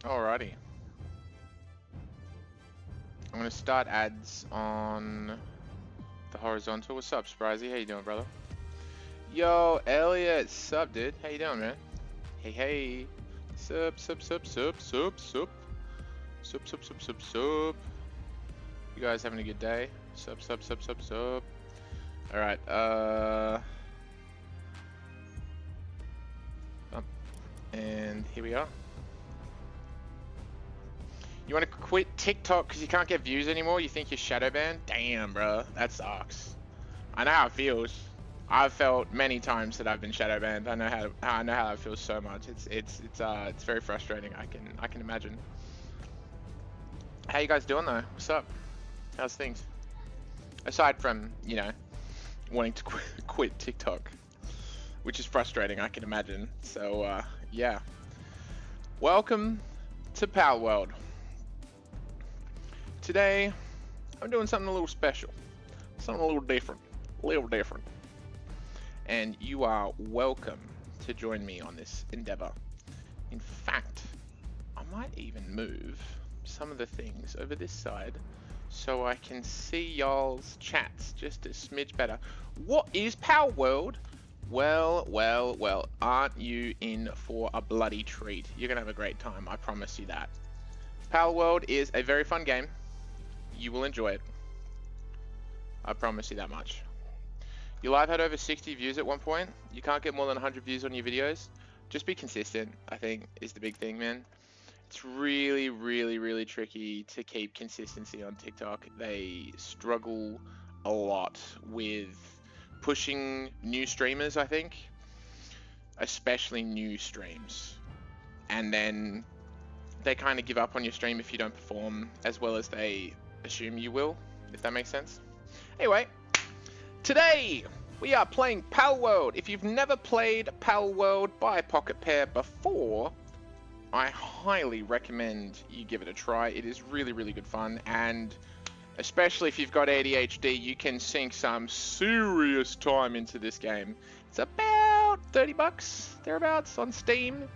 Alrighty. I'm gonna start ads on the horizontal. What's up, Spryzy? How you doing, brother? Yo, Elliot, sup, dude? How you doing, man? Hey, hey. Sup, sup, sup, sup, sup, sup. Sup, sup, sup, sup, sup. You guys having a good day? Sup, sup, sup, sup, sup. Alright, and here we are. You want to quit TikTok because you can't get views anymore? You think you're shadow banned? Damn, bro, that sucks. I know how it feels. I've felt many times that I've been shadow banned. I know how that feels so much. It's very frustrating. I can imagine. How you guys doing though? What's up? How's things? Aside from, you know, wanting to quit TikTok, which is frustrating, I can imagine. So yeah. Welcome to Palworld. Today, I'm doing something a little special, something a little different, and you are welcome to join me on this endeavor. In fact, I might even move some of the things over this side so I can see y'all's chats just a smidge better. What is Palworld? Well, aren't you in for a bloody treat? You're gonna have a great time, I promise you that. Palworld is a very fun game. You will enjoy it. I promise you that much. Your live had over 60 views at one point. You can't get more than 100 views on your videos. Just be consistent, I think, is the big thing, man. It's really tricky to keep consistency on TikTok. They struggle a lot with pushing new streamers, I think. Especially new streams. And then they kind of give up on your stream if you don't perform as well as they assume you will, if that makes sense. Anyway, today we are playing Palworld. If you've never played Palworld by Pocket Pair before, I highly recommend you give it a try. It is really good fun, and especially if you've got ADHD, you can sink some serious time into this game. It's about 30 bucks, thereabouts, on Steam.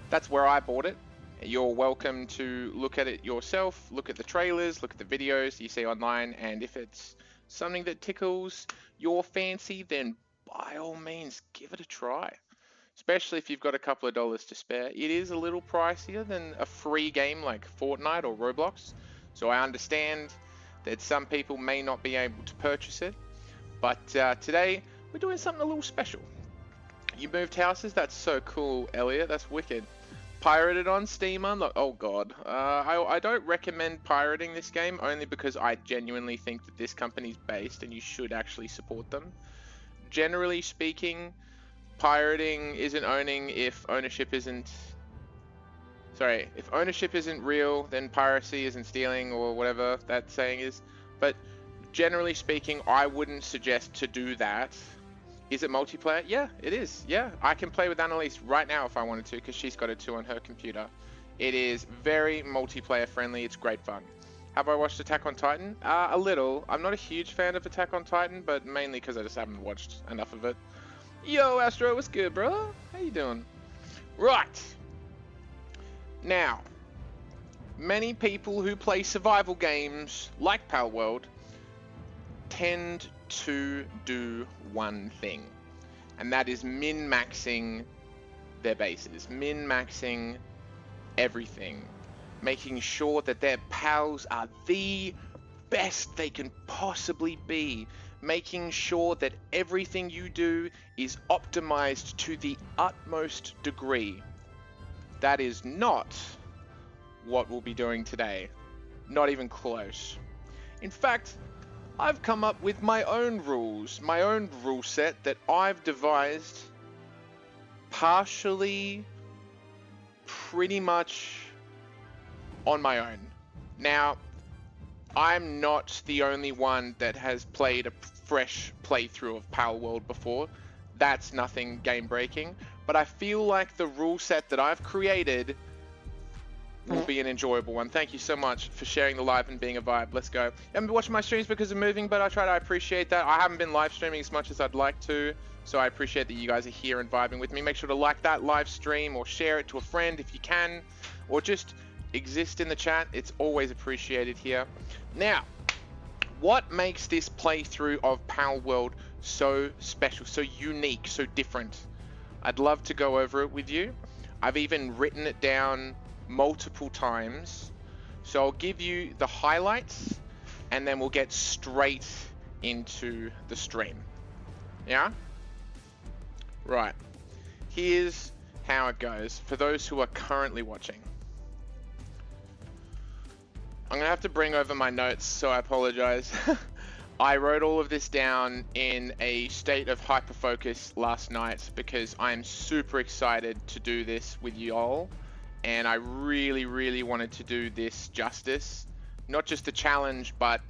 That's where I bought it. You're welcome to look at it yourself, look at the trailers, look at the videos you see online, and if it's something that tickles your fancy, then by all means, give it a try. Especially if you've got a couple of dollars to spare. It is a little pricier than a free game like Fortnite or Roblox, so I understand that some people may not be able to purchase it, but today we're doing something a little special. You moved houses? That's so cool, Elliot. That's wicked. Pirated on Steam unlock. Oh god. I don't recommend pirating this game only because I genuinely think that this company's based and you should actually support them. Generally speaking, pirating isn't owning if ownership isn't... Sorry, if ownership isn't real, then piracy isn't stealing, or whatever that saying is. But generally speaking, I wouldn't suggest to do that. Is it multiplayer? Yeah, it is. Yeah, I can play with Annalise right now if I wanted to, because she's got it too on her computer. It is very multiplayer friendly. It's great fun. Have I watched Attack on Titan? A little. I'm not a huge fan of Attack on Titan, but mainly because I just haven't watched enough of it. Yo, Astro, what's good, bro? How you doing? Right. Now, many people who play survival games like Palworld tend to do one thing, and that is min-maxing their bases, min-maxing everything, making sure that their pals are the best they can possibly be, making sure that everything you do is optimized to the utmost degree. That is not what we'll be doing today, not even close. In fact, I've come up with my own rules, my own rule set that I've devised partially, pretty much on my own. Now, I'm not the only one that has played a fresh playthrough of Palworld before. That's nothing game breaking, but I feel like the rule set that I've created will be an enjoyable one. Thank you so much for sharing the live and being a vibe. Let's go. I haven't been watching my streams because of moving, but I appreciate that. I haven't been live streaming as much as I'd like to, so I appreciate that you guys are here and vibing with me. Make sure to like that live stream or share it to a friend if you can, or just exist in the chat. It's always appreciated here. Now, what makes this playthrough of Palworld so special, so unique, so different? I'd love to go over it with you. I've even written it down multiple times. So I'll give you the highlights and then we'll get straight into the stream. Yeah? Right. Here's how it goes for those who are currently watching. I'm gonna have to bring over my notes, so I apologize. I wrote all of this down in a state of hyper-focus last night because I'm super excited to do this with you all. And I really wanted to do this justice. Not just the challenge, but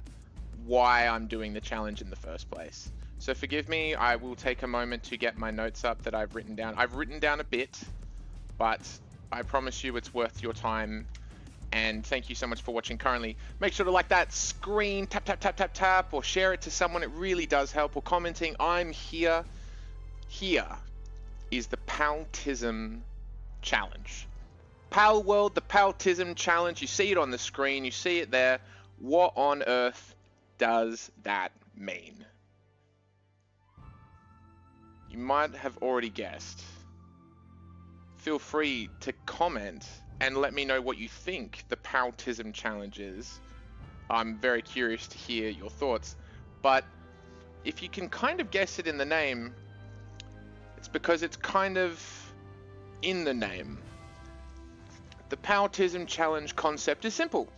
why I'm doing the challenge in the first place. So forgive me, I will take a moment to get my notes up that I've written down. I've written down a bit, but I promise you it's worth your time. And thank you so much for watching currently. Make sure to like that screen, tap, or share it to someone. It really does help. Or commenting, I'm here. Here is the Paltism challenge. Palworld, the Paltism challenge. You see it on the screen. You see it there. What on earth does that mean? You might have already guessed. Feel free to comment and let me know what you think the Paltism challenge is. I'm very curious to hear your thoughts. But if you can kind of guess it in the name, it's because it's kind of in the name. The Paltism challenge concept is simple.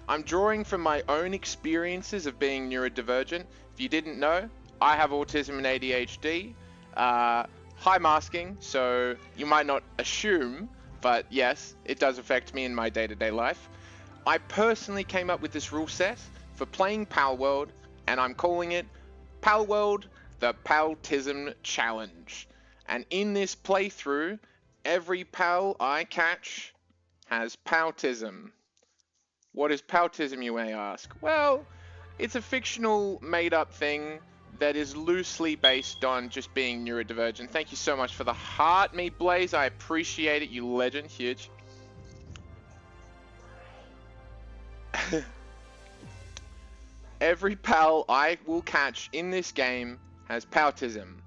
I'm drawing from my own experiences of being neurodivergent. If you didn't know, I have autism and ADHD. High masking, so you might not assume, but yes, it does affect me in my day-to-day life. I personally came up with this rule set for playing Palworld, and I'm calling it Palworld, the Paltism challenge. And in this playthrough, every pal I catch has Paltism. What is Paltism, you may ask? Well, it's a fictional made-up thing that is loosely based on just being neurodivergent. Thank you so much for the heart, Meat Blaze. I appreciate it, you legend. Huge. Every pal I will catch in this game has Paltism.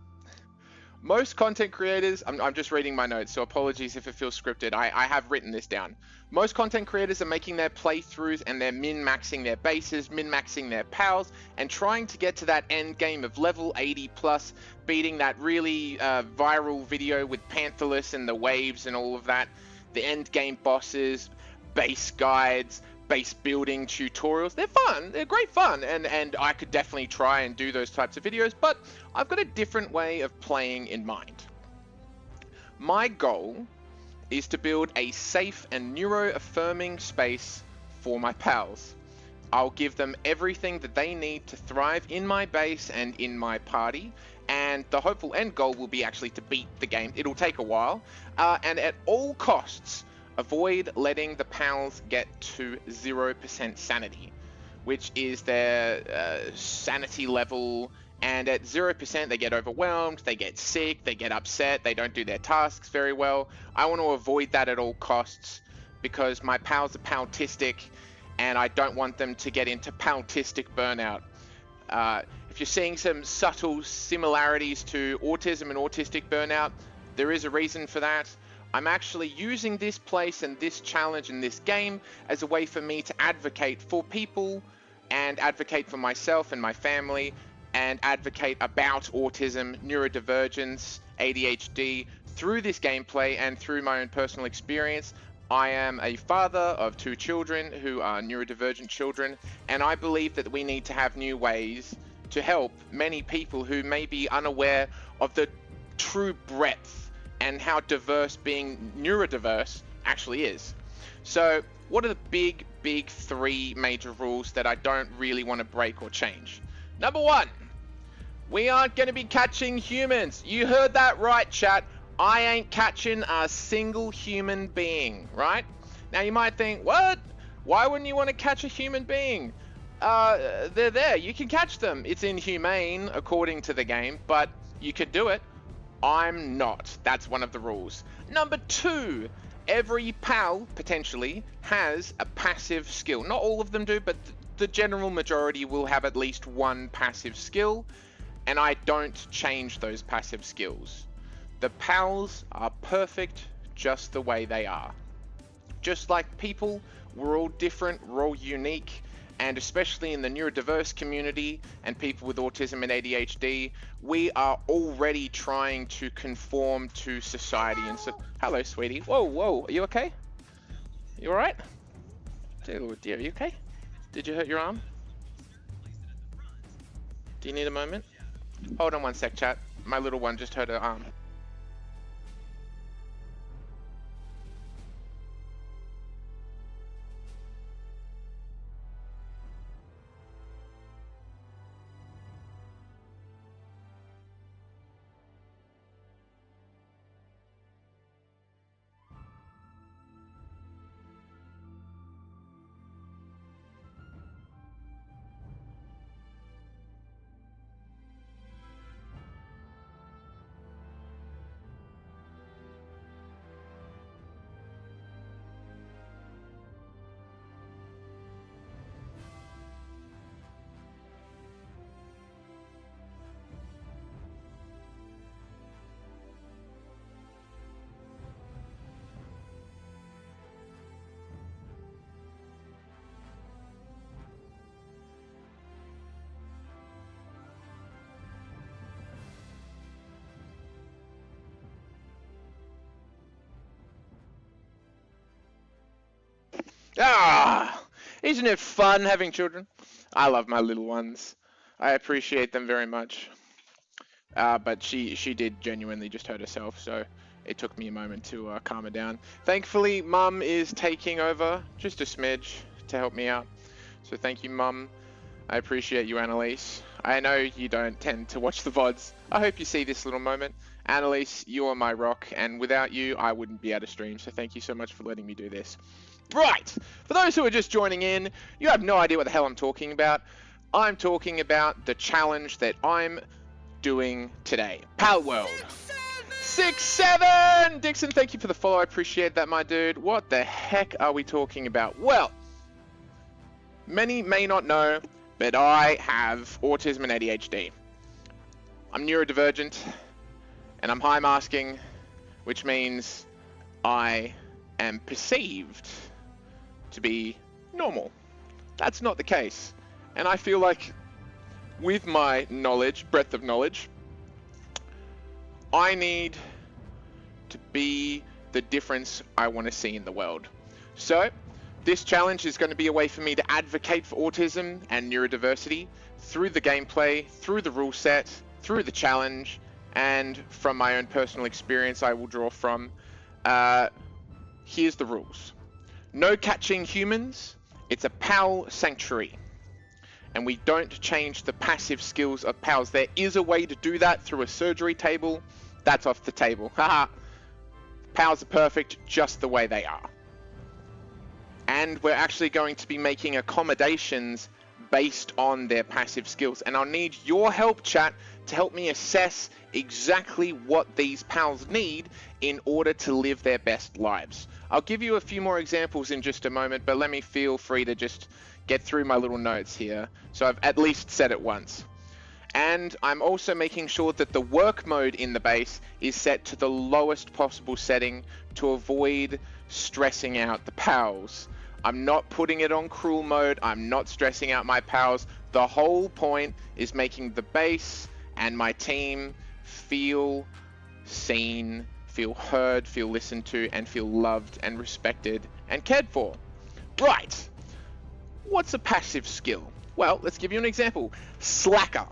Most content creators, I'm just reading my notes, so apologies if it feels scripted. I have written this down. Most content creators are making their playthroughs and they're min-maxing their bases, min-maxing their pals, and trying to get to that end game of level 80 plus, beating that really viral video with Pantherless and the waves and all of that, the end game bosses, base guides, base building tutorials. They're fun, they're great fun, and I could definitely try and do those types of videos, but I've got a different way of playing in mind. My goal is to build a safe and neuro-affirming space for my pals. I'll give them everything that they need to thrive in my base and in my party, and the hopeful end goal will be actually to beat the game. It'll take a while, and at all costs, avoid letting the pals get to 0% sanity, which is their sanity level. And at 0%, they get overwhelmed, they get sick, they get upset, they don't do their tasks very well. I want to avoid that at all costs because my pals are paltistic and I don't want them to get into paltistic burnout. If you're seeing some subtle similarities to autism and autistic burnout, there is a reason for that. I'm actually using this place and this challenge and this game as a way for me to advocate for people and advocate for myself and my family and advocate about autism, neurodivergence, ADHD through this gameplay and through my own personal experience. I am a father of 2 children who are neurodivergent children, and I believe that we need to have new ways to help many people who may be unaware of the true breadth and how diverse being neurodiverse actually is. So what are the big 3 major rules that I don't really want to break or change? Number 1, we aren't going to be catching humans. You heard that right, chat. I ain't catching a single human being, right? Now you might think, what? Why wouldn't you want to catch a human being? They're there. You can catch them. It's inhumane according to the game, but you could do it. I'm not. That's one of the rules. Number 2, every PAL potentially has a passive skill. Not all of them do, but the general majority will have at least one passive skill, and I don't change those passive skills. The PALs are perfect just the way they are. Just like people, we're all different, we're all unique, and especially in the neurodiverse community and people with autism and ADHD, we are already trying to conform to society. And so, hello, sweetie. Whoa, are you okay? You all right? Dear, are you okay? Did you hurt your arm? Do you need a moment? Hold on one sec, chat. My little one just hurt her arm. Isn't it fun having children? I love my little ones. I appreciate them very much. But she did genuinely just hurt herself, so it took me a moment to calm her down. Thankfully, Mum is taking over just a smidge to help me out. So thank you, Mum. I appreciate you, Annalise. I know you don't tend to watch the VODs. I hope you see this little moment. Annalise, you are my rock, and without you, I wouldn't be able to stream, so thank you so much for letting me do this. Right, for those who are just joining in, you have no idea what the hell I'm talking about. I'm talking about the challenge that I'm doing today. Palworld. 6-7! Dixon, thank you for the follow. I appreciate that, my dude. What the heck are we talking about? Well, many may not know, but I have autism and ADHD. I'm neurodivergent, and I'm high masking, which means I am perceived to be normal. That's not the case. And I feel like with my knowledge, breadth of knowledge, I need to be the difference I want to see in the world. So this challenge is going to be a way for me to advocate for autism and neurodiversity through the gameplay, through the rule set, through the challenge, and from my own personal experience I will draw from. Here's the rules. No catching humans. It's a PAL sanctuary. And we don't change the passive skills of PALs. There is a way to do that through a surgery table. That's off the table. Haha. PALs are perfect just the way they are. And we're actually going to be making accommodations based on their passive skills. And I'll need your help, chat, to help me assess exactly what these PALs need in order to live their best lives. I'll give you a few more examples in just a moment, but let me feel free to just get through my little notes here. So I've at least said it once. And I'm also making sure that the work mode in the base is set to the lowest possible setting to avoid stressing out the PALs. I'm not putting it on cruel mode. I'm not stressing out my PALs. The whole point is making the base and my team feel seen, feel heard, feel listened to, and feel loved and respected and cared for. Right. What's a passive skill? Well, let's give you an example. Slacker.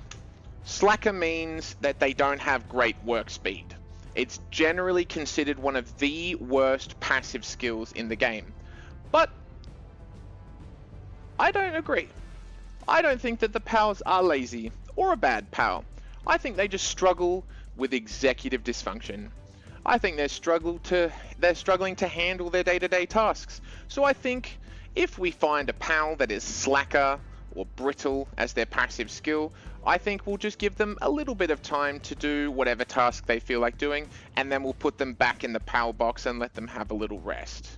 Slacker means that they don't have great work speed. It's generally considered one of the worst passive skills in the game. But I don't agree. I don't think that the PALs are lazy or a bad PAL. I think they just struggle with executive dysfunction. I think they're struggling to handle their day-to-day tasks. So I think if we find a PAL that is slacker or brittle as their passive skill, I think we'll just give them a little bit of time to do whatever task they feel like doing, and then we'll put them back in the PAL box and let them have a little rest.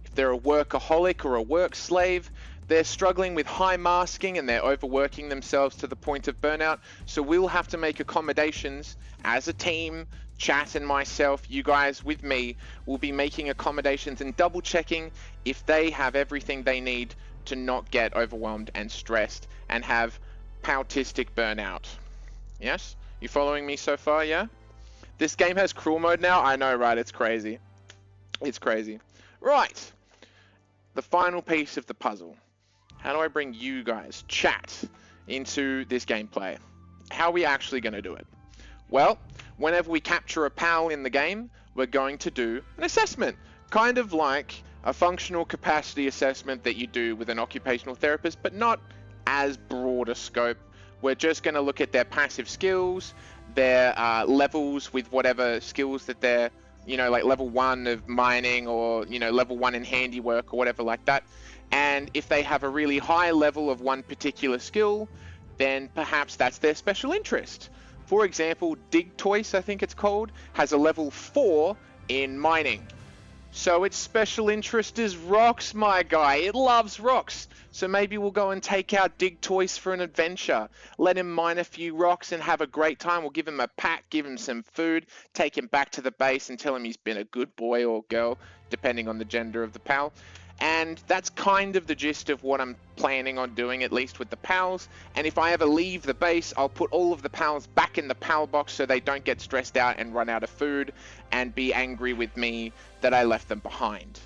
If they're a workaholic or a work slave, they're struggling with high masking and they're overworking themselves to the point of burnout, so we'll have to make accommodations as a team. Chat and myself, you guys with me, will be making accommodations and double checking if they have everything they need to not get overwhelmed and stressed and have paltistic burnout. Yes? You following me so far, yeah? This game has cruel mode now? I know, right? It's crazy. It's crazy. Right. The final piece of the puzzle. How do I bring you guys, chat, into this gameplay? How are we actually going to do it? Well, whenever we capture a PAL in the game, we're going to do an assessment, kind of like a functional capacity assessment that you do with an occupational therapist, but not as broad a scope. We're just going to look at their passive skills, their levels with whatever skills that they're, you know, like level 1 of mining or, you know, level 1 in handiwork or whatever like that. And if they have a really high level of one particular skill, then perhaps that's their special interest. For example, Digtoise, I think it's called, has a level 4 in mining. So its special interest is rocks, my guy. It loves rocks. So maybe we'll go and take out Digtoise for an adventure. Let him mine a few rocks and have a great time. We'll give him a pat, give him some food, take him back to the base and tell him he's been a good boy or girl, depending on the gender of the PAL. And that's kind of the gist of what I'm planning on doing, at least with the PALs. And if I ever leave the base, I'll put all of the PALs back in the PAL box so they don't get stressed out and run out of food and be angry with me that I left them behind.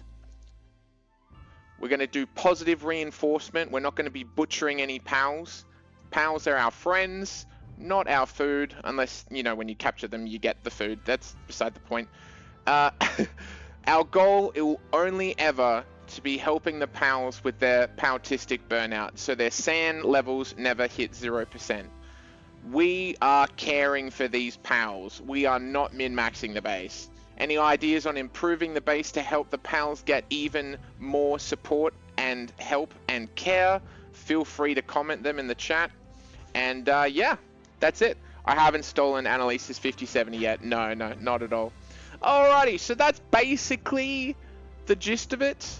We're going to do positive reinforcement. We're not going to be butchering any PALs. PALs are our friends, not our food, unless, you know, when you capture them, you get the food. That's beside the point. Our goal, it will only ever to be helping the PALs with their paltistic burnout, so their SAN levels never hit 0%. We are caring for these PALs. We are not min-maxing the base. Any ideas on improving the base to help the PALs get even more support and help and care? Feel free to comment them in the chat. And yeah, that's it. I haven't stolen Annalise's 5070 yet. No, not at all. Alrighty, so that's basically the gist of it.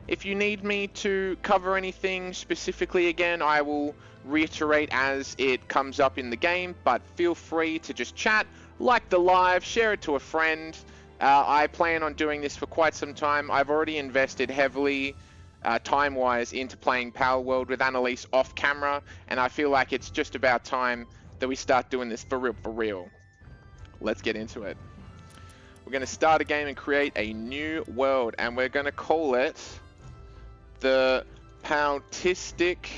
If you need me to cover anything specifically again, I will reiterate as it comes up in the game, but feel free to just chat, like the live, share it to a friend. I plan on doing this for quite some time. I've already invested heavily, time-wise, into playing Palworld with Annalise off camera, and I feel like it's just about time that we start doing this for real. Let's get into it. We're going to start a game and create a new world, and we're going to call it the Paltistic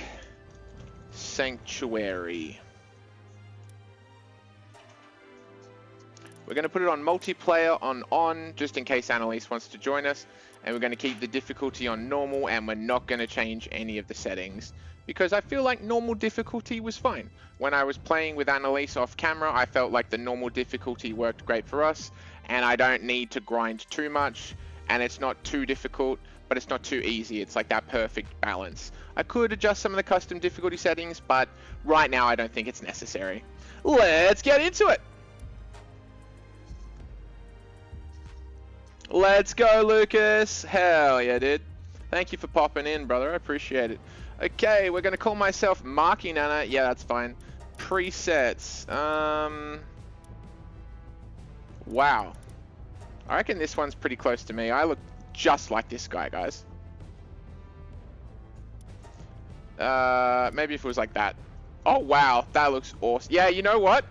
Sanctuary. We're going to put it on multiplayer on just in case Annalise wants to join us, and we're going to keep the difficulty on normal, and we're not going to change any of the settings because I feel like normal difficulty was fine. When I was playing with Annalise off camera, I felt like the normal difficulty worked great for us, and I don't need to grind too much, and it's not too difficult, but it's not too easy. It's like that perfect balance. I could adjust some of the custom difficulty settings, but right now I don't think it's necessary. Let's get into it. Let's go, Lucas. Hell yeah, dude. Thank you for popping in, brother. I appreciate it. Okay, we're going to call myself MarkyNana. Yeah, that's fine. Presets. Wow. I reckon this one's pretty close to me. I look just like this guy, guys. Maybe if it was like that. Oh, wow. That looks awesome. Yeah, you know what?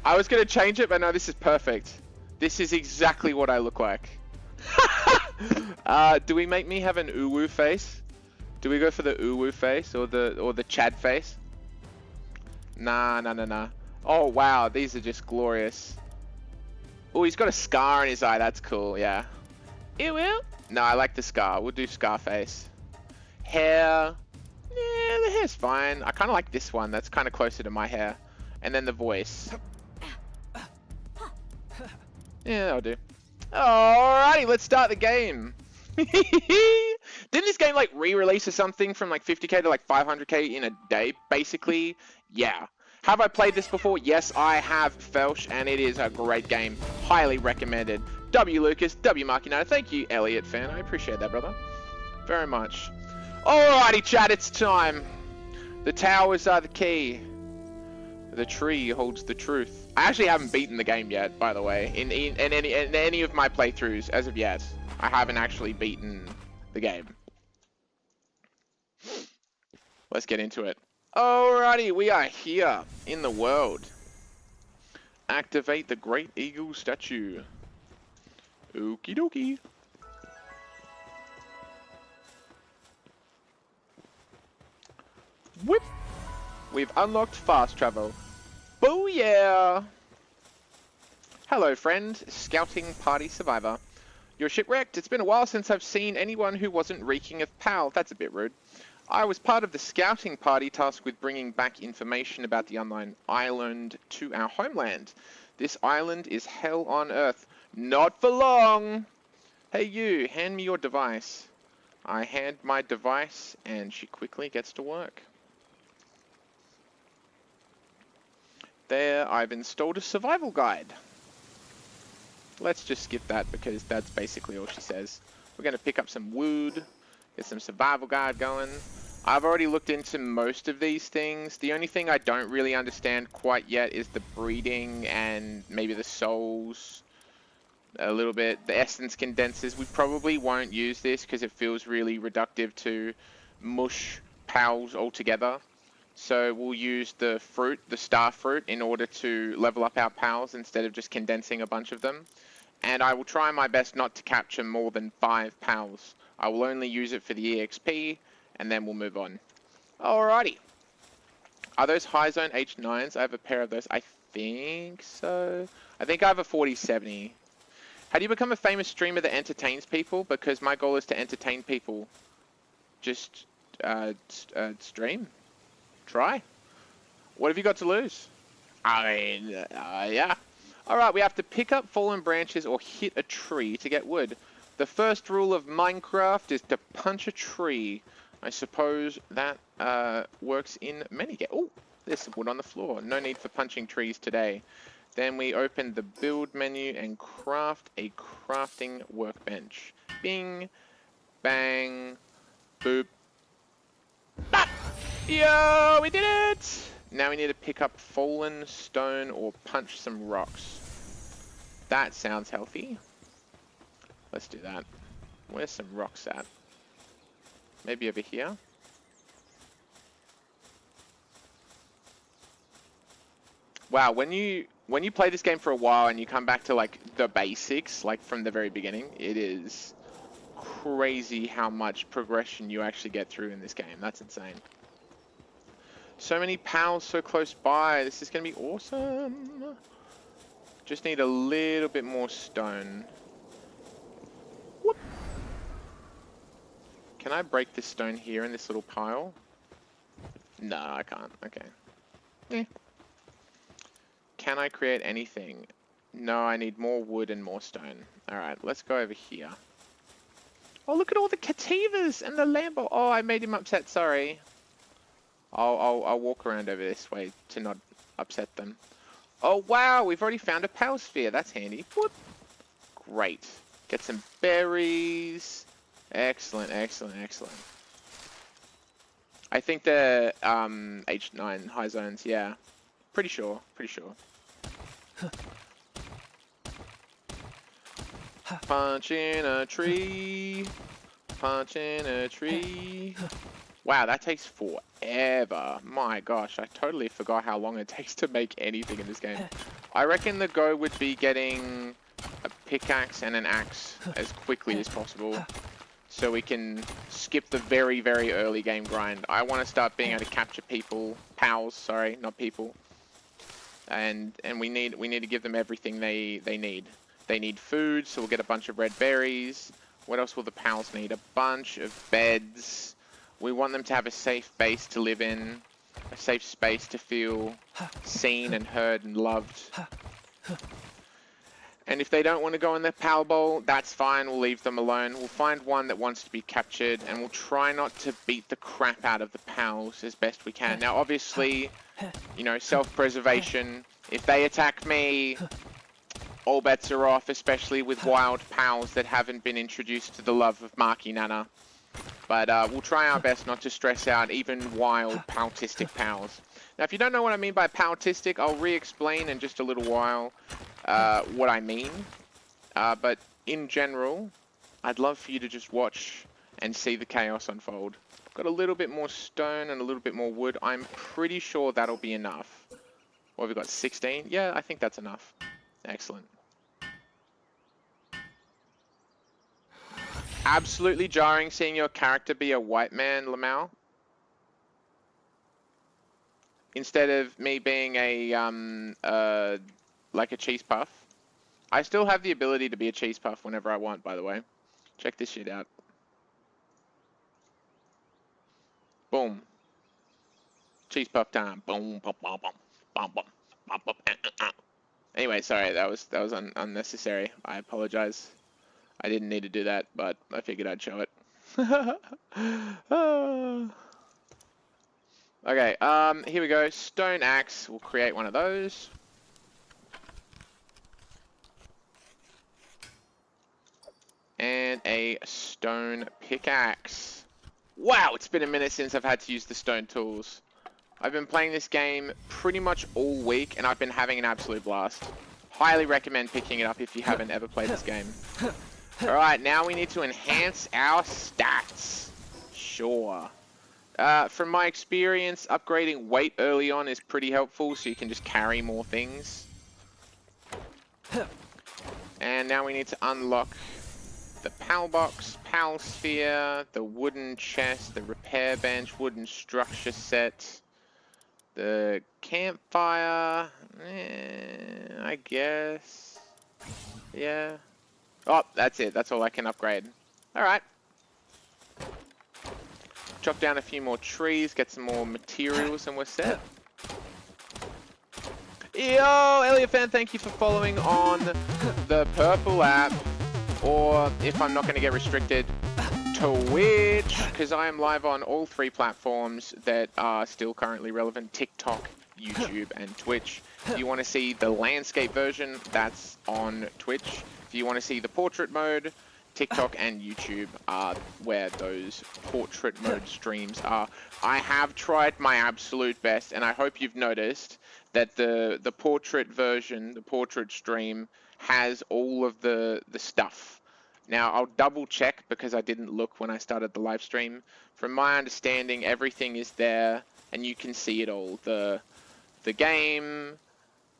I was going to change it, but no, this is perfect. This is exactly what I look like. Do we make me have an uwu face? Do we go for the uwu face or the Chad face? Nah. Oh, wow. These are just glorious. Oh, he's got a scar in his eye. That's cool. Yeah. Ew. No, I like the scar. We'll do scar face. Hair. Yeah, the hair's fine. I kind of like this one. That's kind of closer to my hair. And then the voice. Yeah, that'll do. Alrighty, let's start the game. Didn't this game like re-release or something from like 50k to like 500k in a day, basically? Yeah. Have I played this before? Yes, I have, Felsh, and it is a great game. Highly recommended. W Lucas, W MarkyNana. Thank you, Elliot fan. I appreciate that, brother. Very much. Alrighty, chat, it's time. The towers are the key. The tree holds the truth. I actually haven't beaten the game yet, by the way, in any of my playthroughs as of yet. I haven't actually beaten the game. Let's get into it. Alrighty, we are here in the world. Activate the Great Eagle statue. Okie dokie. Whip! We've unlocked fast travel. Booyah! Hello, friend. Scouting party survivor. You're shipwrecked. It's been a while since I've seen anyone who wasn't reeking of pal. That's a bit rude. I was part of the scouting party tasked with bringing back information about the unknown island to our homeland. This island is hell on earth. Not for long! Hey you, hand me your device. I hand my device and she quickly gets to work. There, I've installed a survival guide. Let's just skip that because that's basically all she says. We're going to pick up some wood, get some survival guide going. I've already looked into most of these things. The only thing I don't really understand quite yet is the breeding and maybe the souls a little bit. The essence condensers, we probably won't use this because it feels really reductive to mush pals altogether. So we'll use the fruit, the star fruit, in order to level up our pals instead of just condensing a bunch of them. And I will try my best not to capture more than 5 pals. I will only use it for the EXP, and then we'll move on. Alrighty. Are those high zone H9s? I have a pair of those. I think so. I think I have a 4070. How do you become a famous streamer that entertains people? Because my goal is to entertain people. Just stream. Try. What have you got to lose? I mean, yeah. Alright, we have to pick up fallen branches or hit a tree to get wood. The first rule of Minecraft is to punch a tree. I suppose that works in many games. Oh, there's some wood on the floor. No need for punching trees today. Then we open the build menu and craft a crafting workbench. Bing, bang, boop, bop. Yo, we did it! Now we need to pick up fallen stone or punch some rocks. That sounds healthy. Let's do that. Where's some rocks at? Maybe over here? Wow, when you play this game for a while and you come back to like the basics, like from the very beginning, it is crazy how much progression you actually get through in this game. That's insane. So many pals so close by. This is going to be awesome. Just need a little bit more stone. Whoop. Can I break this stone here in this little pile? No, I can't. Okay. Eh. Can I create anything? No, I need more wood and more stone. Alright, let's go over here. Oh, look at all the cativas and the Lambo. Oh, I made him upset. Sorry. I'll walk around over this way to not upset them. Oh, wow. We've already found a pal sphere. That's handy. Whoop. Great. Get some berries. Excellent, excellent, excellent. I think they're H9 high zones. Yeah. Pretty sure. Pretty sure. Punching a tree. Punching a tree. Wow, that takes forever. My gosh, I totally forgot how long it takes to make anything in this game. I reckon the go would be getting a pickaxe and an axe as quickly as possible. So we can skip the very, very early game grind. I want to start being able to capture people. Pals, sorry, not people. And we need to give them everything they need. They need food, so we'll get a bunch of red berries. What else will the pals need? A bunch of beds. We want them to have a safe base to live in, a safe space to feel seen and heard and loved. And if they don't want to go in the Power Bowl, that's fine. We'll leave them alone. We'll find one that wants to be captured, and we'll try not to beat the crap out of the pals as best we can. Now, obviously, you know, self-preservation. If they attack me, all bets are off, especially with wild pals that haven't been introduced to the love of MarkyNana. But we'll try our best not to stress out even wild paltistic pals. Now, if you don't know what I mean by paltistic, I'll re-explain in just a little while what I mean. But in general, I'd love for you to just watch and see the chaos unfold. Got a little bit more stone and a little bit more wood. I'm pretty sure that'll be enough. What have we got, 16? Yeah, I think that's enough. Excellent. Absolutely jarring seeing your character be a white man, Lamau. Instead of me being a, like a cheese puff. I still have the ability to be a cheese puff whenever I want, by the way. Check this shit out. Boom. Cheese puff time. Boom, boom, boom, boom, boom, boom, boom, boom. Anyway, sorry, that was unnecessary. I apologize. I didn't need to do that, but I figured I'd show it. Okay, here we go. Stone axe. We'll create one of those. And a stone pickaxe. Wow, it's been a minute since I've had to use the stone tools. I've been playing this game pretty much all week, and I've been having an absolute blast. Highly recommend picking it up if you haven't ever played this game. Alright, now we need to enhance our stats. Sure. From my experience, upgrading weight early on is pretty helpful, so you can just carry more things. And now we need to unlock the PAL box, PAL sphere, the wooden chest, the repair bench, wooden structure set, the campfire, I guess, yeah. Oh, that's it, that's all I can upgrade. Alright. Chop down a few more trees, get some more materials, and we're set. Yo, Elliot fan, thank you for following on the purple app. Or, if I'm not going to get restricted, Twitch, because I am live on all 3 platforms that are still currently relevant: TikTok, YouTube, and Twitch. If you want to see the landscape version, that's on Twitch. If you want to see the portrait mode, TikTok and YouTube are where those portrait mode streams are. I have tried my absolute best, and I hope you've noticed that the portrait version, the portrait stream, has all of the stuff. Now, I'll double check because I didn't look when I started the live stream. From my understanding, everything is there and you can see it all. The game,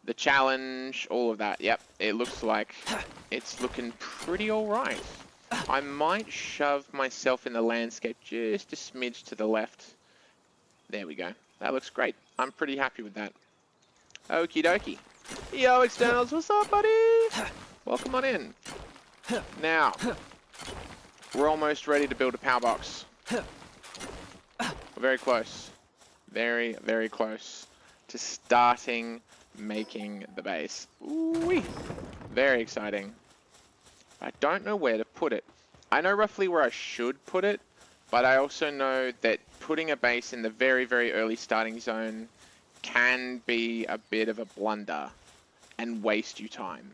the challenge, all of that. Yep, it looks like it's looking pretty alright. I might shove myself in the landscape just a smidge to the left. There we go. That looks great. I'm pretty happy with that. Okie dokie. Yo, externals, what's up, buddy? Welcome on in. Now, we're almost ready to build a power box. We're very close. Very, very close to starting making the base. Ooh-wee. Very exciting. I don't know where to put it. I know roughly where I should put it, but I also know that putting a base in the very, very early starting zone can be a bit of a blunder and waste you time.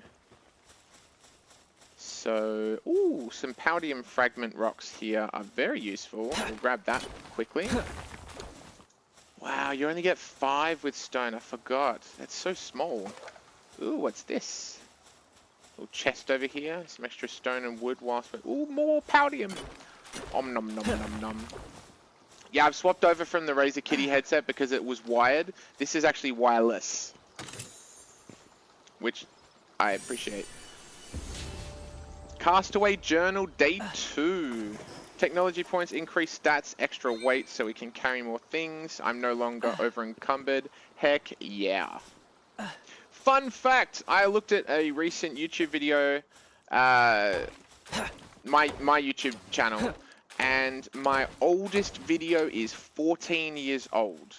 So, ooh, some Paldium fragment rocks here are very useful. We'll grab that quickly. Wow, you only get 5 with stone. I forgot. That's so small. Ooh, what's this? Little chest over here. Some extra stone and wood whilst we're... Ooh, more Paldium. Om nom nom nom nom. Yeah, I've swapped over from the Razer Kitty headset because it was wired. This is actually wireless, which I appreciate. Castaway Journal Day 2. Technology points increase stats, extra weight so we can carry more things. I'm no longer over encumbered. Heck yeah. Fun fact, I looked at a recent YouTube video, my YouTube channel, and my oldest video is 14 years old.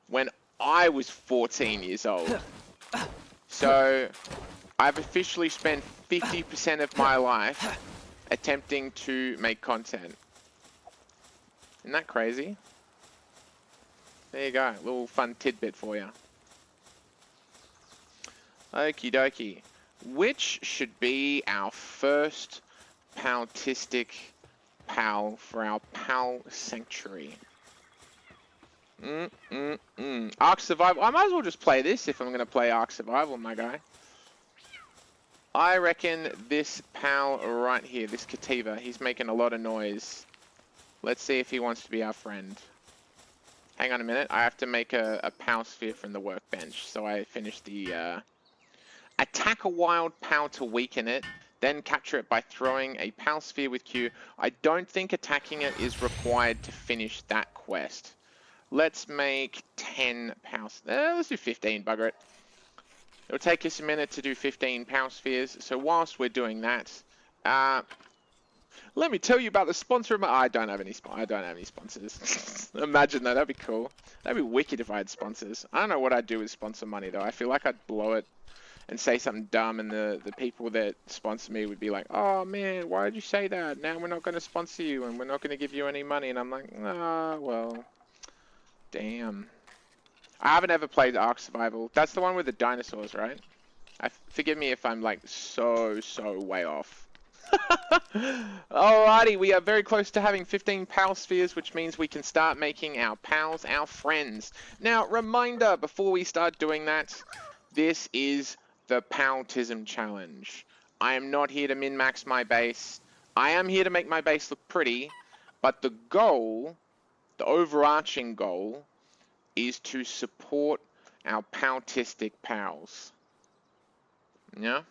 When I was 14 years old. So, I've officially spent 50% of my life attempting to make content. Isn't that crazy? There you go, a little fun tidbit for you. Okie dokie. Which should be our first paltistic pal for our pal sanctuary? Ark Survival. I might as well just play this if I'm going to play Ark Survival, my guy. I reckon this pal right here, this Cativa, he's making a lot of noise. Let's see if he wants to be our friend. Hang on a minute. I have to make a pal sphere from the workbench. So I finished the... attack a wild pal to weaken it. Then capture it by throwing a pal sphere with Q. I don't think attacking it is required to finish that quest. Let's make 10 pals. Let's do 15, bugger it. It'll take us a minute to do 15 pal spheres. So whilst we're doing that, let me tell you about the sponsor of my... I don't have any sponsors. Imagine that. That'd be cool. That'd be wicked if I had sponsors. I don't know what I'd do with sponsor money, though. I feel like I'd blow it and say something dumb, and the people that sponsor me would be like, oh man, why did you say that? Now we're not going to sponsor you, and we're not going to give you any money. And I'm like, ah, well, damn. I haven't ever played Ark Survival. That's the one with the dinosaurs, right? Forgive me if I'm like so way off. Alrighty, we are very close to having 15 pal spheres, which means we can start making our pals our friends. Now, reminder, before we start doing that, this is the Paltism challenge. I am not here to min-max my base. I am here to make my base look pretty, but the goal, the overarching goal, is to support our paltistic pals. Yeah?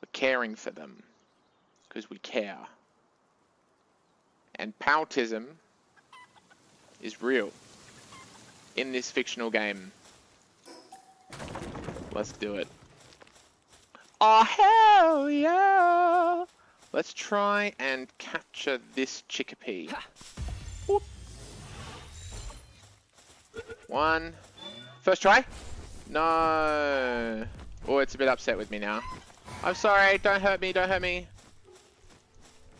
We're caring for them, because we care. And paltism is real in this fictional game. Let's do it. Oh, hell yeah! Let's try and capture this chickpea. Whoop. One. First try? No. Oh, it's a bit upset with me now. I'm sorry, don't hurt me, don't hurt me.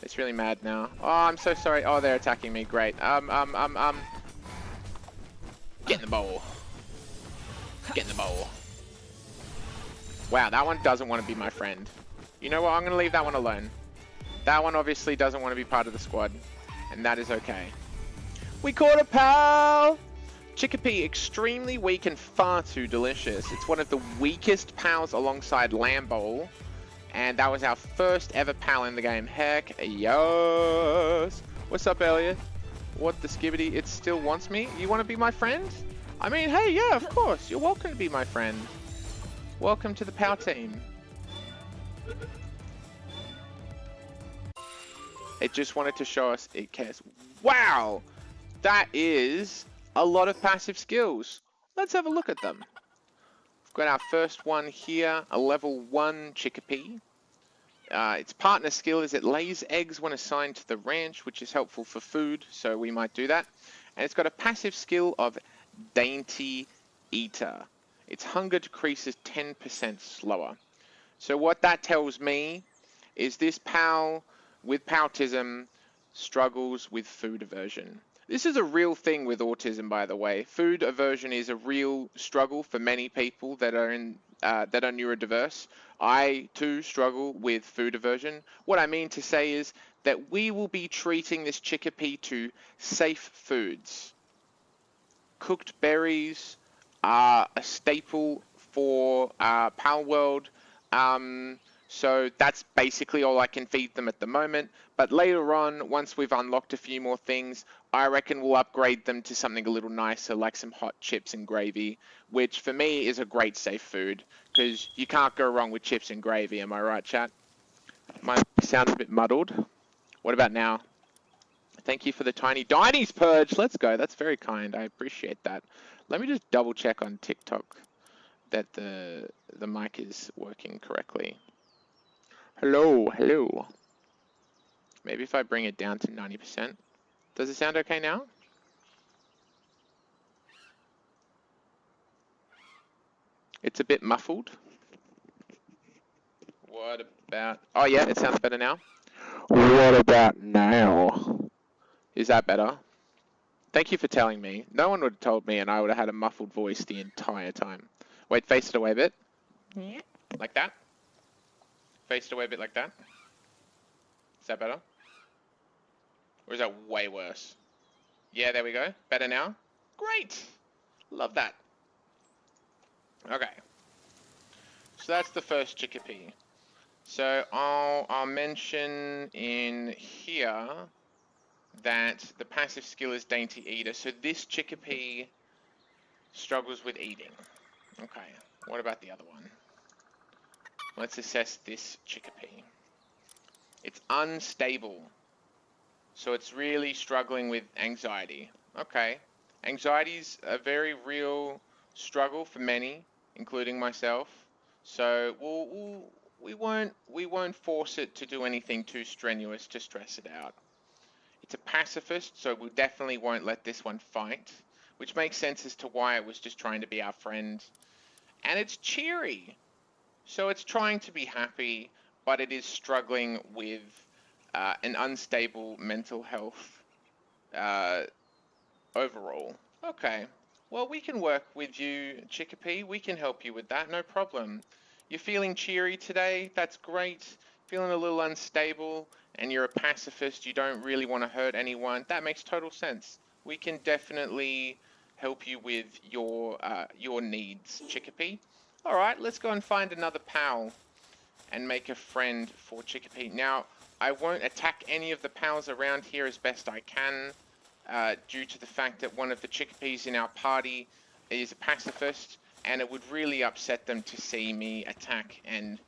It's really mad now. Oh, I'm so sorry. Oh, they're attacking me. Great. Get in the bowl. Get in the bowl. Wow, that one doesn't want to be my friend. You know what? I'm going to leave that one alone. That one obviously doesn't want to be part of the squad. And that is okay. We caught a pal! Chickpea, extremely weak and far too delicious. It's one of the weakest pals alongside Lambowl. And that was our first ever pal in the game. Heck yes! What's up, Elliot? What the skibbity? It still wants me? You want to be my friend? I mean, hey, yeah, of course. You're welcome to be my friend. Welcome to the pal team. It just wanted to show us it cares. Wow! That is a lot of passive skills. Let's have a look at them. We've got our first one here, a level 1 chickpea. Its partner skill is it lays eggs when assigned to the ranch, which is helpful for food, so we might do that. And it's got a passive skill of Dainty Eater. Its hunger decreases 10% slower. So what that tells me is this pal with paltism struggles with food aversion. This is a real thing with autism, by the way. Food aversion is a real struggle for many people that are neurodiverse. I too struggle with food aversion. What I mean to say is that we will be treating this chickpea to safe foods. Cooked berries are a staple for Palworld. So that's basically all I can feed them at the moment. But later on, once we've unlocked a few more things, I reckon we'll upgrade them to something a little nicer, like some hot chips and gravy, which for me is a great safe food, because you can't go wrong with chips and gravy, am I right, chat? My sound's a bit muddled. What about now? Thank you for the tiny Diny's purge. Let's go. That's very kind. I appreciate that. Let me just double check on TikTok that the mic is working correctly. Hello, hello. Maybe if I bring it down to 90%. Does it sound okay now? It's a bit muffled. What about... Oh yeah, it sounds better now. What about now? Is that better? Thank you for telling me. No one would have told me and I would have had a muffled voice the entire time. Wait, face it away a bit. Like that. Face it away a bit like that. Is that better? Or is that way worse? Yeah, there we go. Better now? Great! Love that. Okay. So that's the first chickpea. So I'll mention in here that the passive skill is dainty eater. So this chickpea struggles with eating. Okay, what about the other one? Let's assess this chickpea. It's unstable. So it's really struggling with anxiety. Okay, anxiety's a very real struggle for many, including myself. So we won't force it to do anything too strenuous to stress it out. It's a pacifist, so we definitely won't let this one fight, which makes sense as to why it was just trying to be our friend. And it's cheery, so it's trying to be happy, but it is struggling with an unstable mental health overall. Okay, well, we can work with you, chickpea. We can help you with that, no problem. You're feeling cheery today, that's great. Feeling a little unstable, and you're a pacifist, you don't really want to hurt anyone, that makes total sense. We can definitely help you with your needs, chickpea. Alright, let's go and find another pal and make a friend for chickpea. Now, I won't attack any of the pals around here as best I can, due to the fact that one of the chickpeas in our party is a pacifist, and it would really upset them to see me attack and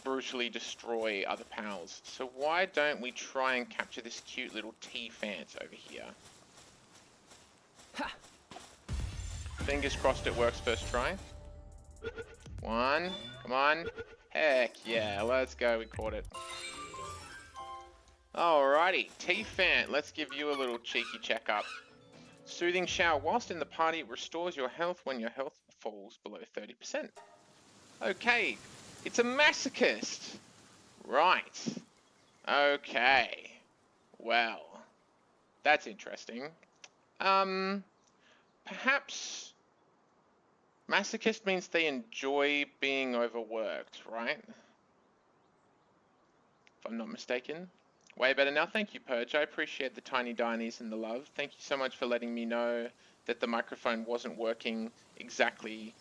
brutally destroy other pals. So why don't we try and capture this cute little T-Fant over here? Ha! Fingers crossed it works first try. One, come on. Heck yeah, let's go, we caught it. Alrighty, T-Fant, let's give you a little cheeky checkup. Soothing shower. Whilst in the party, it restores your health when your health falls below 30%. Okay, it's a masochist. Right. Okay. Well, that's interesting. Perhaps masochist means they enjoy being overworked, right? If I'm not mistaken. Way better now. Thank you, Purge. I appreciate the tiny dinies and the love. Thank you so much for letting me know that the microphone wasn't working exactly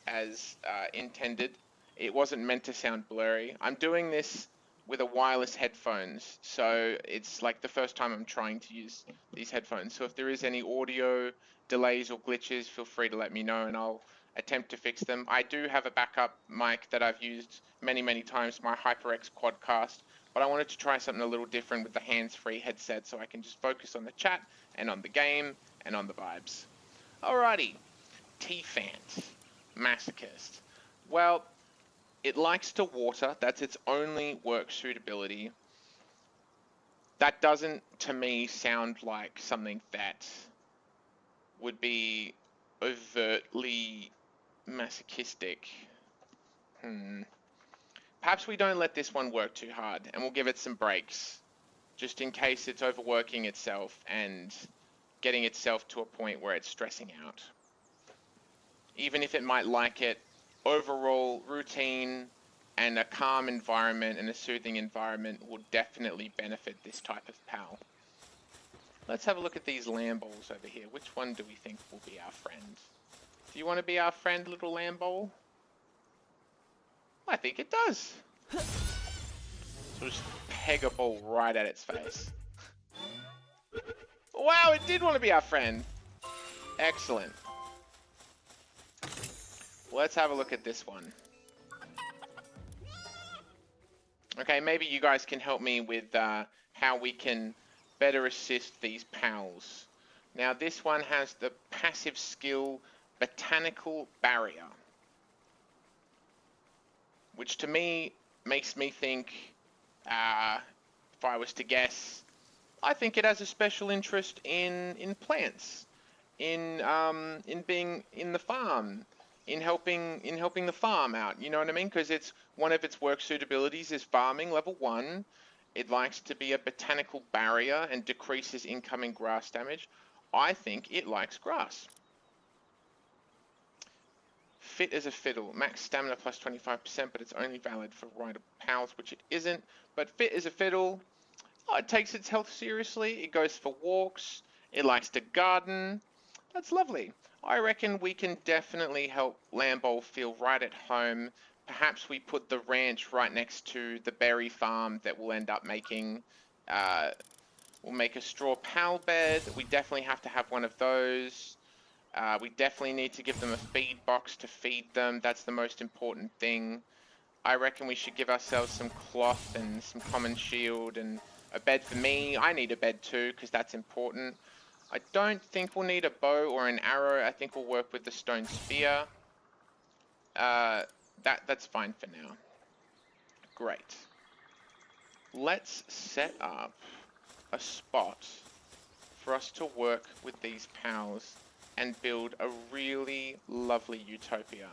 as intended. It wasn't meant to sound blurry. I'm doing this with a wireless headphones, so it's like the first time I'm trying to use these headphones. So if there is any audio delays or glitches, feel free to let me know and I'll attempt to fix them. I do have a backup mic that I've used many, many times, my HyperX Quadcast, but I wanted to try something a little different with the hands-free headset so I can just focus on the chat and on the game and on the vibes. Alrighty, T-Fant, masochist. Well, it likes to water, that's its only work suitability. That doesn't, to me, sound like something that would be overtly masochistic. Perhaps we don't let this one work too hard and we'll give it some breaks, just in case it's overworking itself and getting itself to a point where it's stressing out. Even if it might like it, overall routine and a calm environment and a soothing environment will definitely benefit this type of pal. Let's have a look at these lamb balls over here. Which one do we think will be our friend? Do you want to be our friend, little lamb ball? I think it does. So just peg a ball right at its face. Wow, it did want to be our friend. Excellent. Let's have a look at this one. Okay, maybe you guys can help me with how we can better assist these pals. Now this one has the passive skill Botanical Barrier, which to me makes me think, if I was to guess, I think it has a special interest in plants, in being in the farm, in helping the farm out. You know what I mean? Because it's one of its work suitabilities is farming level 1. It likes to be a botanical barrier and decreases incoming grass damage. I think it likes grass. Fit as a fiddle. Max stamina plus 25%, but it's only valid for rider pals, which it isn't. But fit as a fiddle. Oh, it takes its health seriously. It goes for walks. It likes to garden. That's lovely. I reckon we can definitely help Lambo feel right at home. Perhaps we put the ranch right next to the berry farm that we'll end up making. We'll make a straw pal bed. We definitely have to have one of those. We definitely need to give them a feed box to feed them. That's the most important thing. I reckon we should give ourselves some cloth and some common shield and a bed for me. I need a bed too, because that's important. I don't think we'll need a bow or an arrow. I think we'll work with the stone spear. That's fine for now. Great. Let's set up a spot for us to work with these pals and build a really lovely utopia.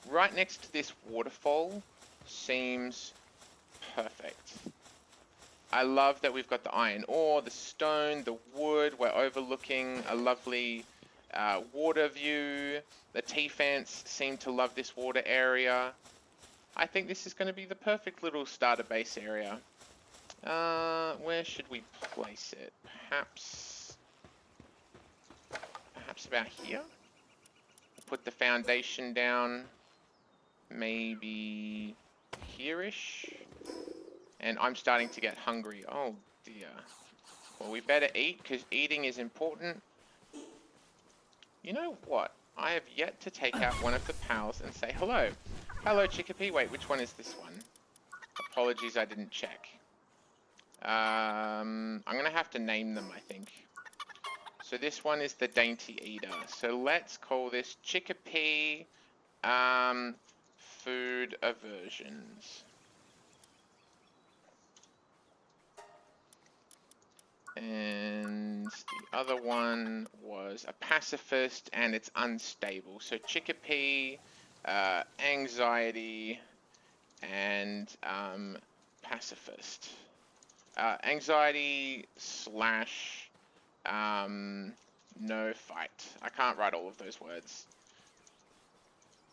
Right next to this waterfall seems perfect. I love that we've got the iron ore, the stone, the wood. We're overlooking a lovely water view. The T-Fants seem to love this water area. I think this is going to be the perfect little starter base area. Where should we place it? Perhaps about here? Put the foundation down. Maybe here-ish. And I'm starting to get hungry. Oh dear. Well, we better eat, because eating is important. You know what? I have yet to take out one of the pals and say hello. Hello, Chickapee. Wait, which one is this one? Apologies, I didn't check. I'm going to have to name them, I think. So this one is the Dainty Eater. So let's call this Chickapee Food Aversions. And the other one was a pacifist, and it's unstable. So Chickapee, anxiety, and pacifist. Anxiety slash no fight. I can't write all of those words.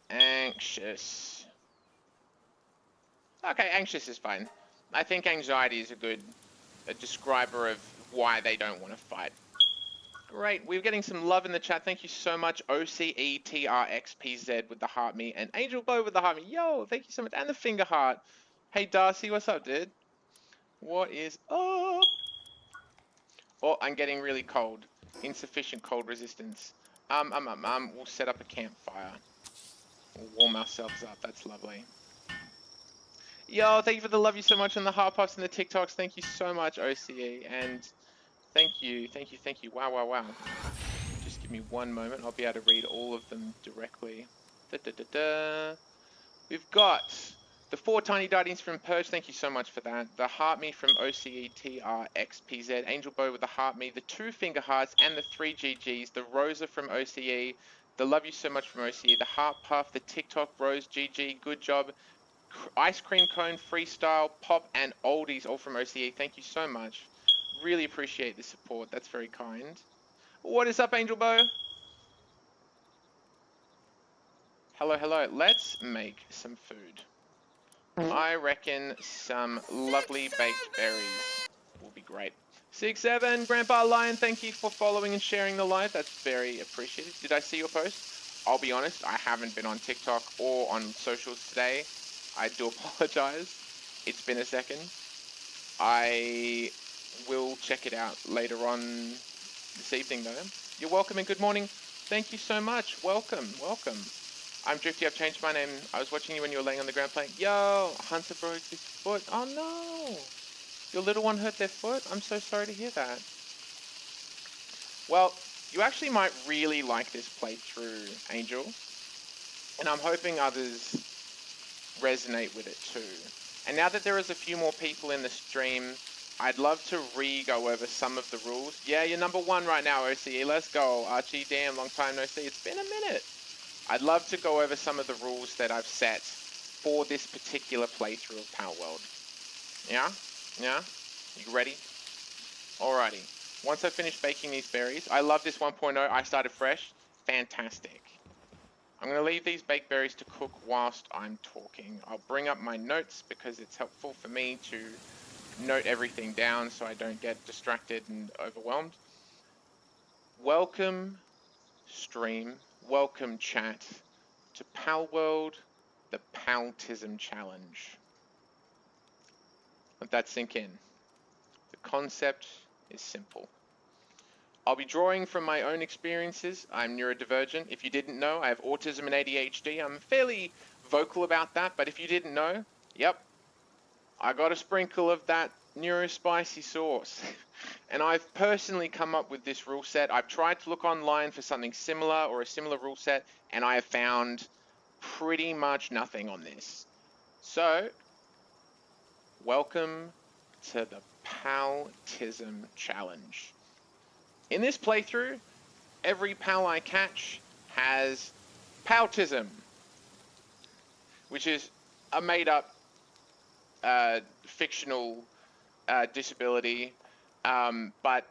Anxious. Okay, anxious is fine. I think anxiety is a good describer of why they don't want to fight. Great, we're getting some love in the chat. Thank you so much, OCETRXPZ with the heart me, and Angel Bow with the heart me. Yo, thank you so much, and the finger heart. Hey Darcy, what's up, dude? What is up? Oh, I'm getting really cold. Insufficient cold resistance. We'll set up a campfire. We'll warm ourselves up. That's lovely. Yo, thank you for the love you so much on the heart pops and the TikToks. Thank you so much, OCE. And thank you. Wow, wow, wow. Just give me one moment. I'll be able to read all of them directly. We've got the 4 tiny dartings from Purge. Thank you so much for that. The heart me from OCETRXPZ. Angel Bow with the heart me. The 2 finger hearts and the 3 GGs. The Rosa from OCE. The love you so much from OCE. The heart puff. The TikTok Rose GG. Good job. Ice cream cone, freestyle, pop, and oldies, all from OCE. Thank you so much. Really appreciate the support. That's very kind. What is up, Angel Bow? Hello, hello. Let's make some food. I reckon some lovely baked berries will be great. 6-7, Grandpa Lion, thank you for following and sharing the live. That's very appreciated. Did I see your post? I'll be honest, I haven't been on TikTok or on socials today. I do apologize. It's been a second. I will check it out later on this evening though. You're welcome and good morning. Thank you so much. Welcome, welcome. I'm Drifty, I've changed my name. I was watching you when you were laying on the ground playing. Yo, Hunter broke his foot. Oh no. Your little one hurt their foot? I'm so sorry to hear that. Well, you actually might really like this playthrough, Angel. And I'm hoping others resonate with it too. And now that there is a few more people in the stream, I'd love to go over some of the rules. Yeah, you're number 1 right now, OCE. Let's go. Archie, damn, long time no see. It's been a minute. I'd love to go over some of the rules that I've set for this particular playthrough of Palworld. Yeah? Yeah? You ready? Alrighty. Once I finish baking these berries, I love this 1.0. I started fresh. Fantastic. I'm going to leave these baked berries to cook whilst I'm talking. I'll bring up my notes because it's helpful for me to note everything down so I don't get distracted and overwhelmed. Welcome, stream. Welcome, chat, to Palworld, the Paltism Challenge. Let that sink in. The concept is simple. I'll be drawing from my own experiences. I'm neurodivergent. If you didn't know, I have autism and ADHD. I'm fairly vocal about that, but if you didn't know, yep, I got a sprinkle of that neuro spicy sauce. And I've personally come up with this rule set. I've tried to look online for something similar or a similar rule set, and I have found pretty much nothing on this. So, welcome to the Paltism Challenge. In this playthrough, every pal I catch has Paltism, which is a made-up fictional disability, but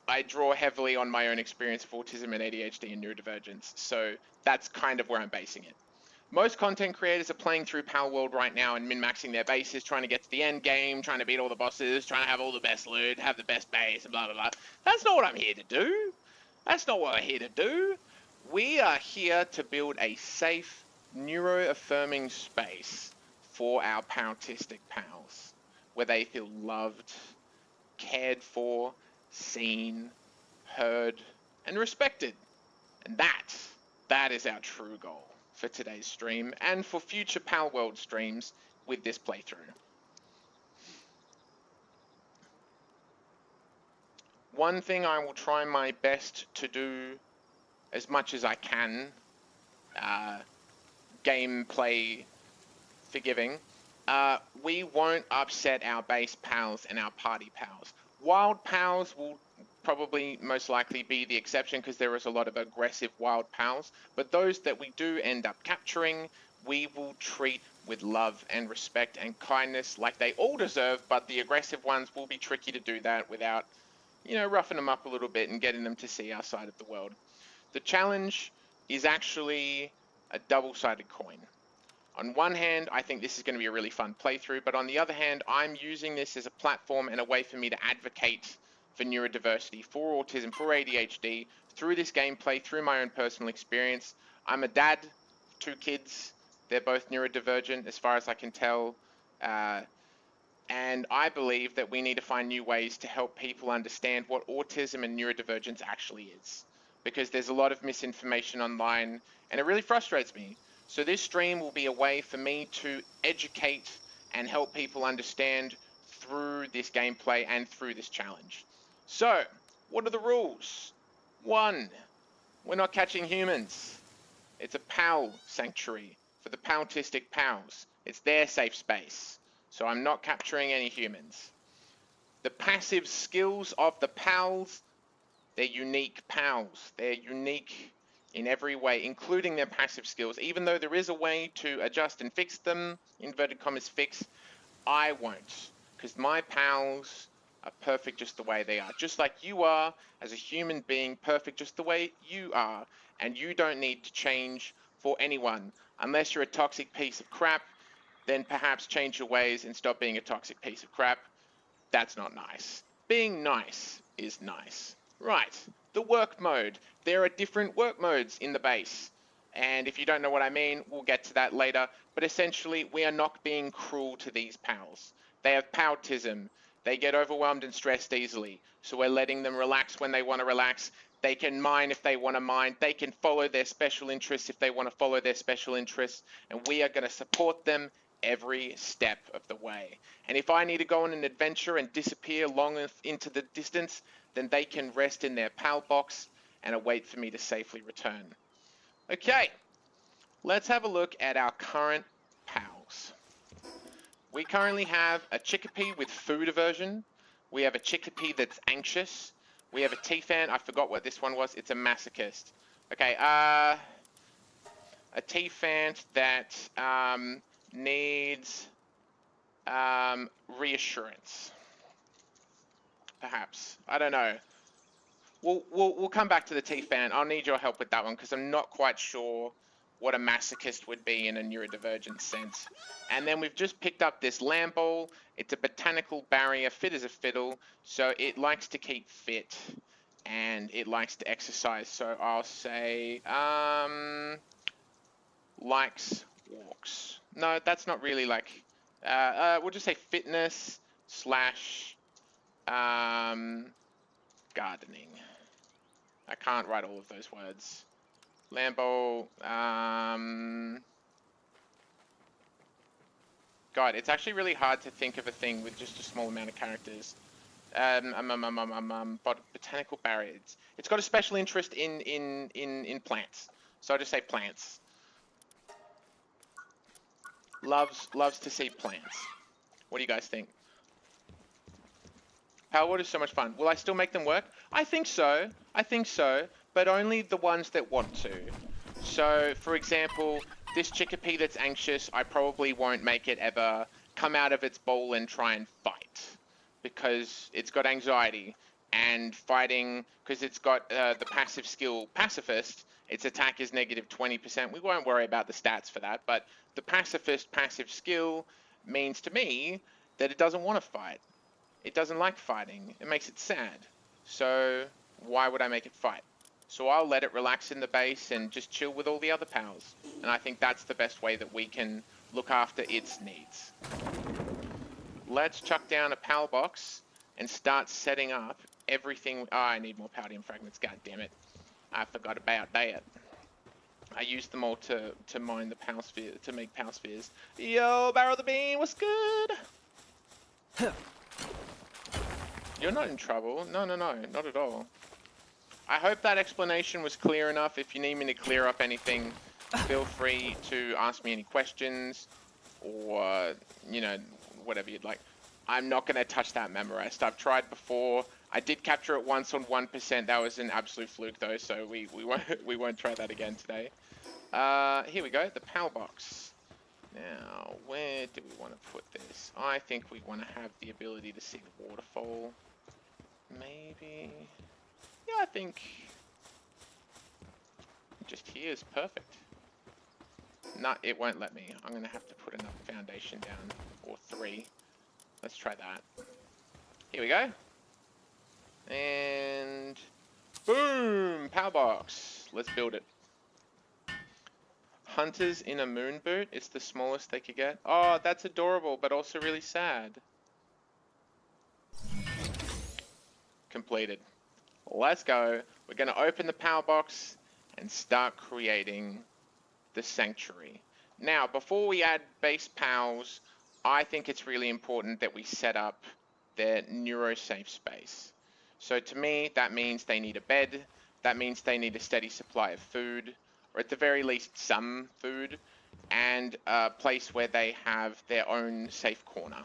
I draw heavily on my own experience of autism and ADHD and neurodivergence, so that's kind of where I'm basing it. Most content creators are playing through Palworld right now and min-maxing their bases, trying to get to the end game, trying to beat all the bosses, trying to have all the best loot, have the best base, and blah, blah, blah. That's not what I'm here to do. That's not what we're here to do. We are here to build a safe, neuro-affirming space for our paltistic pals, where they feel loved, cared for, seen, heard, and respected. And that is our true goal for today's stream and for future Palworld streams with this playthrough. One thing I will try my best to do as much as I can, gameplay forgiving, we won't upset our base pals and our party pals. Wild pals will probably most likely be the exception because there is a lot of aggressive wild pals, but those that we do end up capturing, we will treat with love and respect and kindness like they all deserve, but the aggressive ones will be tricky to do that without, you know, roughing them up a little bit and getting them to see our side of the world. The challenge is actually a double-sided coin. On one hand, I think this is going to be a really fun playthrough, but on the other hand, I'm using this as a platform and a way for me to advocate for neurodiversity, for autism, for ADHD, through this gameplay, through my own personal experience. I'm a dad, 2 kids, they're both neurodivergent as far as I can tell, and I believe that we need to find new ways to help people understand what autism and neurodivergence actually is, because there's a lot of misinformation online, and it really frustrates me. So this stream will be a way for me to educate and help people understand through this gameplay and through this challenge. So, what are the rules? 1, we're not catching humans. It's a pal sanctuary for the paltistic pals. It's their safe space. So I'm not capturing any humans. The passive skills of the pals, they're unique pals. They're unique in every way, including their passive skills. Even though there is a way to adjust and fix them, inverted commas fix, I won't, because my pals are perfect just the way they are. Just like you are, as a human being, perfect just the way you are. And you don't need to change for anyone. Unless you're a toxic piece of crap, then perhaps change your ways and stop being a toxic piece of crap. That's not nice. Being nice is nice. Right, the work mode. There are different work modes in the base. And if you don't know what I mean, we'll get to that later. But essentially, we are not being cruel to these pals. They have paltism. They get overwhelmed and stressed easily. So we're letting them relax when they want to relax. They can mine if they want to mine. They can follow their special interests if they want to follow their special interests. And we are going to support them every step of the way. And if I need to go on an adventure and disappear long into the distance, then they can rest in their pal box and await for me to safely return. Okay, let's have a look at our current pals. We currently have a chickpea with food aversion. We have a chickpea that's anxious. We have a T-fan. I forgot what this one was. It's a masochist. Okay, a a T-Fant that needs reassurance. Perhaps. I don't know. We'll come back to the T-Fant. I'll need your help with that one because I'm not quite sure what a masochist would be in a neurodivergent sense. And then we've just picked up this lamp ball. It's a botanical barrier, fit as a fiddle. So it likes to keep fit and it likes to exercise. So I'll say, likes walks. No, that's not really like, we'll just say fitness slash gardening. I can't write all of those words. Lambo, God, it's actually really hard to think of a thing with just a small amount of characters. Botanical barriers. It's got a special interest in plants. So I'll just say plants. Loves to see plants. What do you guys think? Palworld is so much fun. Will I still make them work? I think so. I think so, but only the ones that want to. So, for example, this chickpea that's anxious, I probably won't make it ever come out of its bowl and try and fight because it's got anxiety, and fighting, because it's got the passive skill pacifist, its attack is negative 20%. We won't worry about the stats for that, but the pacifist passive skill means to me that it doesn't want to fight. It doesn't like fighting. It makes it sad. So why would I make it fight? So I'll let it relax in the base and just chill with all the other pals. And I think that's the best way that we can look after its needs. Let's chuck down a pal box and start setting up everything. Oh, I need more paldium fragments. God damn it. I forgot about that. I used them all to mine the pal sphere, to make pal spheres. Yo, Barrel the Bean, what's good? You're not in trouble. No, not at all. I hope that explanation was clear enough. If you need me to clear up anything, feel free to ask me any questions or, you know, whatever you'd like. I'm not going to touch that memorist. I've tried before. I did capture it once on 1%. That was an absolute fluke though, so we won't try that again today. Here we go, the PAL box. Now, where do we want to put this? I think we want to have the ability to see the waterfall. Maybe... yeah, I think... just here is perfect. No, it won't let me. I'm going to have to put another foundation down. Or 3. Let's try that. Here we go. And... boom! Power box. Let's build it. Hunters in a moon boot. It's the smallest they could get. Oh, that's adorable, but also really sad. Completed. Let's go. We're going to open the power box and start creating the sanctuary. Now, before we add base pals, I think it's really important that we set up their neuro safe space. So to me, that means they need a bed. That means they need a steady supply of food, or at the very least some food, and a place where they have their own safe corner.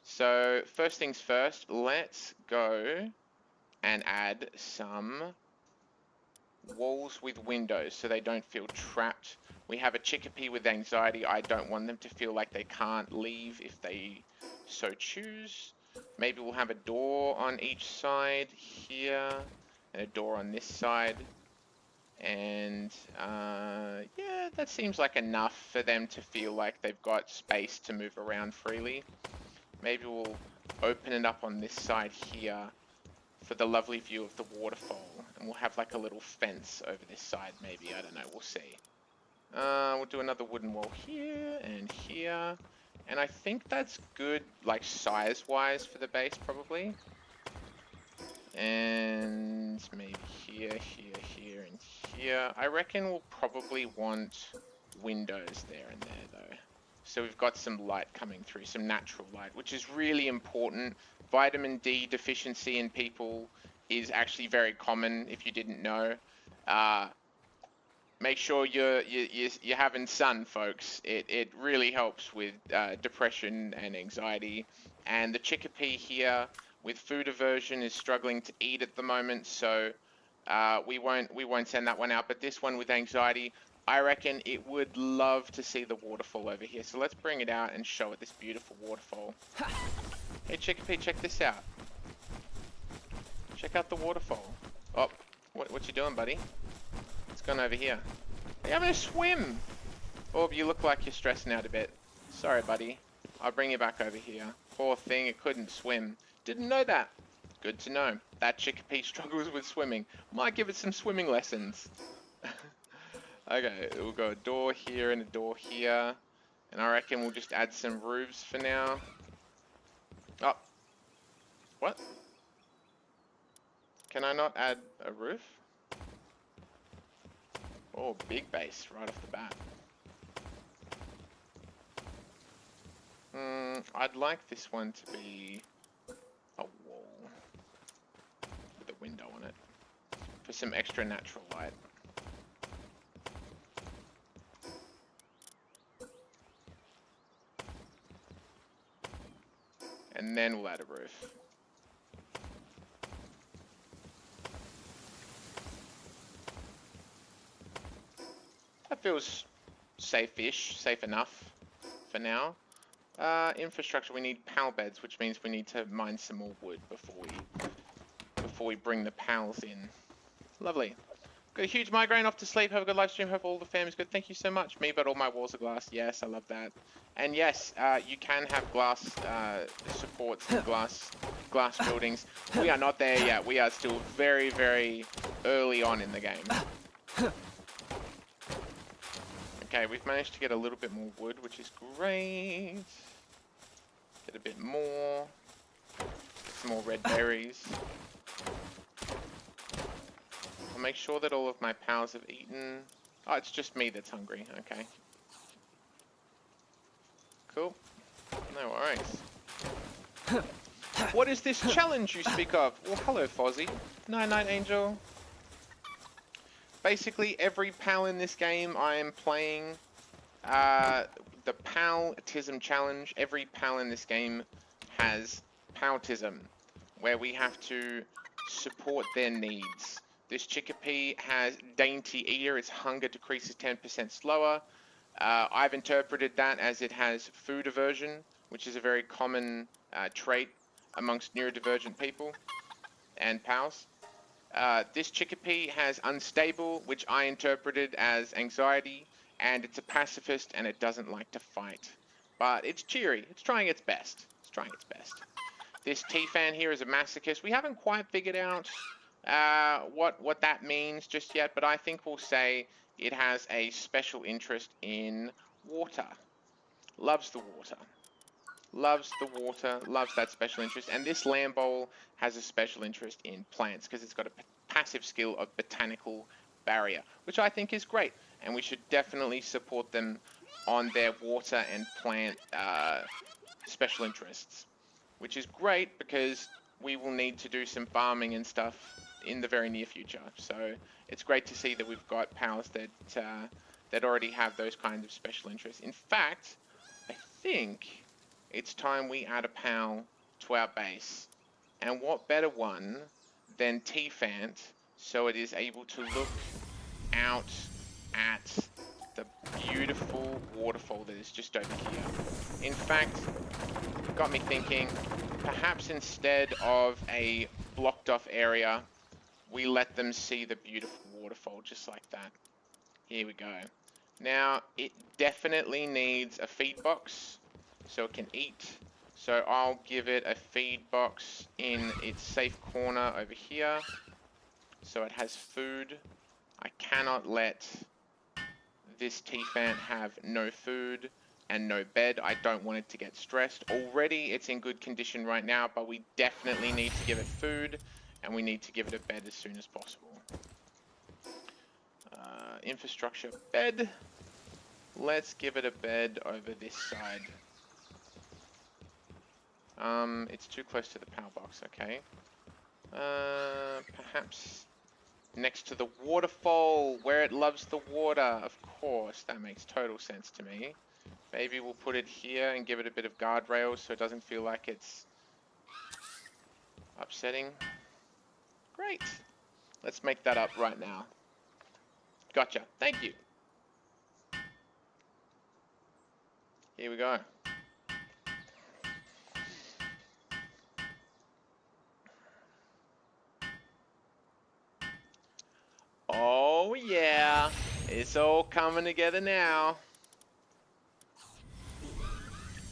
So first things first, let's go and add some walls with windows so they don't feel trapped. We have a chickpea with anxiety. I don't want them to feel like they can't leave if they so choose. Maybe we'll have a door on each side here and a door on this side. And yeah, that seems like enough for them to feel like they've got space to move around freely. Maybe we'll open it up on this side here for the lovely view of the waterfall. And we'll have like a little fence over this side maybe, I don't know, we'll see. We'll do another wooden wall here and here. And I think that's good, like size-wise for the base probably. And maybe here, and here. I reckon we'll probably want windows there and there though. So we've got some light coming through, some natural light, which is really important. Vitamin D deficiency in people is actually very common if you didn't know. Make sure you're having sun, folks. It really helps with depression and anxiety. And the chickpea here with food aversion is struggling to eat at the moment, so we won't send that one out. But this one with anxiety, I reckon it would love to see the waterfall over here. So let's bring it out and show it this beautiful waterfall. Hey, Chickpea, check this out. Check out the waterfall. Oh, what you doing, buddy? It's gone over here. Are you having a swim? Oh, you look like you're stressing out a bit. Sorry, buddy. I'll bring you back over here. Poor thing, it couldn't swim. Didn't know that. Good to know. That Chickpea struggles with swimming. Might give it some swimming lessons. Okay, we'll go a door here and a door here. And I reckon we'll just add some roofs for now. Oh. What? Can I not add a roof? Oh, big base right off the bat. I'd like this one to be a wall with a window on it for some extra natural light. And then we'll add a roof. That feels safe-ish, safe enough for now. Infrastructure, we need pal beds, which means we need to mine some more wood before we bring the pals in. Lovely. Got a huge migraine, off to sleep. Have a good live stream. Hope all the family's good. Thank you so much. Me, but all my walls are glass. Yes, I love that. And yes, you can have glass supports and glass buildings. We are not there yet. We are still very, very early on in the game. Okay, we've managed to get a little bit more wood, which is great. Get a bit more. Some more red berries. I'll make sure that all of my pals have eaten. Oh, it's just me that's hungry. Okay. Cool. No worries. What is this challenge you speak of? Well, hello, Fozzie. Night-night, Angel. Basically, every pal in this game I am playing the Paltism challenge. Every pal in this game has Paltism, where we have to support their needs. This Chickpea has Dainty Eater. Its hunger decreases 10% slower. I've interpreted that as it has food aversion, which is a very common trait amongst neurodivergent people and pals. This Chickpea has unstable, which I interpreted as anxiety, and it's a pacifist and it doesn't like to fight. But it's cheery. It's trying its best. It's trying its best. This T-Fan here is a masochist. We haven't quite figured out what that means just yet, but I think we'll say it has a special interest in water. Loves the water. Loves the water, loves that special interest. And this Lambole has a special interest in plants because it's got a passive skill of botanical barrier, which I think is great. And we should definitely support them on their water and plant special interests, which is great because we will need to do some farming and stuff in the very near future. So it's great to see that we've got pals that already have those kinds of special interests. In fact, I think it's time we add a pal to our base. And what better one than T-Fant, so it is able to look out at the beautiful waterfall that is just over here. In fact, it got me thinking, perhaps instead of a blocked off area, we let them see the beautiful waterfall just like that. Here we go. Now, it definitely needs a feed box so it can eat. So I'll give it a feed box in its safe corner over here so it has food. I cannot let this T-Fan have no food and no bed. I don't want it to get stressed. Already it's in good condition right now, but we definitely need to give it food and we need to give it a bed as soon as possible. Infrastructure bed. Let's give it a bed over this side. It's too close to the power box, okay. Perhaps next to the waterfall, where it loves the water. Of course, that makes total sense to me. Maybe we'll put it here and give it a bit of guardrails so it doesn't feel like it's upsetting. Great. Let's make that up right now. Gotcha. Thank you. Here we go. Oh yeah, it's all coming together now.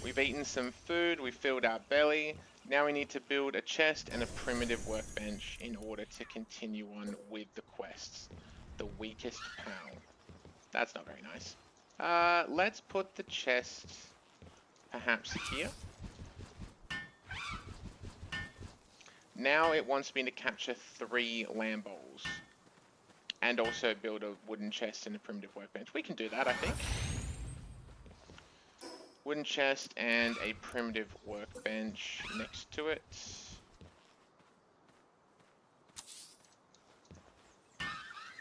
We've eaten some food, we filled our belly. Now we need to build a chest and a primitive workbench in order to continue on with the quests. The weakest pal. That's not very nice. Let's put the chest perhaps here. Now it wants me to capture 3 lamb bowls. And also build a wooden chest and a primitive workbench. We can do that, I think. Wooden chest and a primitive workbench next to it.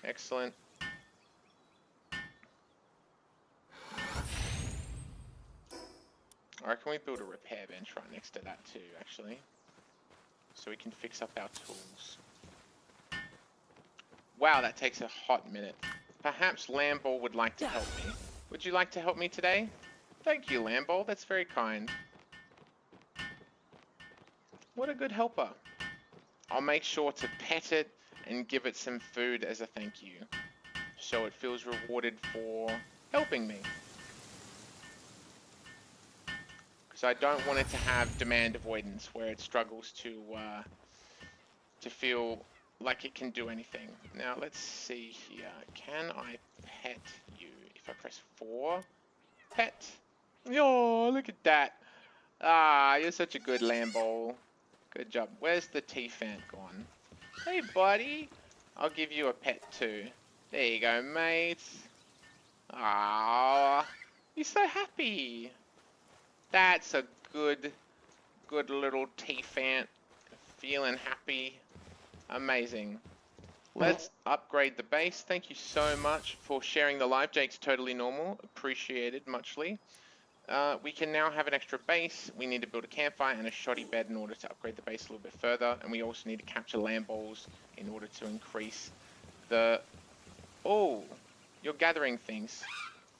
Excellent. Alright, can we build a repair bench right next to that too, actually? So we can fix up our tools. Wow, that takes a hot minute. Perhaps Lamball would like to help me. Would you like to help me today? Thank you, Lamball. That's very kind. What a good helper. I'll make sure to pet it and give it some food as a thank you, so it feels rewarded for helping me. Because I don't want it to have demand avoidance where it struggles to feel like it can do anything. Now let's see here. Can I pet you if I press 4? Pet. Oh, look at that. Ah, you're such a good Lamball. Good job. Where's the T-Fant gone? Hey, buddy. I'll give you a pet too. There you go, mate. Ah, you're so happy. That's a good little T-Fant. Feeling happy. Amazing. Let's upgrade the base. Thank you so much for sharing the live. Jake's totally normal. Appreciated muchly. We can now have an extra base. We need to build a campfire and a shoddy bed in order to upgrade the base a little bit further. And we also need to capture lamb balls in order to increase the... Oh, you're gathering things.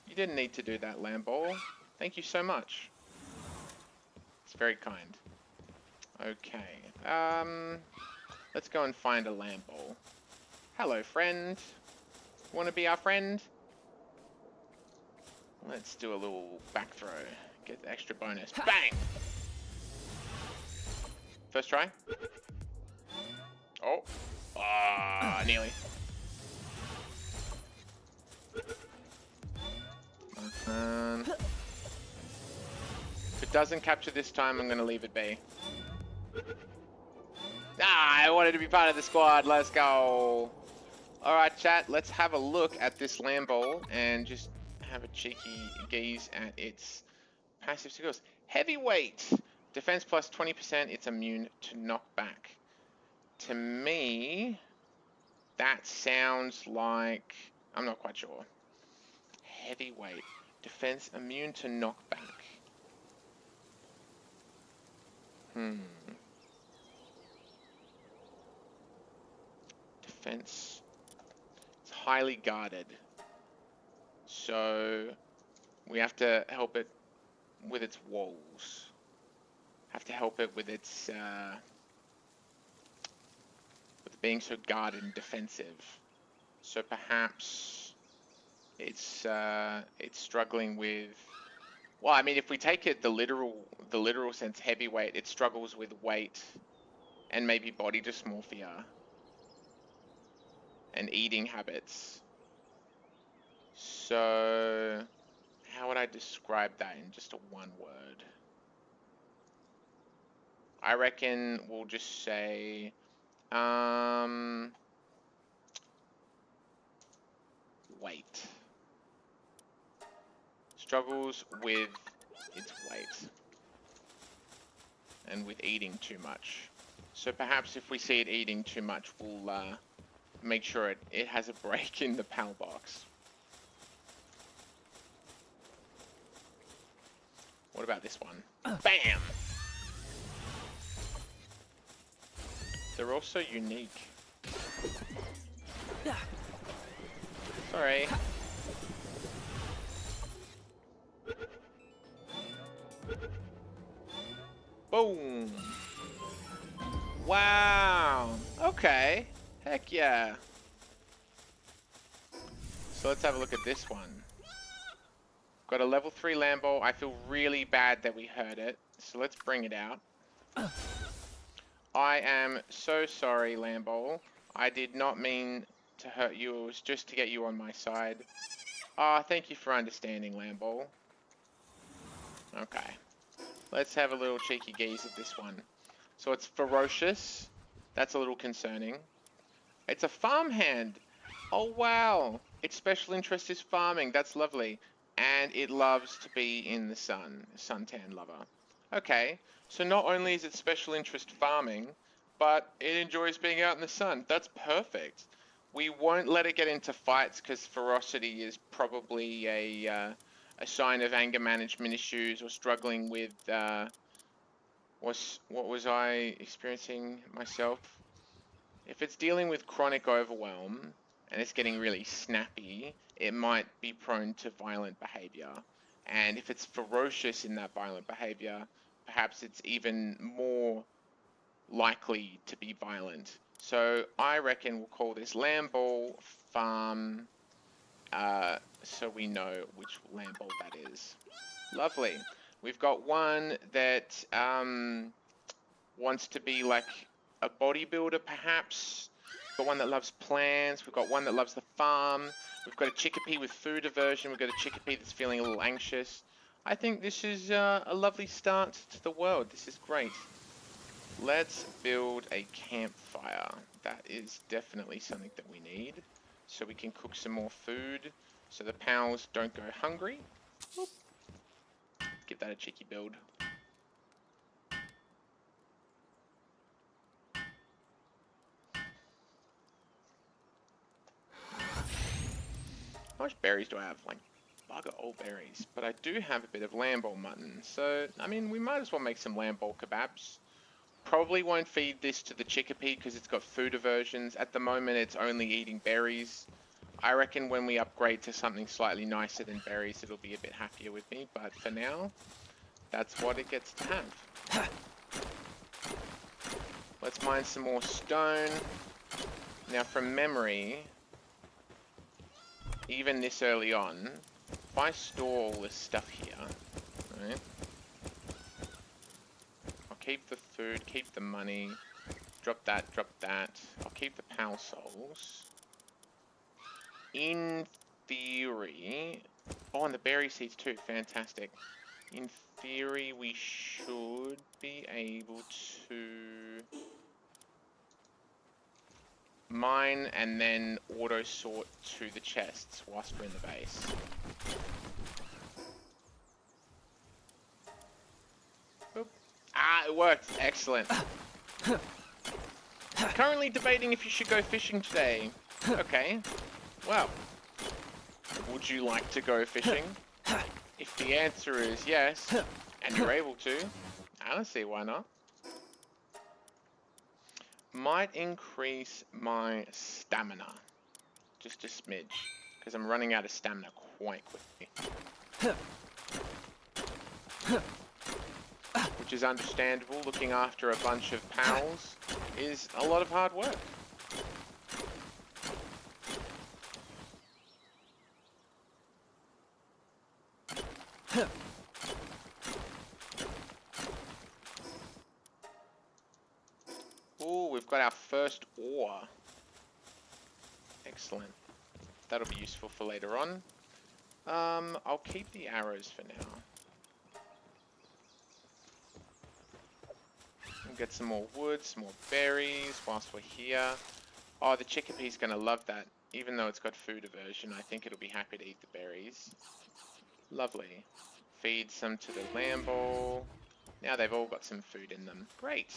You didn't need to do that, lamb ball. Thank you so much. It's very kind. Okay. Let's go and find a lamb ball. Hello, friend. Want to be our friend? Let's do a little back throw. Get the extra bonus. Bang! First try. Oh. Ah, nearly. If it doesn't capture this time, I'm going to leave it be. Ah, I wanted to be part of the squad. Let's go. Alright, chat. Let's have a look at this lamb ball and just have a cheeky gaze at its passive skills. Heavyweight. Defense plus 20%. It's immune to knockback. To me, that sounds like... I'm not quite sure. Heavyweight. Defense immune to knockback. Defense. It's highly guarded. So we have to help it with its walls. Have to help it with its with being so guarded and defensive. So perhaps it's struggling with... Well, I mean, if we take it the literal sense, heavyweight, it struggles with weight and maybe body dysmorphia and eating habits. So how would I describe that in just a one word? I reckon we'll just say weight. Struggles with its weight and with eating too much. So perhaps if we see it eating too much, we'll make sure it has a break in the PAL box. What about this one? Bam! They're also unique. Sorry. Boom. Wow. Okay. Heck yeah. So let's have a look at this one. Got a level 3 Lambo. I feel really bad that we heard it. So let's bring it out. I am so sorry, Lambo. I did not mean to hurt you. It was just to get you on my side. Ah, thank you for understanding, Lambo. Okay. Let's have a little cheeky gaze at this one. So it's ferocious. That's a little concerning. It's a farmhand. Oh, wow. Its special interest is farming. That's lovely. And it loves to be in the sun. Suntan lover. Okay. So not only is it special interest farming, but it enjoys being out in the sun. That's perfect. We won't let it get into fights because ferocity is probably a sign of anger management issues or struggling with what was I experiencing myself? If it's dealing with chronic overwhelm and it's getting really snappy, it might be prone to violent behavior. And if it's ferocious in that violent behavior, perhaps it's even more likely to be violent. So I reckon we'll call this Lamball Farm, so we know which Lamball that is. Lovely. We've got one that wants to be like a bodybuilder, perhaps. We've got one that loves plants. We've got one that loves the farm. We've got a chickpea with food aversion. We've got a chickpea that's feeling a little anxious. I think this is a lovely start to the world. This is great. Let's build a campfire. That is definitely something that we need. So we can cook some more food so the pals don't go hungry. Oop. Give that a cheeky build. How much berries do I have? Like, bugger all berries. But I do have a bit of lamball mutton. So, I mean, we might as well make some lamball kebabs. Probably won't feed this to the chickpea because it's got food aversions. At the moment, it's only eating berries. I reckon when we upgrade to something slightly nicer than berries, it'll be a bit happier with me. But for now, that's what it gets to have. Let's mine some more stone. Now, from memory, even this early on, if I store all this stuff here, right? I'll keep the food, keep the money, drop that, drop that. I'll keep the pal souls. In theory, oh, and the berry seeds too, fantastic. In theory, we should be able to mine and then auto sort to the chests whilst we're in the base. Boop. Ah, it worked. Excellent. Currently debating if you should go fishing today. Okay. Well, would you like to go fishing? If the answer is yes, and you're able to, I don't see why not. Might increase my stamina. Just a smidge. Because I'm running out of stamina quite quickly. Which is understandable. Looking after a bunch of pals is a lot of hard work. Ooh, we've got our first ore. Excellent. That'll be useful for later on. I'll keep the arrows for now. We'll get some more wood, some more berries whilst we're here. Oh, the chickadee's gonna love that. Even though it's got food aversion, I think it'll be happy to eat the berries. Lovely. Feed some to the lamball. Now they've all got some food in them. Great.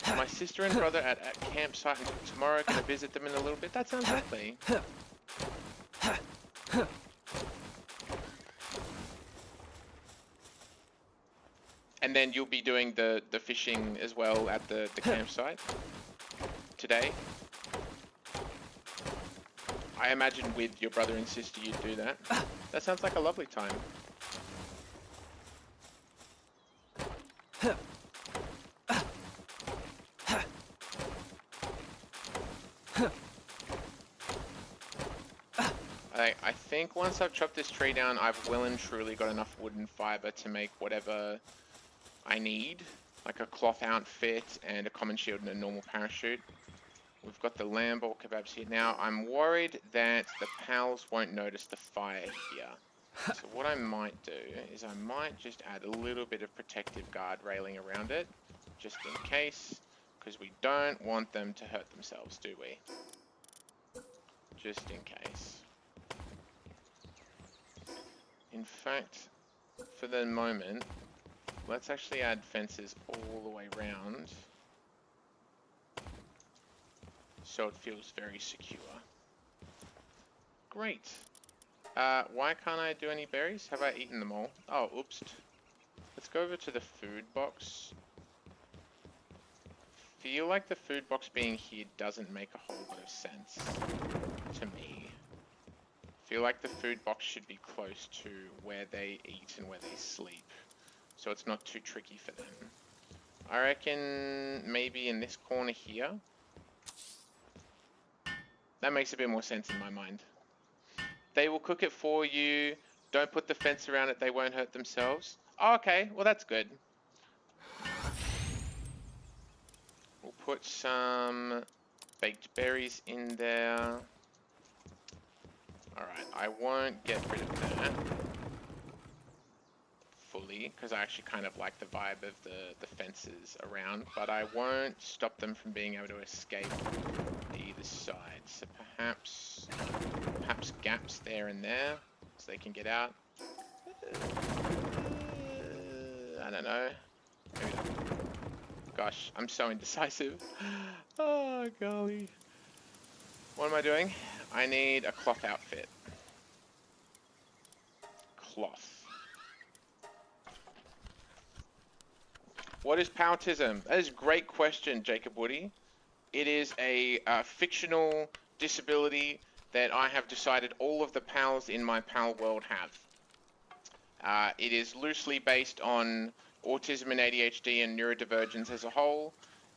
My sister and brother at campsite until tomorrow. Gonna visit them in a little bit. That sounds lovely. And then you'll be doing the fishing as well at the campsite today. I imagine with your brother and sister you'd do that. That sounds like a lovely time. I think once I've chopped this tree down, I've well and truly got enough wood and fiber to make whatever I need, like a cloth outfit and a common shield and a normal parachute. We've got the lamb ball kebabs here. Now, I'm worried that the pals won't notice the fire here. So what I might do is I might just add a little bit of protective guard railing around it, just in case, because we don't want them to hurt themselves, do we? Just in case. In fact, for the moment, let's actually add fences all the way around so it feels very secure. Great. Why can't I do any berries? Have I eaten them all? Oh, oops. Let's go over to the food box. Feel like the food box being here doesn't make a whole lot of sense to me. Feel like the food box should be close to where they eat and where they sleep, so it's not too tricky for them. I reckon maybe in this corner here. That makes a bit more sense in my mind. They will cook it for you. Don't put the fence around it, they won't hurt themselves. Oh, okay, well that's good. We'll put some baked berries in there. Alright, I won't get rid of that fully, because I actually kind of like the vibe of the fences around, but I won't stop them from being able to escape either side. So perhaps gaps there and there, so they can get out. I don't know. Maybe not. Gosh, I'm so indecisive. Oh, golly. What am I doing? I need a cloth outfit. Cloth. What is Paltism? That is a great question, Jacob Woody. It is a fictional disability that I have decided all of the pals in my Palworld have. It is loosely based on autism and ADHD and neurodivergence as a whole.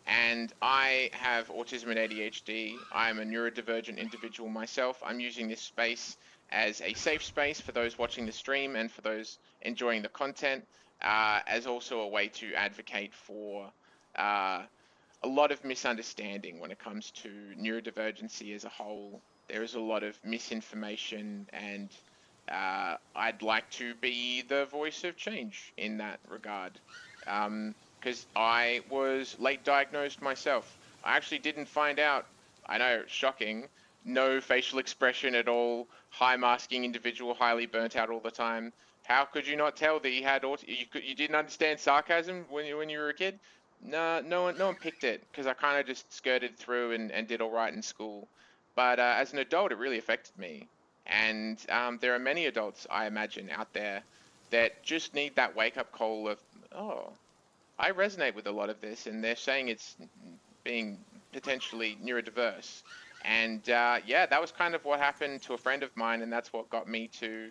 And I have autism and ADHD. I'm a neurodivergent individual myself. I'm using this space as a safe space for those watching the stream and for those enjoying the content, as also a way to advocate for a lot of misunderstanding when it comes to neurodivergency as a whole. There is a lot of misinformation, and I'd like to be the voice of change in that regard. Because I was late diagnosed myself. I actually didn't find out, I know, shocking, no facial expression at all, high masking individual, highly burnt out all the time. How could you not tell that he had you didn't understand sarcasm when you were a kid? No one picked it, because I kind of just skirted through and did all right in school. But as an adult, it really affected me. And there are many adults, I imagine, out there that just need that wake-up call of, oh, I resonate with a lot of this, and they're saying it's being potentially neurodiverse. And yeah, that was kind of what happened to a friend of mine, and that's what got me to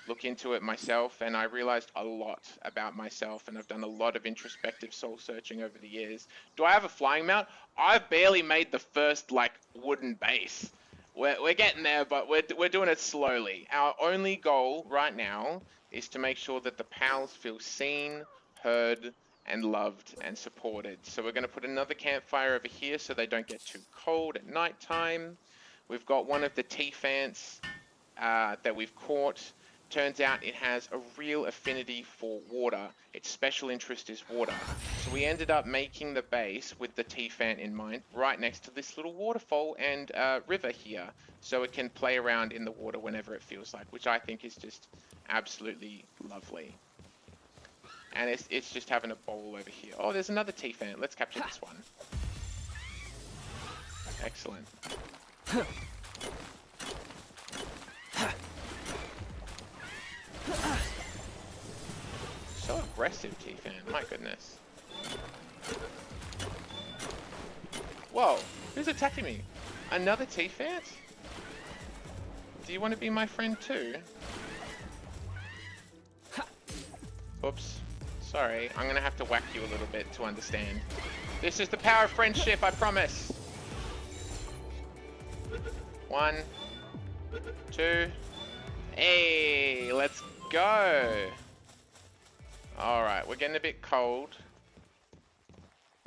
look into it myself. And I realized a lot about myself, and I've done a lot of introspective soul searching over the years. Do I have a flying mount? I've barely made the first like wooden base. We're getting there, but we're doing it slowly. Our only goal right now is to make sure that the pals feel seen, heard, and loved and supported. So we're going to put another campfire over here so they don't get too cold at night time. We've got one of the T-Fants that we've caught. Turns out it has a real affinity for water. Its special interest is water. So we ended up making the base with the T-Fant in mind, right next to this little waterfall and river here, so it can play around in the water whenever it feels like, which I think is just absolutely lovely. And it's just having a bowl over here. Oh, there's another T-Fant. Let's capture this one. Excellent. So aggressive, T-Fant. My goodness. Whoa. Who's attacking me? Another T-Fant? Do you want to be my friend too? Oops. Sorry, I'm gonna have to whack you a little bit to understand. This is the power of friendship, I promise. 1, 2. Hey, let's go. All right, we're getting a bit cold.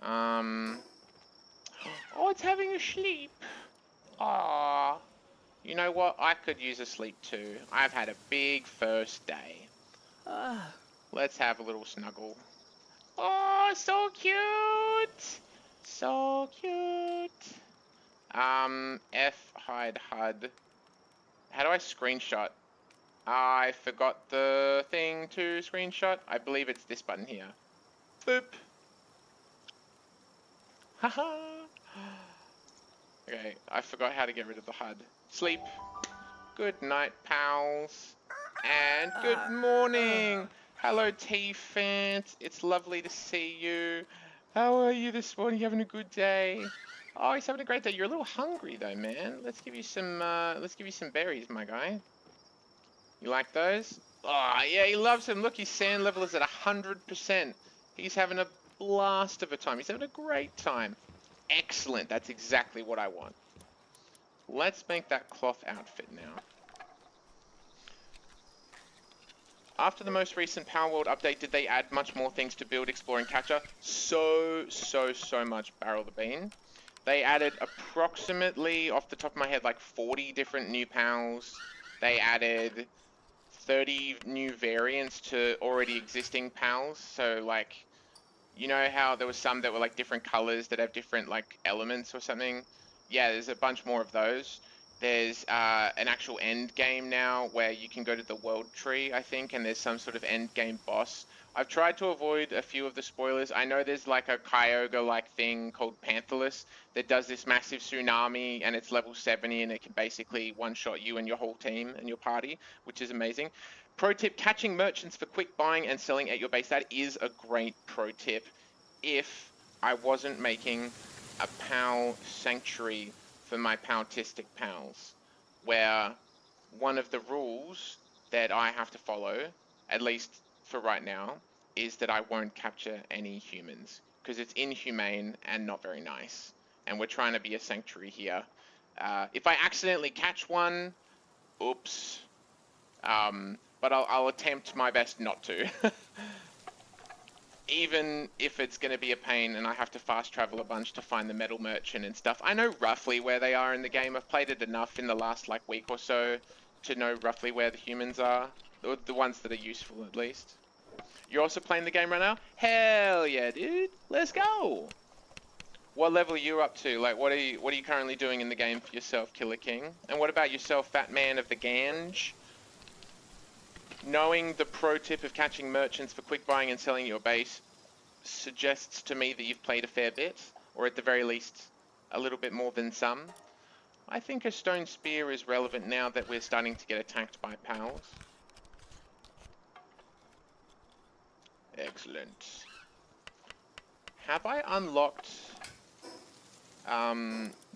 Oh, it's having a sleep. Ah, you know what? I could use a sleep too. I've had a big first day. Let's have a little snuggle. Oh, so cute. So cute. F hide HUD. How do I screenshot? I forgot the thing to screenshot. I believe it's this button here. Boop. Haha. Okay, I forgot how to get rid of the HUD. Sleep. Good night, pals. And good morning. Hello, T-Fant. It's lovely to see you. How are you this morning? You having a good day? Oh, he's having a great day. You're a little hungry though, man. Let's give you some berries, my guy. You like those? Oh, yeah, he loves them. Look, his sand level is at 100%. He's having a blast of a time. He's having a great time. Excellent. That's exactly what I want. Let's make that cloth outfit now. After the most recent Palworld update, did they add much more things to build, explore, and capture? So much, Barrel the Bean. They added approximately, off the top of my head, like 40 different new pals. They added 30 new variants to already existing pals. So, like, you know how there was some that were like different colors that have different like elements or something? Yeah, there's a bunch more of those. There's an actual end game now where you can go to the world tree, I think, and there's some sort of end game boss. I've tried to avoid a few of the spoilers. I know there's like a Kyogre-like thing called Pantherless that does this massive tsunami, and it's level 70, and it can basically one-shot you and your whole team and your party, which is amazing. Pro tip, catching merchants for quick buying and selling at your base. That is a great pro tip if I wasn't making a PAL sanctuary for my paltistic pals, where one of the rules that I have to follow, at least for right now, is that I won't capture any humans, because it's inhumane and not very nice. And we're trying to be a sanctuary here. If I accidentally catch one, oops. But I'll attempt my best not to. Even if it's going to be a pain and I have to fast travel a bunch to find the metal merchant and stuff. I know roughly where they are in the game. I've played it enough in the last like week or so to know roughly where the humans are. Or the ones that are useful at least. You're also playing the game right now? Hell yeah, dude. Let's go. What level are you up to? Like, what are you currently doing in the game for yourself, Killer King? And what about yourself, Fat Man of the Gange? Knowing the pro tip of catching merchants for quick buying and selling your base suggests to me that you've played a fair bit, or at the very least, a little bit more than some. I think a stone spear is relevant now that we're starting to get attacked by pals. Excellent. Have I unlocked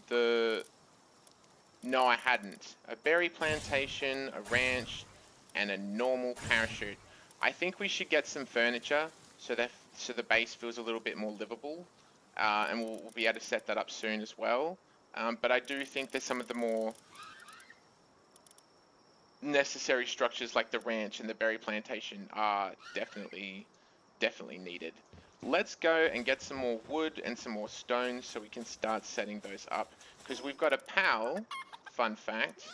the... No, I hadn't. A berry plantation, a ranch, and a normal parachute. I think we should get some furniture so the base feels a little bit more livable, and we'll be able to set that up soon as well. But I do think that some of the more necessary structures like the ranch and the berry plantation are definitely needed. Let's go and get some more wood and some more stones so we can start setting those up, because we've got a pal, fun fact,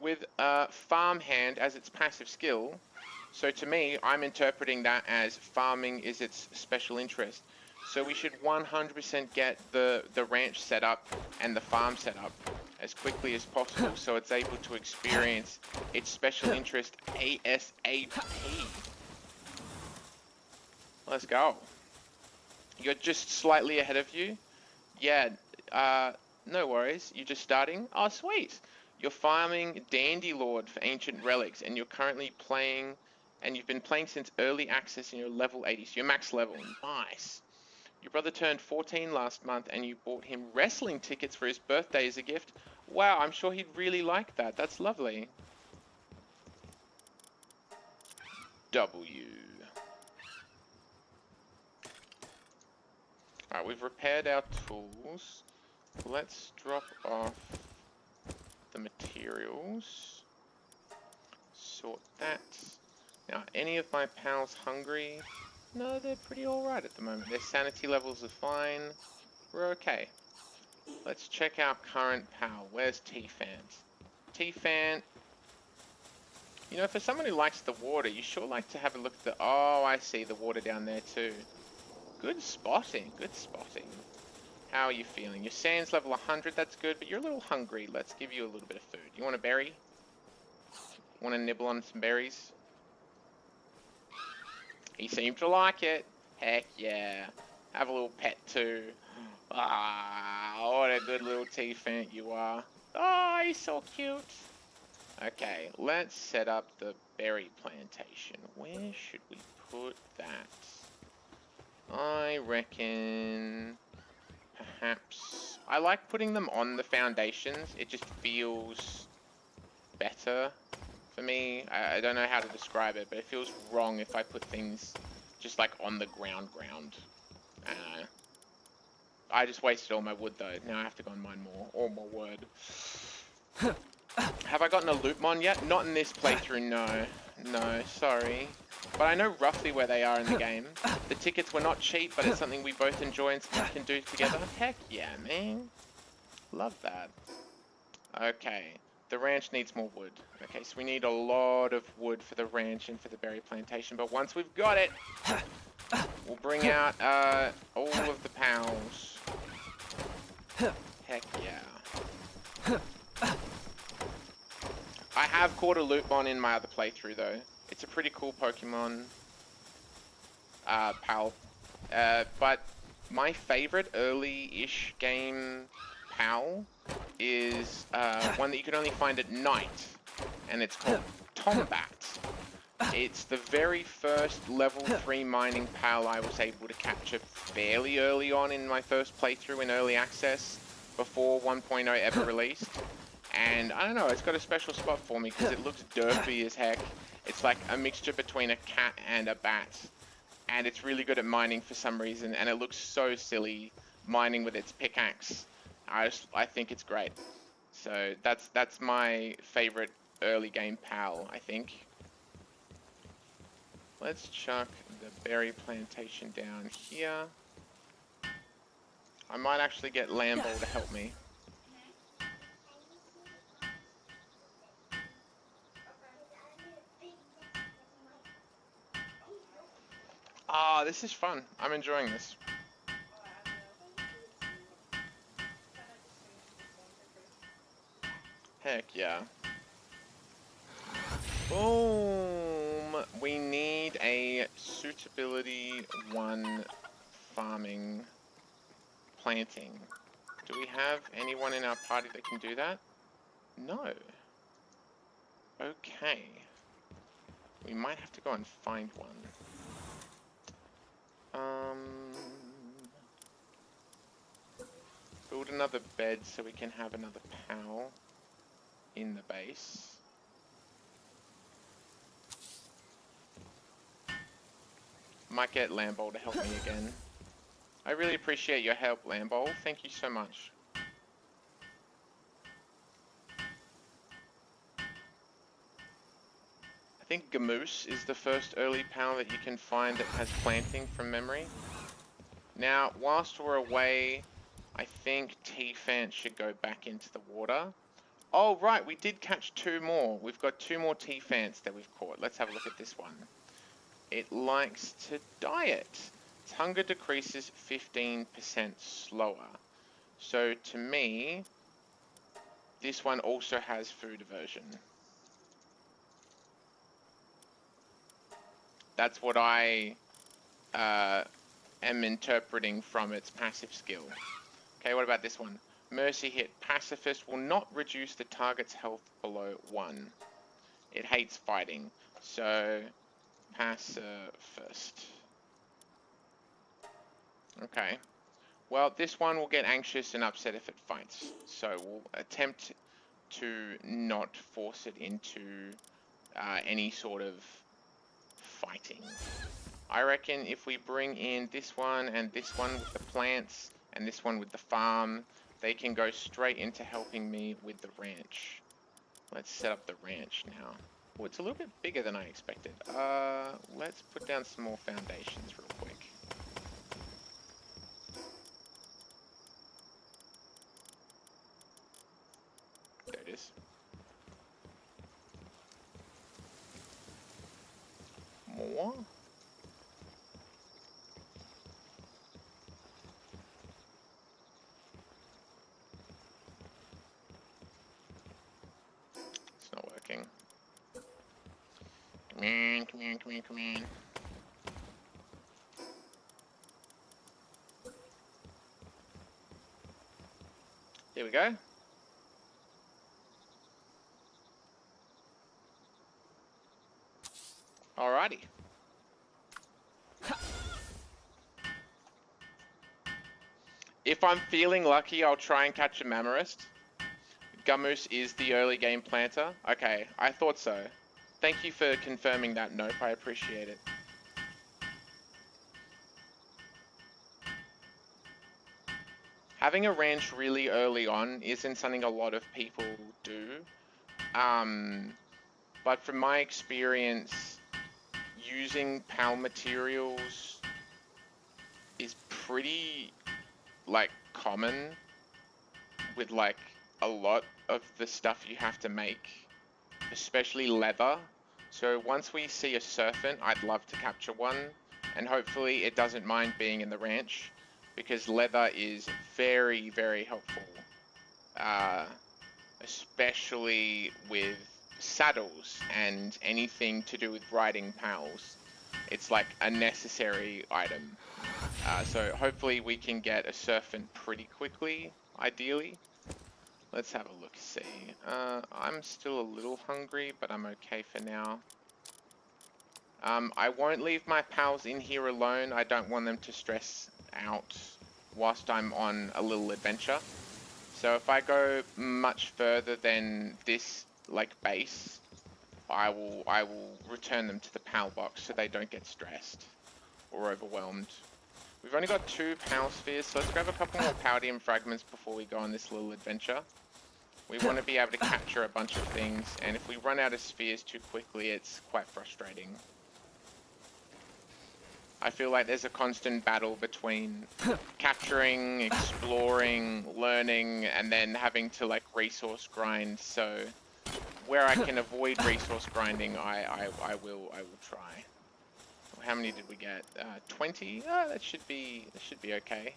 with farmhand as its passive skill. So to me, I'm interpreting that as farming is its special interest. So we should 100% get the ranch set up and the farm set up as quickly as possible so it's able to experience its special interest ASAP. Let's go. You're just slightly ahead of you? Yeah, no worries. You're just starting? Oh, sweet. You're farming Dandy Lord for ancient relics, and you're currently playing, and you've been playing since early access, and you're level 80, so you're max level. Nice. Your brother turned 14 last month, and you bought him wrestling tickets for his birthday as a gift. Wow, I'm sure he'd really like that. That's lovely. W. Alright, we've repaired our tools. Let's drop off the the materials. Sort that. Now, any of my pals hungry? No, they're pretty alright at the moment. Their sanity levels are fine. We're okay. Let's check our current pal. Where's T-Fant? T-Fant. You know, for someone who likes the water, you sure like to have a look at the... Oh, I see the water down there too. Good spotting, good spotting. How are you feeling? Your sand's level 100, that's good, but you're a little hungry. Let's give you a little bit of food. You want a berry? Want to nibble on some berries? He seemed to like it. Heck yeah. Have a little pet too. Ah, what a good little T-Fant you are. Oh, he's so cute. Okay, let's set up the berry plantation. Where should we put that? I reckon perhaps... I like putting them on the foundations. It just feels better for me. I don't know how to describe it, but it feels wrong if I put things just like on the ground. I just wasted all my wood though. Now I have to go and mine more. All my wood. Have I gotten a loot mon yet? Not in this playthrough, no. No, sorry. But I know roughly where they are in the game. The tickets were not cheap, but it's something we both enjoy and something we can do together. Heck yeah, man. Love that. Okay. The ranch needs more wood. Okay, so we need a lot of wood for the ranch and for the berry plantation. But once we've got it, we'll bring out all of the pals. Heck yeah. I have caught a Loopmon in my other playthrough though. It's a pretty cool Pokemon pal. But my favorite early-ish game pal is one that you can only find at night, and it's called Tombat. It's the very first level 3 mining pal I was able to capture fairly early on in my first playthrough in early access, before 1.0 ever released. And I don't know, it's got a special spot for me because it looks derpy as heck. It's like a mixture between a cat and a bat. And it's really good at mining for some reason, and it looks so silly mining with its pickaxe. I think it's great. So that's my favorite early game pal, I think. Let's chuck the berry plantation down here. I might actually get Lambo to help me. Ah, this is fun. I'm enjoying this. Heck yeah. Boom! We need a suitability 1 farming planting. Do we have anyone in our party that can do that? No. Okay. We might have to go and find one. Build another bed so we can have another pal in the base. Might get Lambo to help me again. I really appreciate your help, Lambo. Thank you so much. I think Gamoose is the first early pal that you can find that has planting from memory. Now, whilst we're away, I think T-Fant should go back into the water. Oh, right, we did catch 2 more. We've got 2 more T-Fants that we've caught. Let's have a look at this one. It likes to diet. Its hunger decreases 15% slower. So, to me, this one also has food aversion. That's what I am interpreting from its passive skill. Okay, what about this one? Mercy hit. Pacifist will not reduce the target's health below 1. It hates fighting. So, pacifist. Okay. Well, this one will get anxious and upset if it fights. So, we'll attempt to not force it into any sort of fighting. I reckon if we bring in this one and this one with the plants and this one with the farm, they can go straight into helping me with the ranch. Let's set up the ranch now. Oh, it's a little bit bigger than I expected. Let's put down some more foundations real quick. There it is. More. It's not working. Come on, come on, come on, come on. There we go. Alrighty. If I'm feeling lucky, I'll try and catch a Mammarist. Gummoose is the early game planter. Okay, I thought so. Thank you for confirming that, Nope. I appreciate it. Having a ranch really early on isn't something a lot of people do. But from my experience, using PAL materials is pretty, like, common with, like, a lot of the stuff you have to make, especially leather. So once we see a serpent, I'd love to capture one, and hopefully it doesn't mind being in the ranch, because leather is very, very helpful, especially with saddles and anything to do with riding PALs. It's like a necessary item. So hopefully we can get a serpent pretty quickly, ideally. Let's have a look, see. I'm still a little hungry, but I'm okay for now. I won't leave my pals in here alone. I don't want them to stress out whilst I'm on a little adventure. So if I go much further than this, like, base, I will return them to the pal box so they don't get stressed or overwhelmed. We've only got 2 pal spheres, so let's grab a couple more paldium fragments before we go on this little adventure. We want to be able to capture a bunch of things, and if we run out of spheres too quickly, it's quite frustrating. I feel like there's a constant battle between capturing, exploring, learning, and then having to, like, resource grind. So where I can avoid resource grinding, I will try. How many did we get? 20? Oh, that should be okay.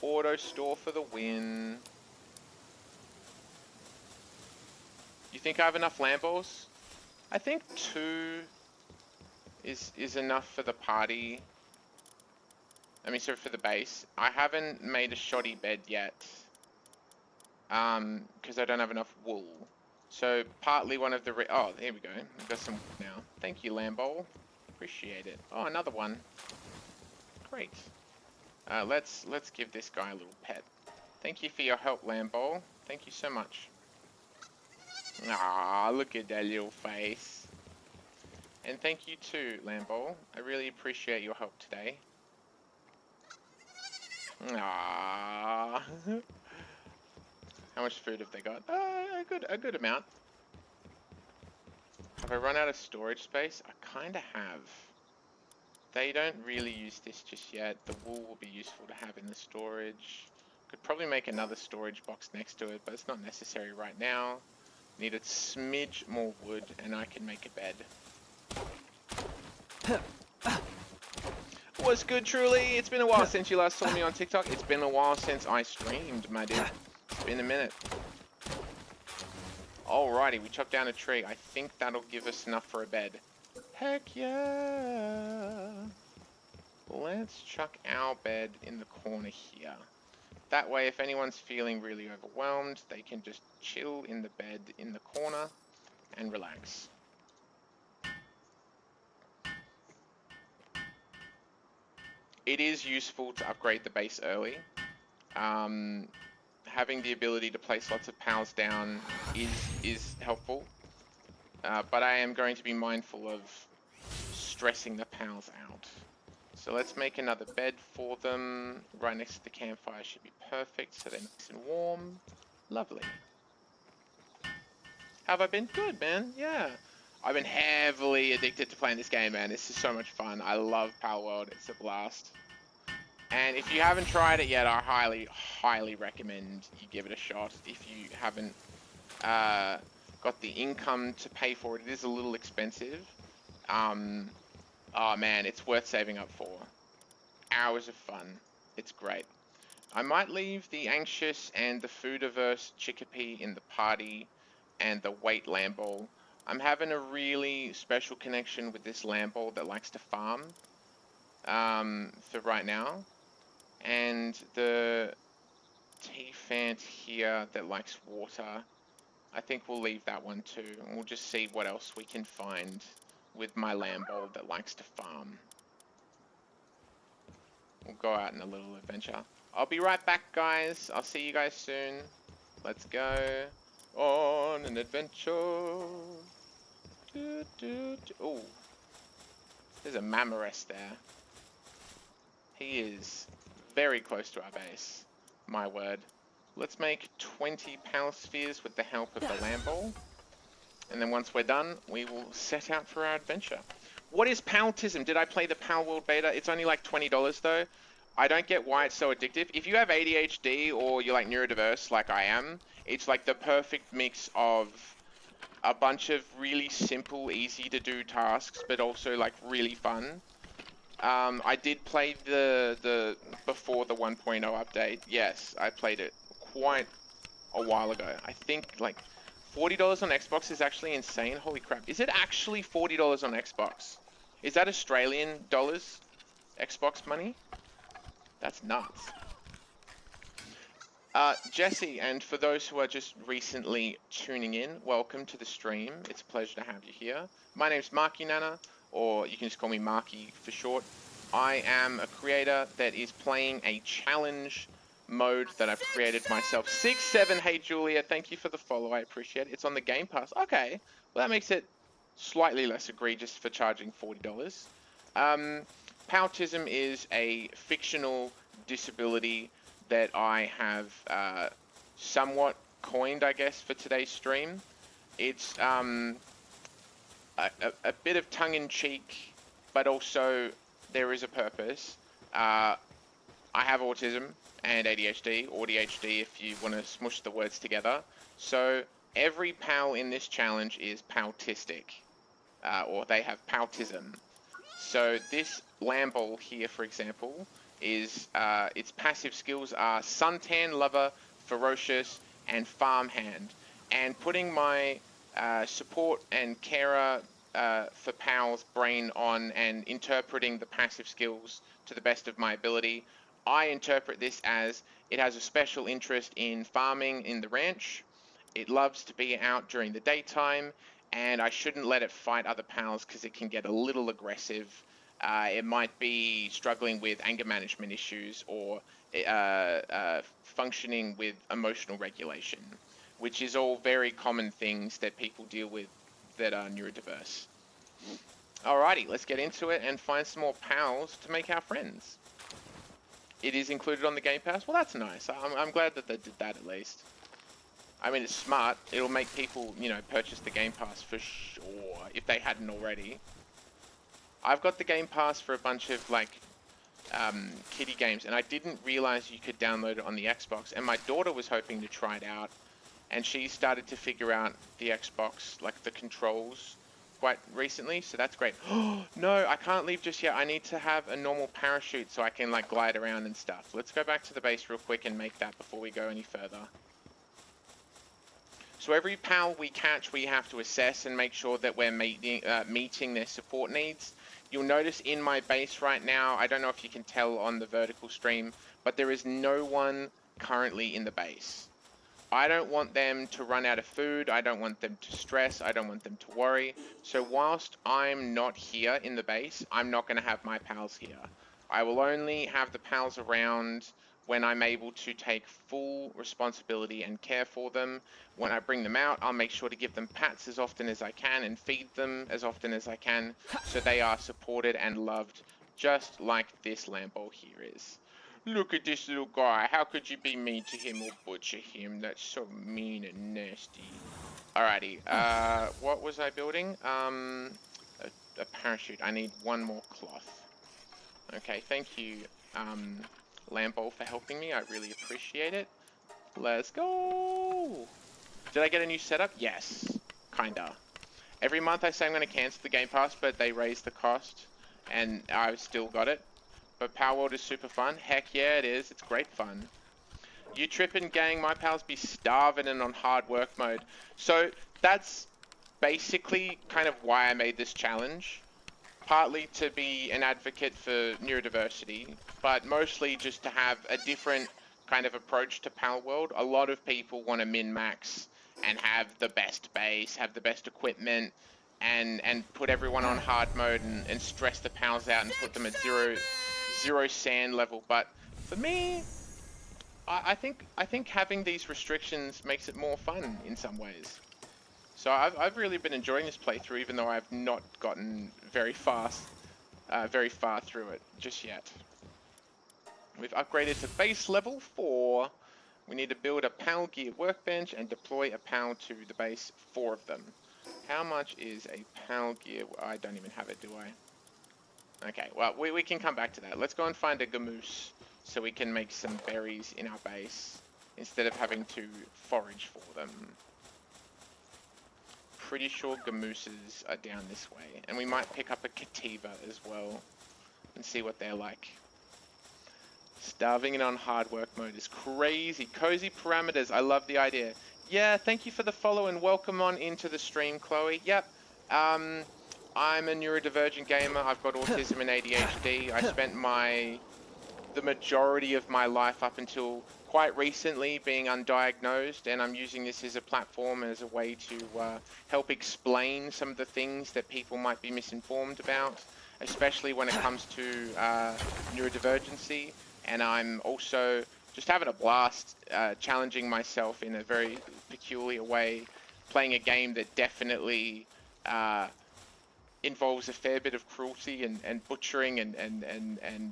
Auto store for the win. You think I have enough lamp balls? I think 2 is enough for the party. I mean, so for the base. I haven't made a shoddy bed yet. Because I don't have enough wool. So partly one of the oh, there we go. We've got some wool now. Thank you, Lambo. Appreciate it. Oh, another one. Great. Let's give this guy a little pet. Thank you for your help, Lambo. Thank you so much. Ah, look at that little face. And thank you too, Lambo. I really appreciate your help today. Ah. How much food have they got? A good amount. Have I run out of storage space? I kinda have. They don't really use this just yet. The wool will be useful to have in the storage. Could probably make another storage box next to it, but it's not necessary right now. Need a smidge more wood and I can make a bed. What's good, Truly? It's been a while since you last saw me on TikTok. It's been a while since I streamed, my dude. It's been a minute. Alrighty, we chopped down a tree. I think that'll give us enough for a bed. Heck yeah! Let's chuck our bed in the corner here. That way, if anyone's feeling really overwhelmed, they can just chill in the bed in the corner and relax. It is useful to upgrade the base early. Having the ability to place lots of pals down is helpful. But I am going to be mindful of stressing the pals out. So let's make another bed for them. Right next to the campfire should be perfect, so they're nice and warm. Lovely. Have I been? Good, man. Yeah. I've been heavily addicted to playing this game, man. This is so much fun. I love Palworld. It's a blast. And if you haven't tried it yet, I highly, highly recommend you give it a shot. If you haven't got the income to pay for it, it is a little expensive. Oh man, it's worth saving up for. Hours of fun. It's great. I might leave the anxious and the food-averse chickpea in the party and the weight lamball. I'm having a really special connection with this lamball that likes to farm for right now. And the T-Fant here that likes water. I think we'll leave that one too. And we'll just see what else we can find with my lamball that likes to farm. We'll go out on a little adventure. I'll be right back, guys. I'll see you guys soon. Let's go on an adventure. Oh, there's a Mamarest there. He is very close to our base. My word. Let's make 20 Pal Spheres with the help of the Lamball. And then once we're done, we will set out for our adventure. What is Paltism? Did I play the Palworld beta? It's only like $20 though. I don't get why it's so addictive. If you have ADHD or you're like neurodiverse like I am, it's like the perfect mix of a bunch of really simple, easy to do tasks, but also like really fun. I did play the before the 1.0 update. Yes, I played it quite a while ago. I think like $40 on Xbox is actually insane. Holy crap. Is it actually $40 on Xbox? Is that Australian dollars? Xbox money? That's nuts. Jesse, and for those who are just recently tuning in, welcome to the stream. It's a pleasure to have you here. My name's MarkyNana, or you can just call me Marky for short. I am a creator that is playing a challenge mode that I've created myself. 6-7, hey Julia, thank you for the follow, I appreciate it. It's on the Game Pass. Okay, well that makes it slightly less egregious for charging $40. Paltism is a fictional disability that I have somewhat coined, I guess, for today's stream. It's a bit of tongue-in-cheek, but also there is a purpose. I have autism and ADHD, or ADHD if you want to smush the words together. So every pal in this challenge is paltistic, or they have paltism. So this Lamball here, for example, is its passive skills are Suntan Lover, Ferocious, and Farmhand. And putting my support and carer for pals brain on and interpreting the passive skills to the best of my ability, I interpret this as it has a special interest in farming in the ranch. It loves to be out during the daytime, and I shouldn't let it fight other pals because it can get a little aggressive. It might be struggling with anger management issues or functioning with emotional regulation, which is all very common things that people deal with that are neurodiverse. Alrighty, let's get into it and find some more pals to make our friends. It is included on the Game Pass. Well, that's nice. I'm glad that they did that at least. I mean, it's smart. It'll make people, you know, purchase the Game Pass for sure if they hadn't already. I've got the Game Pass for a bunch of like kiddie games, and I didn't realize you could download it on the Xbox. And my daughter was hoping to try it out, and she started to figure out the Xbox, like the controls, quite recently. So that's great. Oh no, I can't leave just yet. I need to have a normal parachute so I can like glide around and stuff. Let's go back to the base real quick and make that before we go any further. So every pal we catch, we have to assess and make sure that we're meeting their support needs. You'll notice in my base right now, I don't know if you can tell on the vertical stream, but there is no one currently in the base. I don't want them to run out of food. I don't want them to stress. I don't want them to worry. So whilst I'm not here in the base, I'm not going to have my pals here. I will only have the pals around when I'm able to take full responsibility and care for them. When I bring them out, I'll make sure to give them pats as often as I can and feed them as often as I can, so they are supported and loved just like this Lambo here is. Look at this little guy. How could you be mean to him or butcher him? That's so mean and nasty. Alrighty, what was I building? A parachute. I need one more cloth. Okay, thank you, Lambo, for helping me. I really appreciate it. Let's go! Did I get a new setup? Yes, kinda. Every month I say I'm going to cancel the Game Pass, but they raised the cost, and I've still got it. But Palworld is super fun. Heck yeah, it is. It's great fun. You trippin', gang. My pals be starving and on hard work mode. So that's basically kind of why I made this challenge. Partly to be an advocate for neurodiversity, but mostly just to have a different kind of approach to Palworld. A lot of people want to min-max and have the best base, have the best equipment, and put everyone on hard mode and stress the pals out and put them at zero sand level. But for me, I think having these restrictions makes it more fun in some ways. So I've really been enjoying this playthrough, even though I've not gotten very far through it just yet. We've upgraded to base level 4. We need to build a PAL gear workbench and deploy a PAL to the base, 4 of them. How much is a PAL gear? I don't even have it, do I? Okay, well, we can come back to that. Let's go and find a gamoose so we can make some berries in our base instead of having to forage for them. Pretty sure gamooses are down this way, and we might pick up a Cativa as well and see what they're like. Starving and on hard work mode is crazy. Cozy parameters, I love the idea. Yeah, thank you for the follow and welcome on into the stream, Chloe. Yep, I'm a neurodivergent gamer. I've got autism and ADHD. I spent the majority of my life up until quite recently being undiagnosed, and I'm using this as a platform, as a way to help explain some of the things that people might be misinformed about, especially when it comes to neurodivergency. And I'm also just having a blast challenging myself in a very peculiar way, playing a game that definitely involves a fair bit of cruelty and butchering and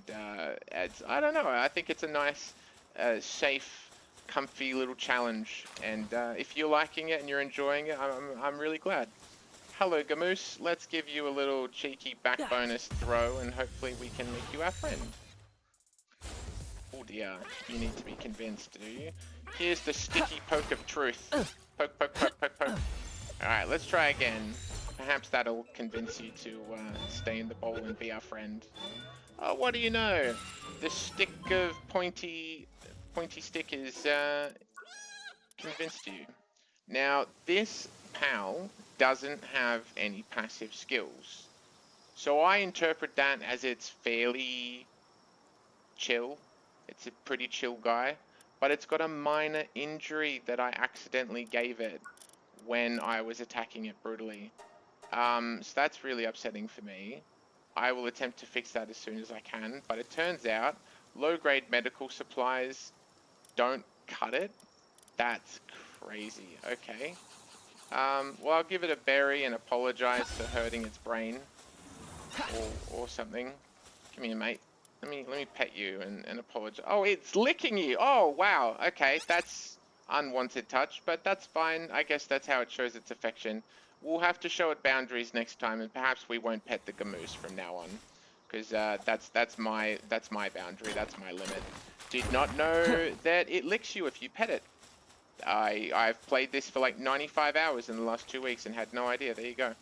I don't know, I think it's a nice safe, comfy little challenge, and if you're liking it and you're enjoying it, I'm really glad. Hello Gamoose, let's give you a little cheeky back bonus throw and hopefully we can make you our friend. Oh dear, you need to be convinced, do you? Here's the sticky poke of truth. Poke, poke, poke, poke, poke. Alright, let's try again. Perhaps that'll convince you to stay in the bowl and be our friend. Oh, what do you know? The stick of pointy stick is convinced you. Now, this PAL doesn't have any passive skills. So I interpret that as it's fairly chill. It's a pretty chill guy. But it's got a minor injury that I accidentally gave it when I was attacking it brutally. So that's really upsetting for me. I will attempt to fix that as soon as I can, but it turns out low-grade medical supplies don't cut it. That's crazy. Okay. Well, I'll give it a berry and apologize for hurting its brain or something. Come here, mate. Let me pet you and apologize. Oh, it's licking you. Oh, wow. Okay, that's unwanted touch, but that's fine. I guess that's how it shows its affection. We'll have to show it boundaries next time, and perhaps we won't pet the gamoose from now on, because that's my boundary. That's my limit. Did not know that it licks you if you pet it. I've played this for like 95 hours in the last 2 weeks and had no idea. There you go.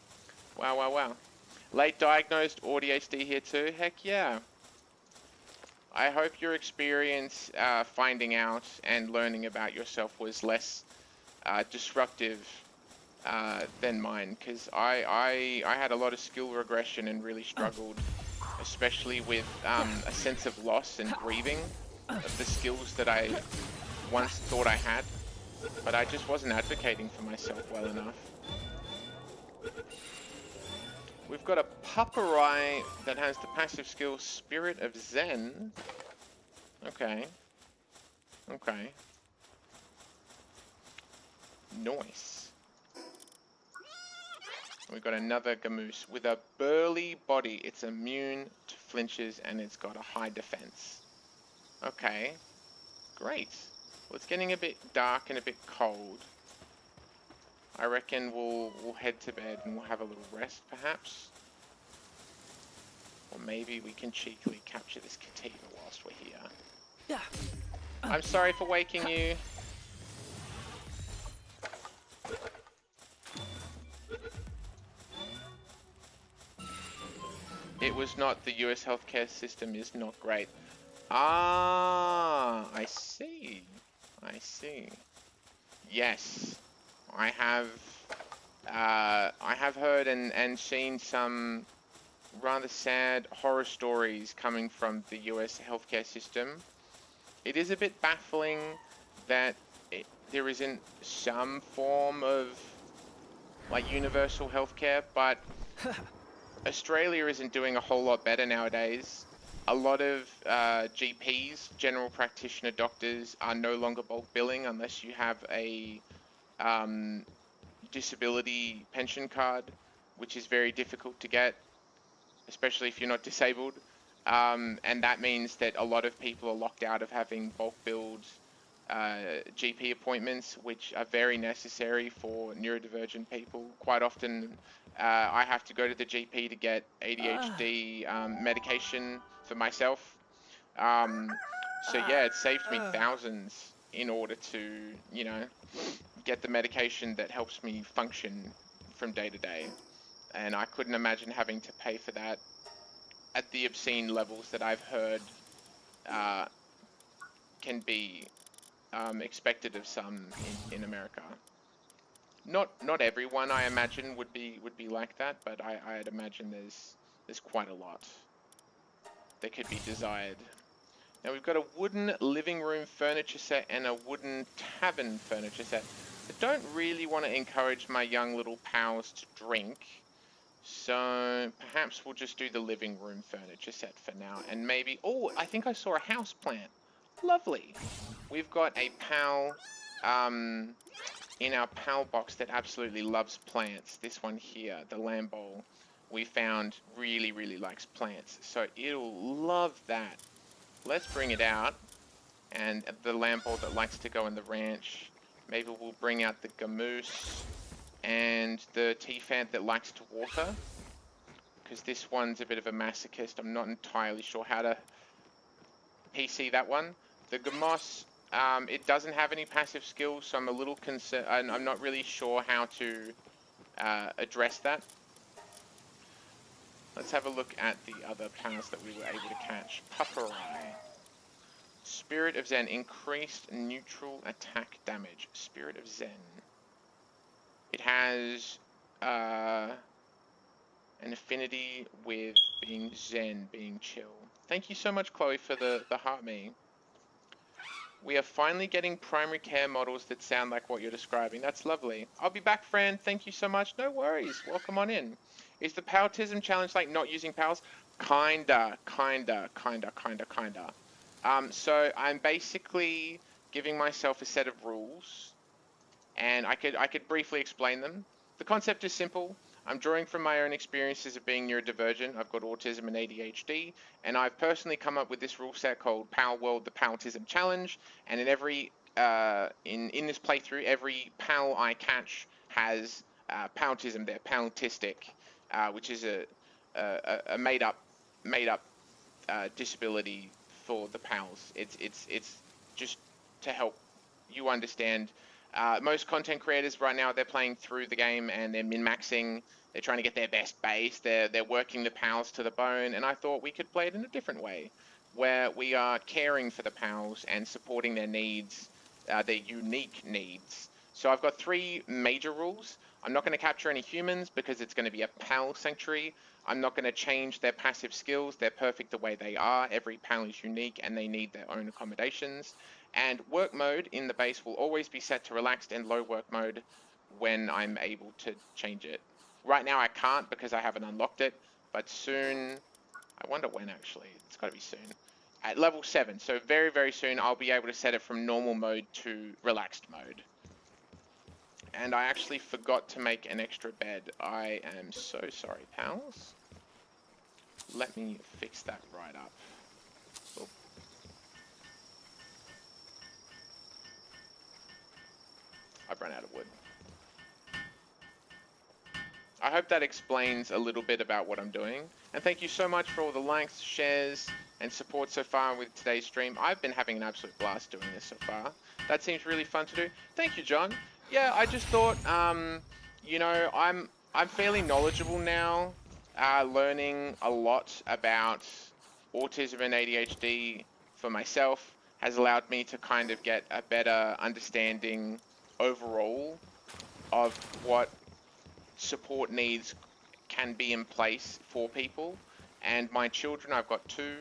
Wow, wow, wow. Late diagnosed ADHD here too. Heck yeah. I hope your experience finding out and learning about yourself was less disruptive than mine, because I had a lot of skill regression and really struggled, especially with a sense of loss and grieving of the skills that I once thought I had, but I just wasn't advocating for myself well enough. We've got a Paparai that has the passive skill Spirit of Zen. Okay. Okay. Nice. We've got another gamoose with a burly body. It's immune to flinches, and it's got a high defense. Okay, great. Well, it's getting a bit dark and a bit cold. I reckon we'll head to bed and we'll have a little rest, perhaps. Or maybe we can cheekily capture this Kativa whilst we're here. I'm sorry for waking you. It was not. The US healthcare system is not great. Ah, I see. I see. Yes, I have heard and seen some rather sad horror stories coming from the US healthcare system. It is a bit baffling that there isn't some form of like universal healthcare, but Australia isn't doing a whole lot better nowadays. A lot of GPs, general practitioner doctors, are no longer bulk billing unless you have a disability pension card, which is very difficult to get, especially if you're not disabled. And that means that a lot of people are locked out of having bulk billed GP appointments, which are very necessary for neurodivergent people. Quite often, I have to go to the GP to get ADHD medication for myself. So yeah, it saved me thousands in order to, you know, get the medication that helps me function from day to day. And I couldn't imagine having to pay for that at the obscene levels that I've heard can be expected of some in America. Not everyone, I imagine, would be like that, but I'd imagine there's quite a lot that could be desired. Now we've got a wooden living room furniture set and a wooden tavern furniture set. I don't really want to encourage my young little pals to drink, so perhaps we'll just do the living room furniture set for now. And maybe, oh, I think I saw a house plant. Lovely. We've got a pal in our pal box that absolutely loves plants. This one here, the Lambo, we found really likes plants, so it'll love that. Let's bring it out. And the Lambo that likes to go in the ranch, maybe we'll bring out the Gamoose and the T-Fant that likes to water, because this one's a bit of a masochist. I'm not entirely sure how to PC that one. The Gamos, it doesn't have any passive skills, so I'm a little concerned. I'm not really sure how to address that. Let's have a look at the other pals that we were able to catch. Pupperai. Spirit of Zen, increased neutral attack damage. Spirit of Zen. It has an affinity with being Zen, being chill. Thank you so much, Chloe, for the heart me. We are finally getting primary care models that sound like what you're describing. That's lovely. I'll be back, friend. Thank you so much. No worries. Welcome on in. Is the Paltism challenge like not using pals? Kinda. So I'm basically giving myself a set of rules, and I could briefly explain them. The concept is simple. I'm drawing from my own experiences of being neurodivergent. I've got autism and ADHD, and I've personally come up with this rule set called Palworld, the Paltism challenge. And in every in this playthrough, every pal I catch has Paltism. They're paltistic, which is a made up disability for the pals. It's just to help you understand. Most content creators right now, they're playing through the game and they're min-maxing. They're trying to get their best base. They're working the pals to the bone. And I thought we could play it in a different way, where we are caring for the pals and supporting their needs, their unique needs. So I've got 3 major rules. I'm not going to capture any humans because it's going to be a pal sanctuary. I'm not going to change their passive skills. They're perfect the way they are. Every pal is unique and they need their own accommodations. And work mode in the base will always be set to relaxed and low work mode when I'm able to change it. Right now I can't because I haven't unlocked it, but soon, I wonder when actually, it's got to be soon. At level 7, so very soon, I'll be able to set it from normal mode to relaxed mode. And I actually forgot to make an extra bed. I am so sorry, pals. let me fix that right up. Oop. I've run out of wood. I hope that explains a little bit about what I'm doing. And thank you so much for all the likes, shares, and support so far with today's stream. I've been having an absolute blast doing this so far. That seems really fun to do. Thank you, John. Yeah, I just thought, you know, I'm fairly knowledgeable now, learning a lot about autism and ADHD for myself has allowed me to kind of get a better understanding overall of what support needs can be in place for people. And my children, I've got two,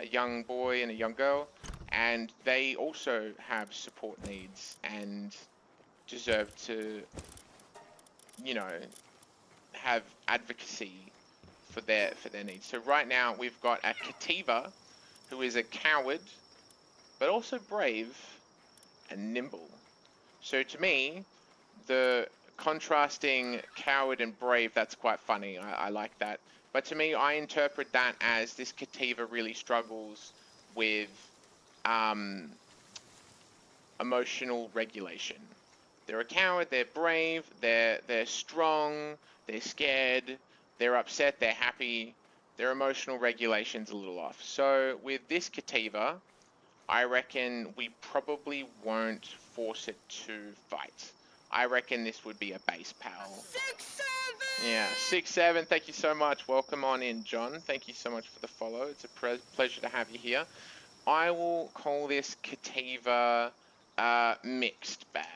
a young boy and a young girl, and they also have support needs and deserve to, you know, have advocacy for their needs. So right now we've got a Kativa who is a coward, but also brave and nimble. So to me, the contrasting coward and brave, that's quite funny. I like that. But to me, I interpret that as this Kativa really struggles with emotional regulation. They're a coward, they're brave, they're strong, they're scared, they're upset, they're happy. Their emotional regulation's a little off. So with this Kativa, I reckon we probably won't force it to fight. I reckon this would be a base pal. 6-7! Yeah, 6-7. Thank you so much. Welcome on in, John. Thank you so much for the follow. It's a pleasure to have you here. I will call this Kativa mixed bag.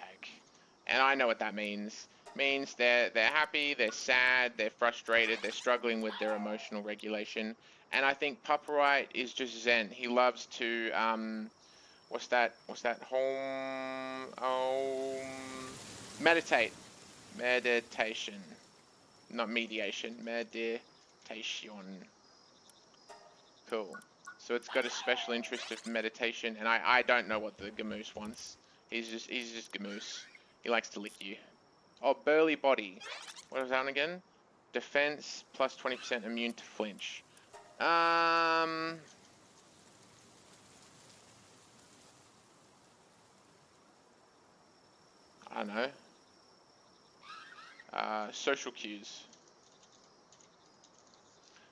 And I know what that means. It means they're happy, they're sad, they're frustrated, they're struggling with their emotional regulation. And I think Paparite is just zen. He loves to what's that meditation, not mediation, meditation. Cool. So it's got a special interest of meditation, and I don't know what the Gamoose wants. He's just Gamoose. He likes to lick you. Oh, burly body. What was that one again? Defense plus 20% immune to flinch. I don't know. Social cues.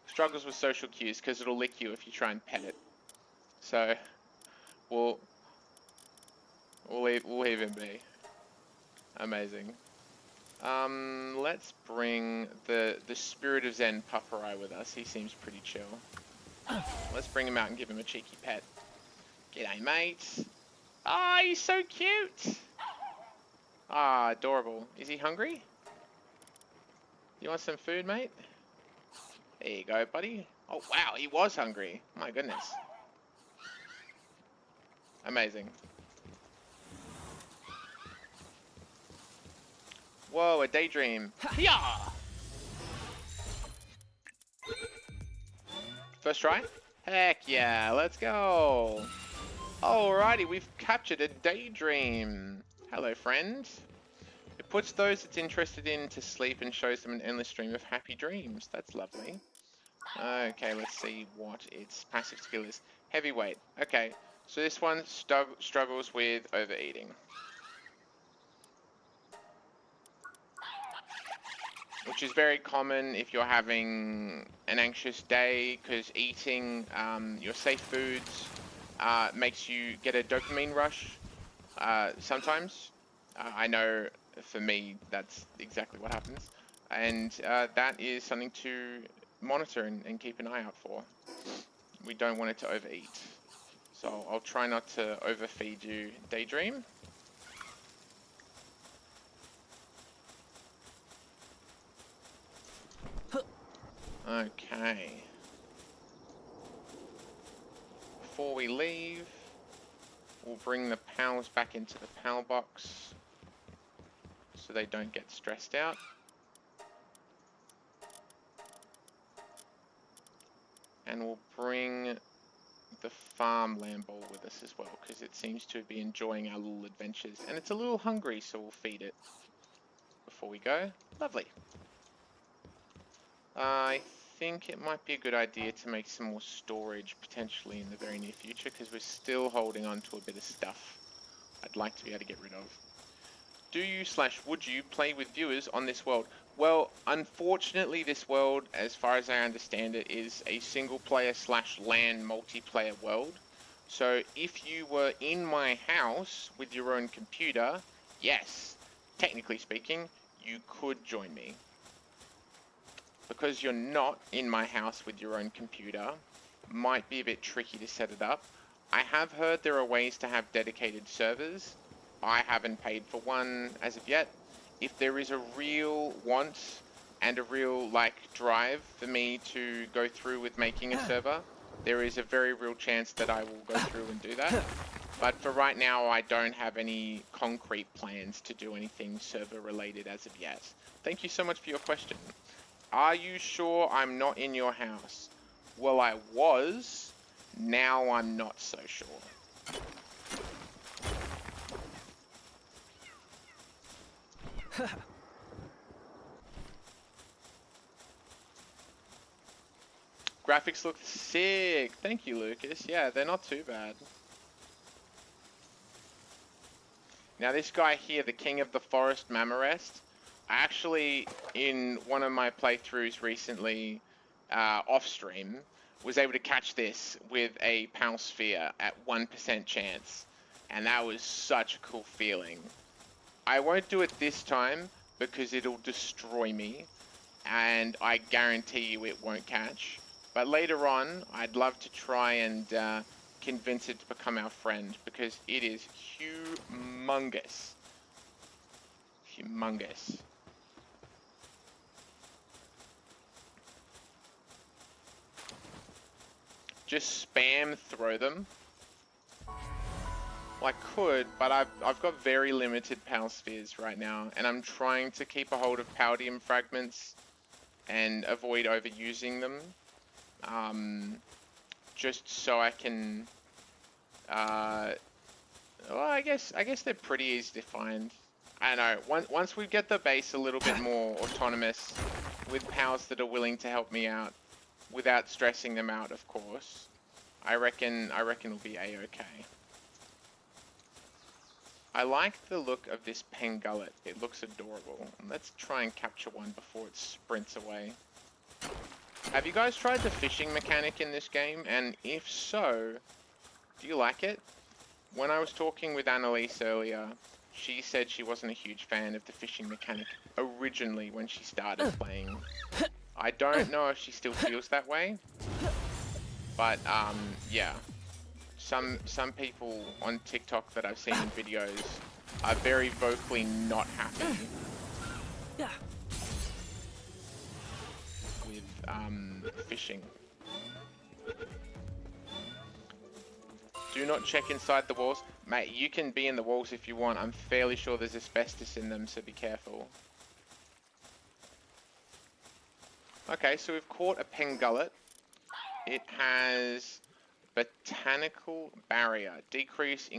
Struggles with social cues because it'll lick you if you try and pet it. So we'll leave him be. Amazing. Let's bring the spirit of Zen Puffereye with us. He seems pretty chill. Let's bring him out and give him a cheeky pet. G'day, mate. Ah, he's so cute. Ah, adorable. Is he hungry? You want some food, mate? There you go, buddy. Oh, wow, he was hungry. My goodness. Amazing. Whoa, a daydream. Yeah. First try? Heck yeah, let's go. Alrighty, we've captured a daydream. Hello, friend. It puts those it's interested in to sleep and shows them an endless stream of happy dreams. That's lovely. Okay, let's see what its passive skill is. Heavyweight. Okay, so this one struggles with overeating. Which is very common if you're having an anxious day, because eating your safe foods makes you get a dopamine rush sometimes. I know for me that's exactly what happens. And that is something to monitor and keep an eye out for. We don't want it to overeat. So I'll try not to overfeed you, Daydream. Okay. Before we leave, we'll bring the pals back into the pal box so they don't get stressed out. And we'll bring the farm lamb ball with us as well, because it seems to be enjoying our little adventures. And it's a little hungry, so we'll feed it before we go. Lovely. I think it might be a good idea to make some more storage potentially in the very near future, because we're still holding on to a bit of stuff I'd like to be able to get rid of. Do you / would you play with viewers on this world? Well, unfortunately, this world, as far as I understand it, is a single player / LAN multiplayer world. So if you were in my house with your own computer, yes, technically speaking, you could join me. Because you're not in my house with your own computer, might be a bit tricky to set it up. I have heard there are ways to have dedicated servers. I haven't paid for one as of yet. If there is a real want and a real drive for me to go through with making a server, there is a very real chance that I will go through and do that. But for right now, I don't have any concrete plans to do anything server related as of yet. Thank you so much for your question. Are you sure I'm not in your house? Well, I was. Now I'm not so sure. Graphics look sick. Thank you, Lucas. Yeah, they're not too bad. Now this guy here, the King of the Forest Mamarest, actually in one of my playthroughs recently, off stream, was able to catch this with a Palsphere at 1% chance. And that was such a cool feeling. I won't do it this time because it'll destroy me. And I guarantee you it won't catch. But later on, I'd love to try and convince it to become our friend, because it is humongous. Humongous. Just spam throw them. Well, I could, but I've got very limited Pal spheres right now, and I'm trying to keep a hold of Paltism fragments and avoid overusing them. Just so I can, well, I guess they're pretty easy to find. I know, once we get the base a little bit more autonomous, with pals that are willing to help me out, without stressing them out, of course, I reckon we'll be a-okay. I like the look of this pangullet. It looks adorable. Let's try and capture one before it sprints away. Have you guys tried the fishing mechanic in this game? And if so, do you like it? When I was talking with Annalise earlier, she said she wasn't a huge fan of the fishing mechanic originally when she started playing. I don't know if she still feels that way, but yeah. Some people on TikTok that I've seen in videos are very vocally not happy with fishing. Do not check inside the walls. Mate, you can be in the walls if you want. I'm fairly sure there's asbestos in them, so be careful. Okay, so we've caught a pangullet. It has botanical barrier. Decrease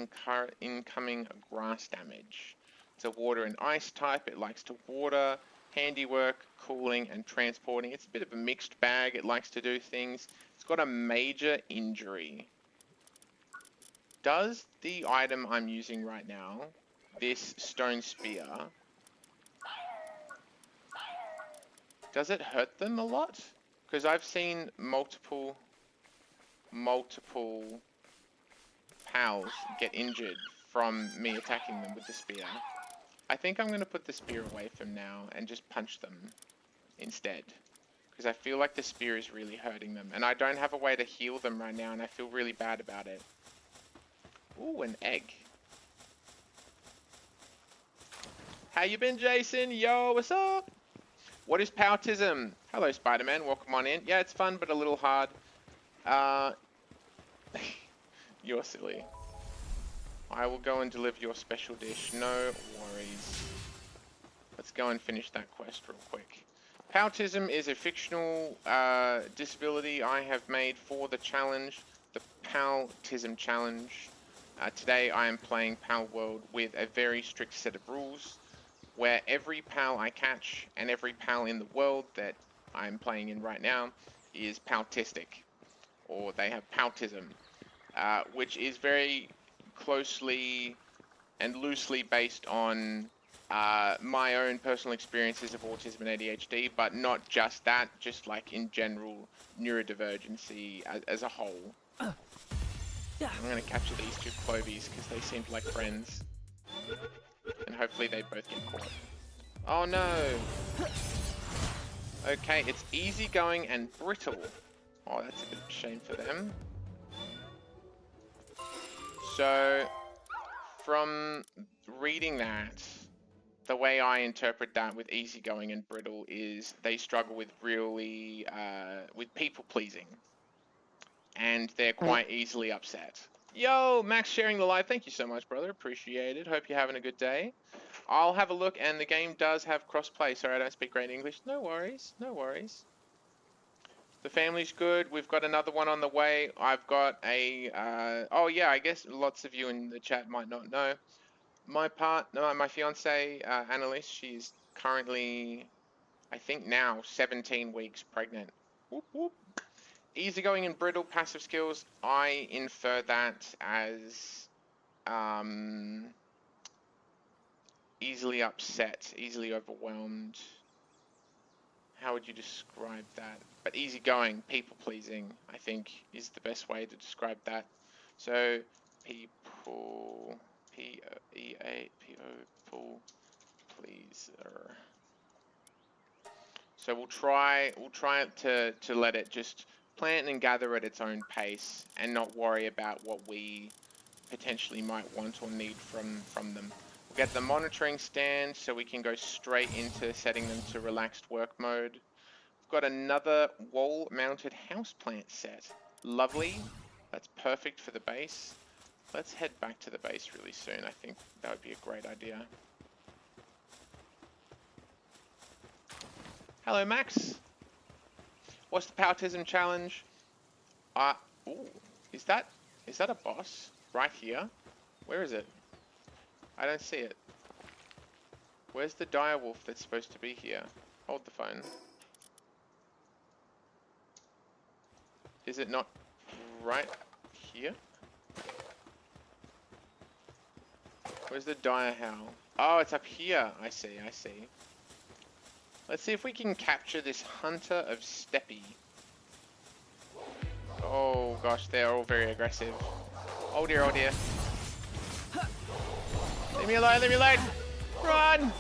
incoming grass damage. It's a water and ice type. It likes to water, handiwork, cooling, and transporting. It's a bit of a mixed bag. It likes to do things. It's got a major injury. Does the item I'm using right now, this stone spear, does it hurt them a lot? Because I've seen multiple pals get injured from me attacking them with the spear. I think I'm going to put the spear away from now and just punch them instead. Because I feel like the spear is really hurting them. And I don't have a way to heal them right now, and I feel really bad about it. Ooh, an egg. How you been, Jason? Yo, what's up? What is Paltism? Hello, Spider-Man. Welcome on in. Yeah, it's fun, but a little hard. You're silly. I will go and deliver your special dish. No worries. Let's go and finish that quest real quick. Paltism is a fictional disability I have made for the challenge, the Paltism challenge. Today I am playing Palworld with a very strict set of rules, where every pal I catch and every pal in the world that I'm playing in right now is paltistic, or they have Paltism, which is very closely and loosely based on my own personal experiences of autism and ADHD, but not just that, just like in general neurodivergency as a whole. I'm going to capture these two clovies because they seemed like friends. And hopefully they both get caught. Oh no! Okay, it's easygoing and brittle. Oh, that's a bit of a shame for them. So, from reading that, the way I interpret that with easygoing and brittle is they struggle with really, with people pleasing. And they're quite easily upset. Yo, Max sharing the live. Thank you so much, brother. Appreciate it. Hope you're having a good day. I'll have a look, and the game does have crossplay. Sorry, I don't speak great English. No worries. No worries. The family's good. We've got another one on the way. I've got a... oh, yeah, I guess lots of you in the chat might not know. My fiance, Annalise, she's currently, I think now, 17 weeks pregnant. Whoop, whoop. Easygoing and brittle passive skills, I infer that as easily upset, easily overwhelmed. How would you describe that? But easygoing, people pleasing, I think is the best way to describe that. So people, people pleaser. So we'll try to let it just plant and gather at its own pace and not worry about what we potentially might want or need from them. We'll get the monitoring stand so we can go straight into setting them to relaxed work mode. We've got another wall-mounted houseplant set. Lovely. That's perfect for the base. Let's head back to the base really soon. I think that would be a great idea. Hello, Max. What's the Paltism challenge? Ooh, is that a boss right here? Where is it? I don't see it. Where's the direwolf that's supposed to be here? Hold the phone. Is it not right here? Where's the dire howl? Oh, it's up here. I see. Let's see if we can capture this hunter of Steppe. Oh gosh, they're all very aggressive. Oh dear, oh dear. Leave me alone, leave me alone! Run!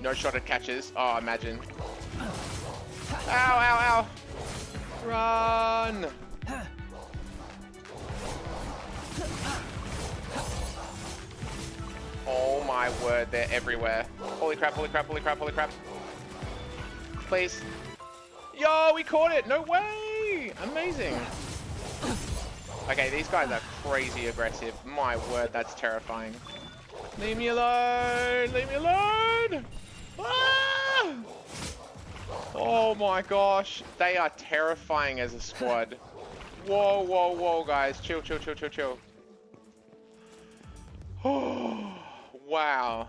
No shot at catches. Oh, imagine. Ow, ow, ow! Run! Oh my word, they're everywhere. Holy crap, holy crap, holy crap, holy crap. Please. Yo, we caught it! No way! Amazing. Okay, these guys are crazy aggressive. My word, that's terrifying. Leave me alone! Leave me alone! Ah! Oh my gosh. They are terrifying as a squad. Whoa, whoa, whoa, guys. Chill, chill, chill, chill, chill. Oh, wow.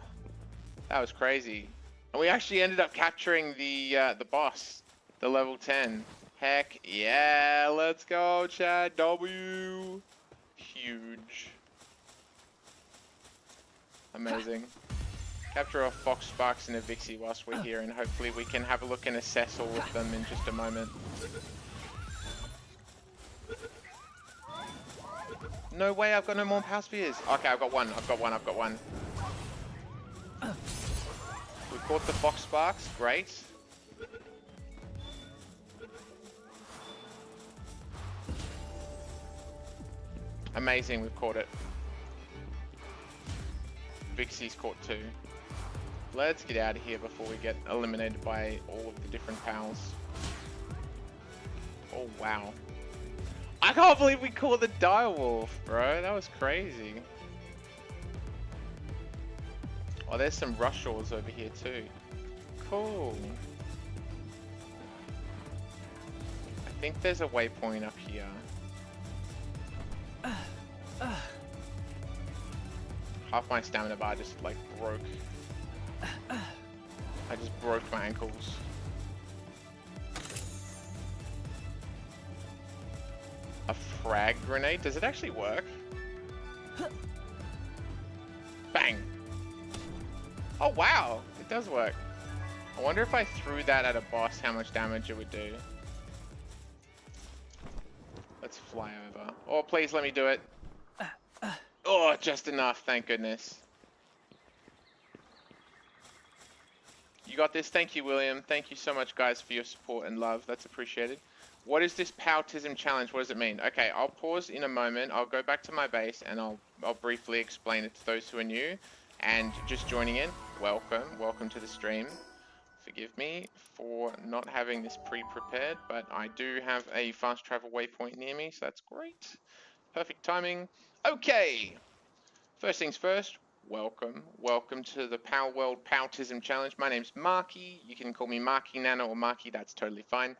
That was crazy. And we actually ended up capturing the boss, the level 10. Heck yeah, let's go, Chad. W. Huge. Amazing. Capture a Fox Sparks and a Vixie whilst we're here, and hopefully we can have a look and assess all of them in just a moment. No way, I've got no more Power Spears. Okay, I've got one. We caught the Fox Sparks, great. Amazing, we've caught it. Vixie's caught too. Let's get out of here before we get eliminated by all of the different pals. Oh wow. I can't believe we caught the direwolf, bro. That was crazy. Oh, there's some Rushaws over here too. Cool. I think there's a waypoint up here. Half my stamina bar just like broke. I just broke my ankles. A frag grenade? Does it actually work? Bang! Oh wow, it does work. I wonder if I threw that at a boss, how much damage it would do. Let's fly over. Oh, please let me do it. Oh, just enough, thank goodness. You got this. Thank you, William. Thank you so much, guys, for your support and love. That's appreciated. What is this Paltism challenge? What does it mean? Okay, I'll pause in a moment. I'll go back to my base and I'll briefly explain it to those who are new and just joining in. Welcome to the stream. Forgive me for not having this pre-prepared, but I do have a fast travel waypoint near me, so that's great. Perfect timing. Okay, first things first. Welcome to the Palworld Paltism Challenge. My name's Marky. You can call me MarkyNana or Marky, that's totally fine.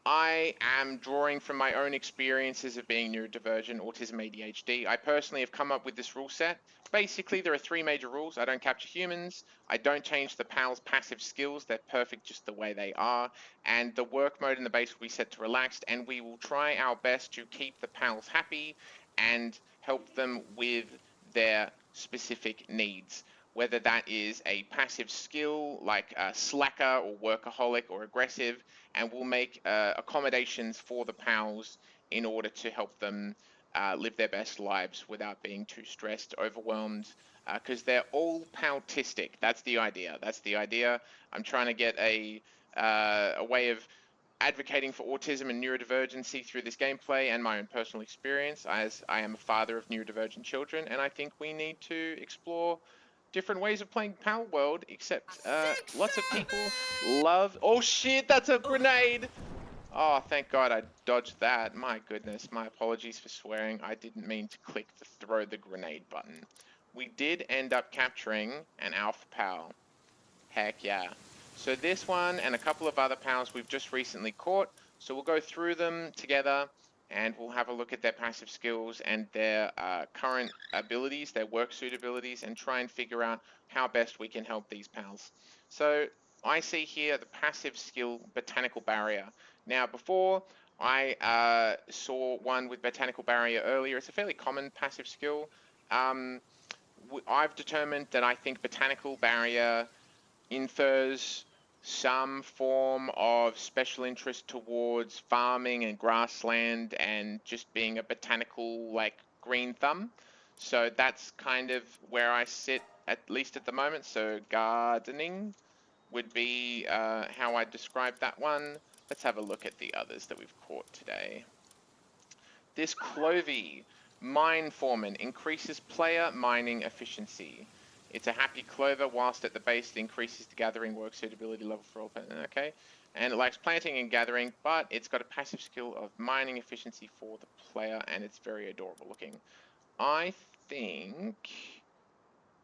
I am drawing from my own experiences of being neurodivergent, autism, ADHD. I personally have come up with this rule set. Basically, there are 3 major rules. I don't capture humans. I don't change the PAL's passive skills. They're perfect just the way they are. And the work mode in the base will be set to relaxed. And we will try our best to keep the PALs happy and help them with their specific needs. Whether that is a passive skill like a slacker or workaholic or aggressive, and we'll make accommodations for the PALs in order to help them live their best lives without being too stressed, overwhelmed, because they're all paltistic. That's the idea. I'm trying to get a way of advocating for autism and neurodivergency through this gameplay and my own personal experience, as I am a father of neurodivergent children, and I think we need to explore different ways of playing Palworld, except lots of people love... Oh shit, that's a grenade! Oh, thank God I dodged that. My goodness, my apologies for swearing. I didn't mean to click the throw the grenade button. We did end up capturing an alpha PAL. Heck yeah. So this one and a couple of other PALs we've just recently caught. So we'll go through them together and we'll have a look at their passive skills and their current abilities, their work suit abilities, and try and figure out how best we can help these PALs. So I see here the passive skill Botanical Barrier. Now before I saw one with Botanical Barrier earlier. It's a fairly common passive skill. I've determined that I think Botanical Barrier infers some form of special interest towards farming and grassland and just being a botanical, like, green thumb. So that's kind of where I sit, at least at the moment. So gardening would be how I describe that one. Let's have a look at the others that we've caught today. This Clovey, Mine Foreman, increases player mining efficiency. It's a happy clover, whilst at the base it increases the gathering work suitability level for all players. Okay. And it likes planting and gathering, but it's got a passive skill of mining efficiency for the player, and it's very adorable looking. I think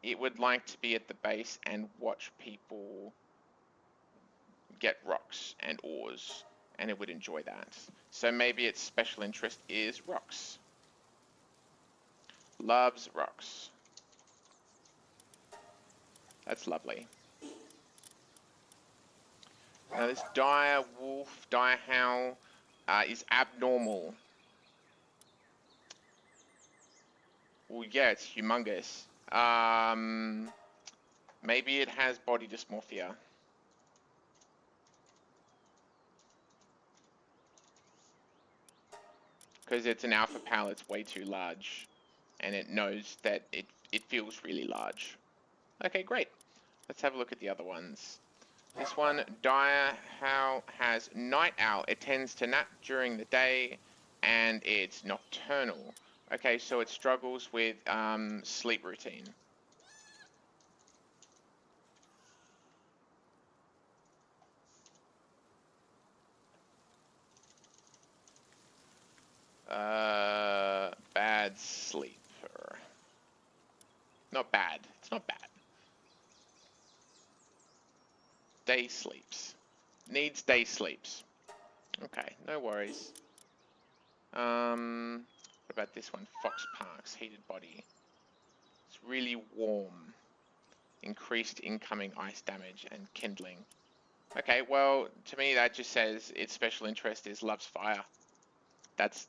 it would like to be at the base and watch people get rocks and ores, and it would enjoy that. So maybe its special interest is rocks. Loves rocks. That's lovely. Now this dire wolf, dire howl is abnormal. Well, yeah, it's humongous. Maybe it has body dysmorphia. Because it's an alpha PAL, it's way too large. And it knows that it feels really large. Okay, great. Let's have a look at the other ones. This one, dire howl, has night owl. It tends to nap during the day, and it's nocturnal. Okay, so it struggles with sleep routine. Bad sleeper. Not bad. It's not bad. Day sleeps. Needs day sleeps. Okay, no worries. What about this one? Fox Parks, heated body. It's really warm. Increased incoming ice damage and kindling. Okay, well, to me that just says its special interest is loves fire.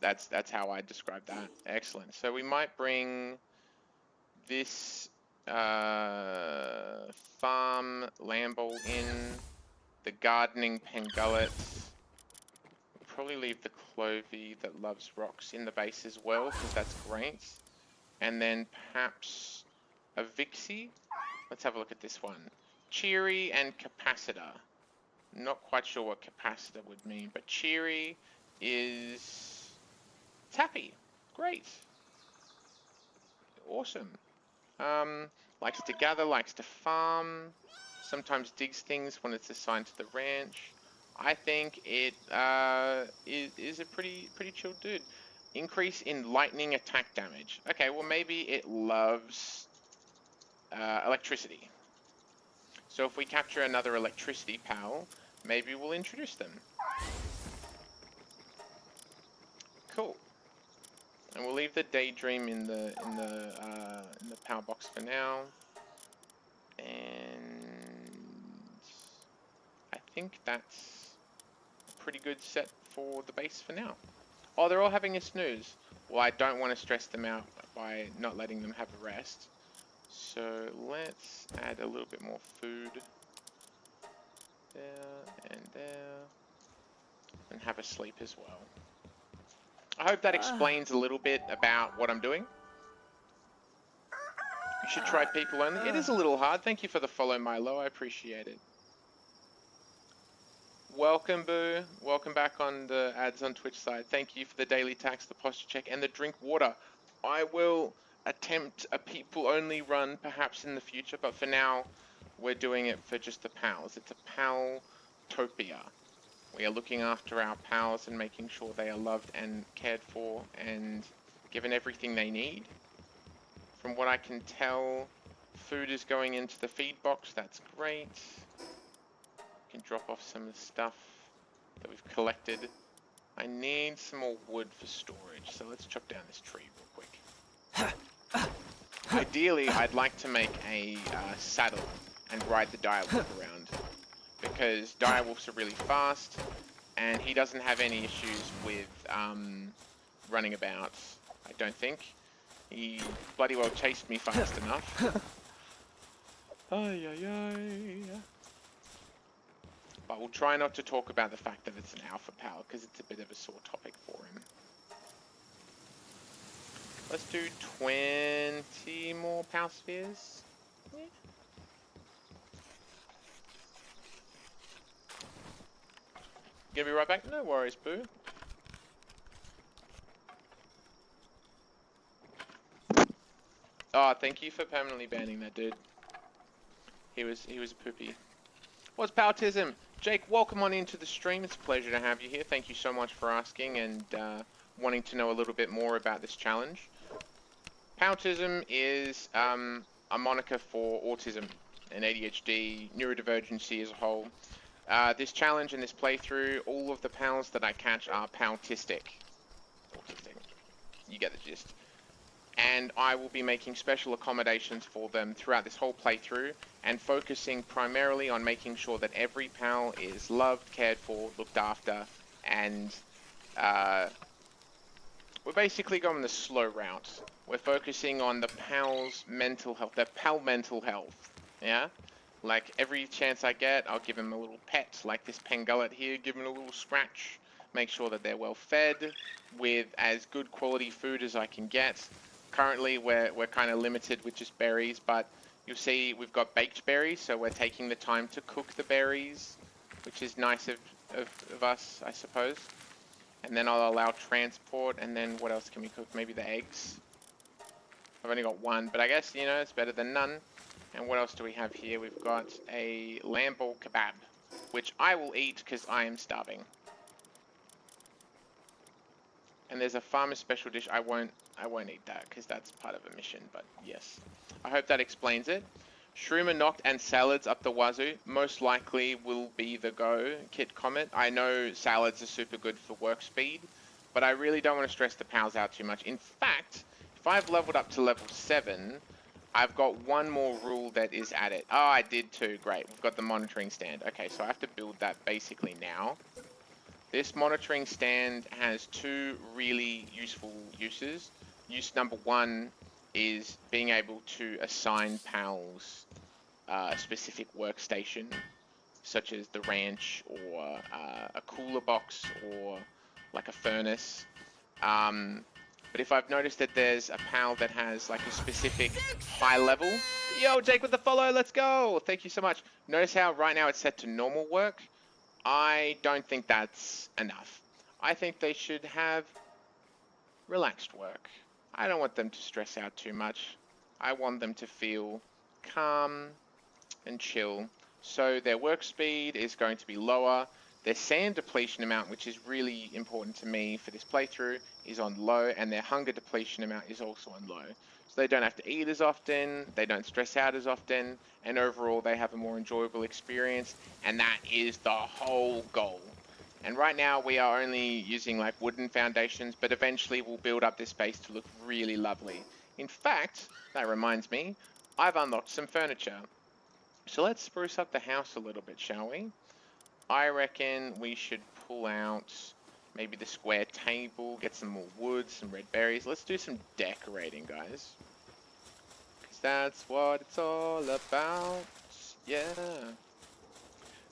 That's how I describe that. Excellent. So we might bring this farm Lamball in, the gardening Pengullet. We'll probably leave the Clovey that loves rocks in the base as well, because that's great. And then perhaps a Vixie. Let's have a look at this one. Cheery and Capacitor. Not quite sure what Capacitor would mean, but Cheery is happy. Great. Awesome. Likes to gather, likes to farm, sometimes digs things when it's assigned to the ranch. I think it is a pretty chill dude. Increase in lightning attack damage. Okay, well maybe it loves electricity. So if we capture another electricity pal, maybe we'll introduce them. Cool. And we'll leave the daydream in the power box for now. And I think that's a pretty good set for the base for now. Oh, they're all having a snooze. Well, I don't want to stress them out by not letting them have a rest. So let's add a little bit more food. There and there. And have a sleep as well. I hope that explains a little bit about what I'm doing. You should try people only. It is a little hard. Thank you for the follow, Milo. I appreciate it. Welcome, Boo. Welcome back on the ads on Twitch side. Thank you for the daily tax, the posture check, and the drink water. I will attempt a people-only run perhaps in the future, but for now, we're doing it for just the pals. It's a Paltopia. We are looking after our pals and making sure they are loved and cared for and given everything they need. From what I can tell, food is going into the feed box. That's great. We can drop off some of the stuff that we've collected. I need some more wood for storage, so let's chop down this tree real quick. Ideally, I'd like to make a saddle and ride the direwolf around, because direwolves are really fast, and he doesn't have any issues with running about, I don't think. He bloody well chased me fast enough. Ay, ay, ay. But we'll try not to talk about the fact that it's an alpha pal, because it's a bit of a sore topic for him. Let's do 20 more pal spheres. Yeah. Gonna be right back? No worries, Boo. Oh, thank you for permanently banning that dude. He was a poopy. What's Paltism? Jake, welcome on into the stream. It's a pleasure to have you here. Thank you so much for asking and wanting to know a little bit more about this challenge. Paltism is a moniker for autism and ADHD, neurodivergency as a whole. This challenge and this playthrough, all of the pals that I catch are paltistic. Autistic. You get the gist. And I will be making special accommodations for them throughout this whole playthrough and focusing primarily on making sure that every pal is loved, cared for, looked after, and we're basically going the slow route. We're focusing on the pal's mental health, their pal mental health, yeah? Like every chance I get, I'll give them a little pet, like this Pengullet here, give them a little scratch, make sure that they're well fed with as good quality food as I can get. Currently, we're kind of limited with just berries, but you'll see we've got baked berries, so we're taking the time to cook the berries, which is nice of us, I suppose. And then I'll allow transport, and then what else can we cook? Maybe the eggs. I've only got one, but I guess, you know, it's better than none. And what else do we have here? We've got a lamb ball kebab, which I will eat because I am starving. And there's a farmer's special dish. I won't eat that because that's part of a mission, but yes. I hope that explains it. Shroomer knocked and salads up the wazoo most likely will be the go, Kit Comet. I know salads are super good for work speed, but I really don't want to stress the pals out too much. In fact, if I've leveled up to level 7, I've got one more rule that is added. Oh, I did too. Great. We've got the monitoring stand. Okay, so I have to build that basically now. This monitoring stand has two really useful uses. Use number one is being able to assign pals a specific workstation, such as the ranch or a cooler box or like a furnace. But if I've noticed that there's a pal that has like a specific high level, yo, Jake with the follow, let's go. Thank you so much. Notice how right now it's set to normal work. I don't think that's enough. I think they should have relaxed work. I don't want them to stress out too much. I want them to feel calm and chill. So their work speed is going to be lower. Their sand depletion amount, which is really important to me for this playthrough, is on low, and their hunger depletion amount is also on low. So they don't have to eat as often, they don't stress out as often, and overall they have a more enjoyable experience, and that is the whole goal. And right now we are only using like wooden foundations, but eventually we'll build up this base to look really lovely. In fact, that reminds me, I've unlocked some furniture. So let's spruce up the house a little bit, shall we? I reckon we should pull out maybe the square table, get some more wood, some red berries. Let's do some decorating, guys. Because that's what it's all about. Yeah.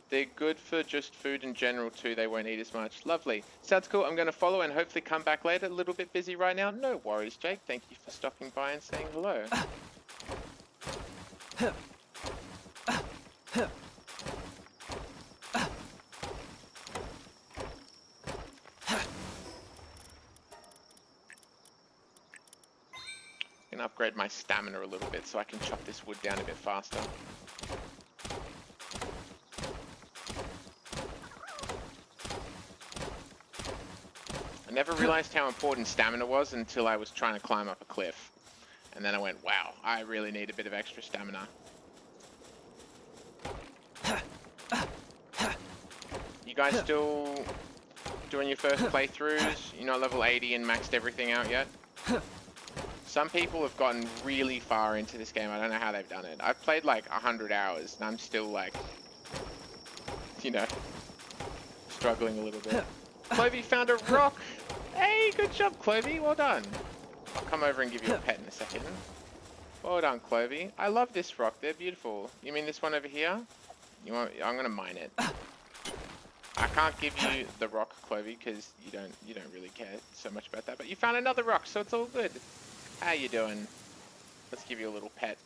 They're good for just food in general too. They won't eat as much. Lovely. Sounds cool. I'm going to follow and hopefully come back later. A little bit busy right now. No worries, Jake. Thank you for stopping by and saying hello. I'm going to upgrade my stamina a little bit so I can chop this wood down a bit faster. I never realized how important stamina was until I was trying to climb up a cliff. And then I went, wow, I really need a bit of extra stamina. You guys still doing your first playthroughs? You're not level 80 and maxed everything out yet? Some people have gotten really far into this game. I don't know how they've done it. I've played like 100 hours and I'm still like, you know, struggling a little bit. Clovey found a rock. Hey, good job, Clovey. Well done. I'll come over and give you a pet in a second. Well done, Clovey. I love this rock. They're beautiful. You mean this one over here? You want? I'm gonna mine it. I can't give you the rock, Clovey, because you don't really care so much about that. But you found another rock, so it's all good. How you doing? Let's give you a little pet.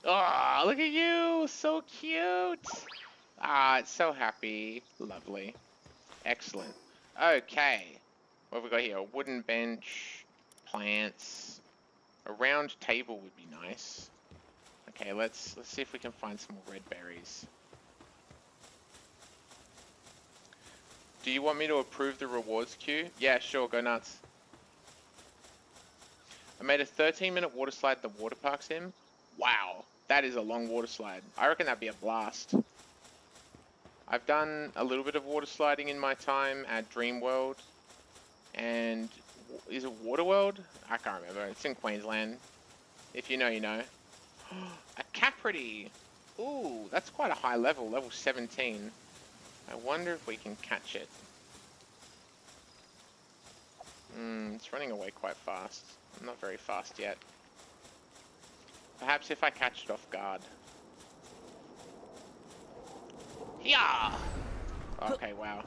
Oh, look at you! So cute! Ah, it's so happy. Lovely. Excellent. Okay. What have we got here? A wooden bench, plants, a round table would be nice. Okay, let's see if we can find some more red berries. Do you want me to approve the rewards queue? Yeah, sure, go nuts. I made a 13-minute water slide at the water park sim. Wow, that is a long water slide. I reckon that'd be a blast. I've done a little bit of water sliding in my time at Dreamworld. And is it Waterworld? I can't remember. It's in Queensland. If you know, you know. A Capritty! Ooh, that's quite a high level. Level 17. I wonder if we can catch it. It's running away quite fast. I'm not very fast yet. Perhaps if I catch it off guard. Yeah. Okay, wow.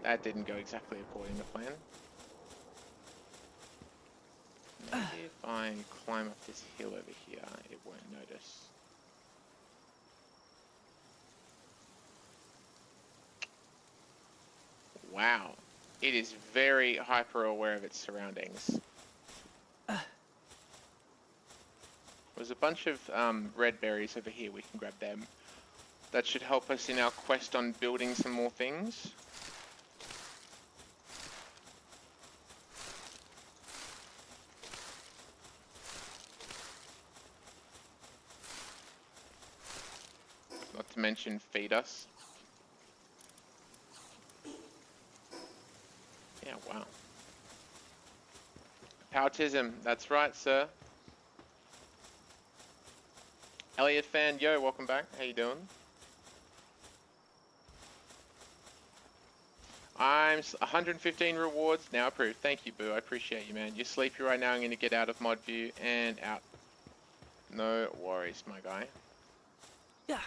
That didn't go exactly according to plan. Maybe if I climb up this hill over here, it won't notice. Wow. It is very hyper aware of its surroundings. There's a bunch of red berries over here. We can grab them. That should help us in our quest on building some more things. Not to mention feed us. Yeah, wow. Paltism, that's right, sir. Elliot fan, yo, welcome back. How you doing? I'm 115 rewards now approved. Thank you, Boo. I appreciate you, man. You're sleepy right now. I'm going to get out of mod view and out. No worries, my guy. Yeah.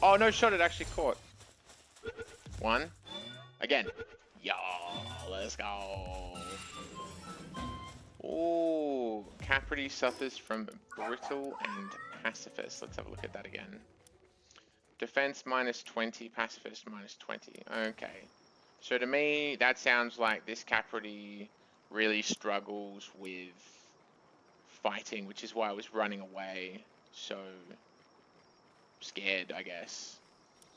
Oh, no shot. It actually caught. One. Again. Yo, let's go. Oh, Capricorn suffers from brittle and pacifist. Let's have a look at that again. Defense -20, pacifist -20. Okay. So to me, that sounds like this Capricorn really struggles with fighting, which is why I was running away. So scared, I guess.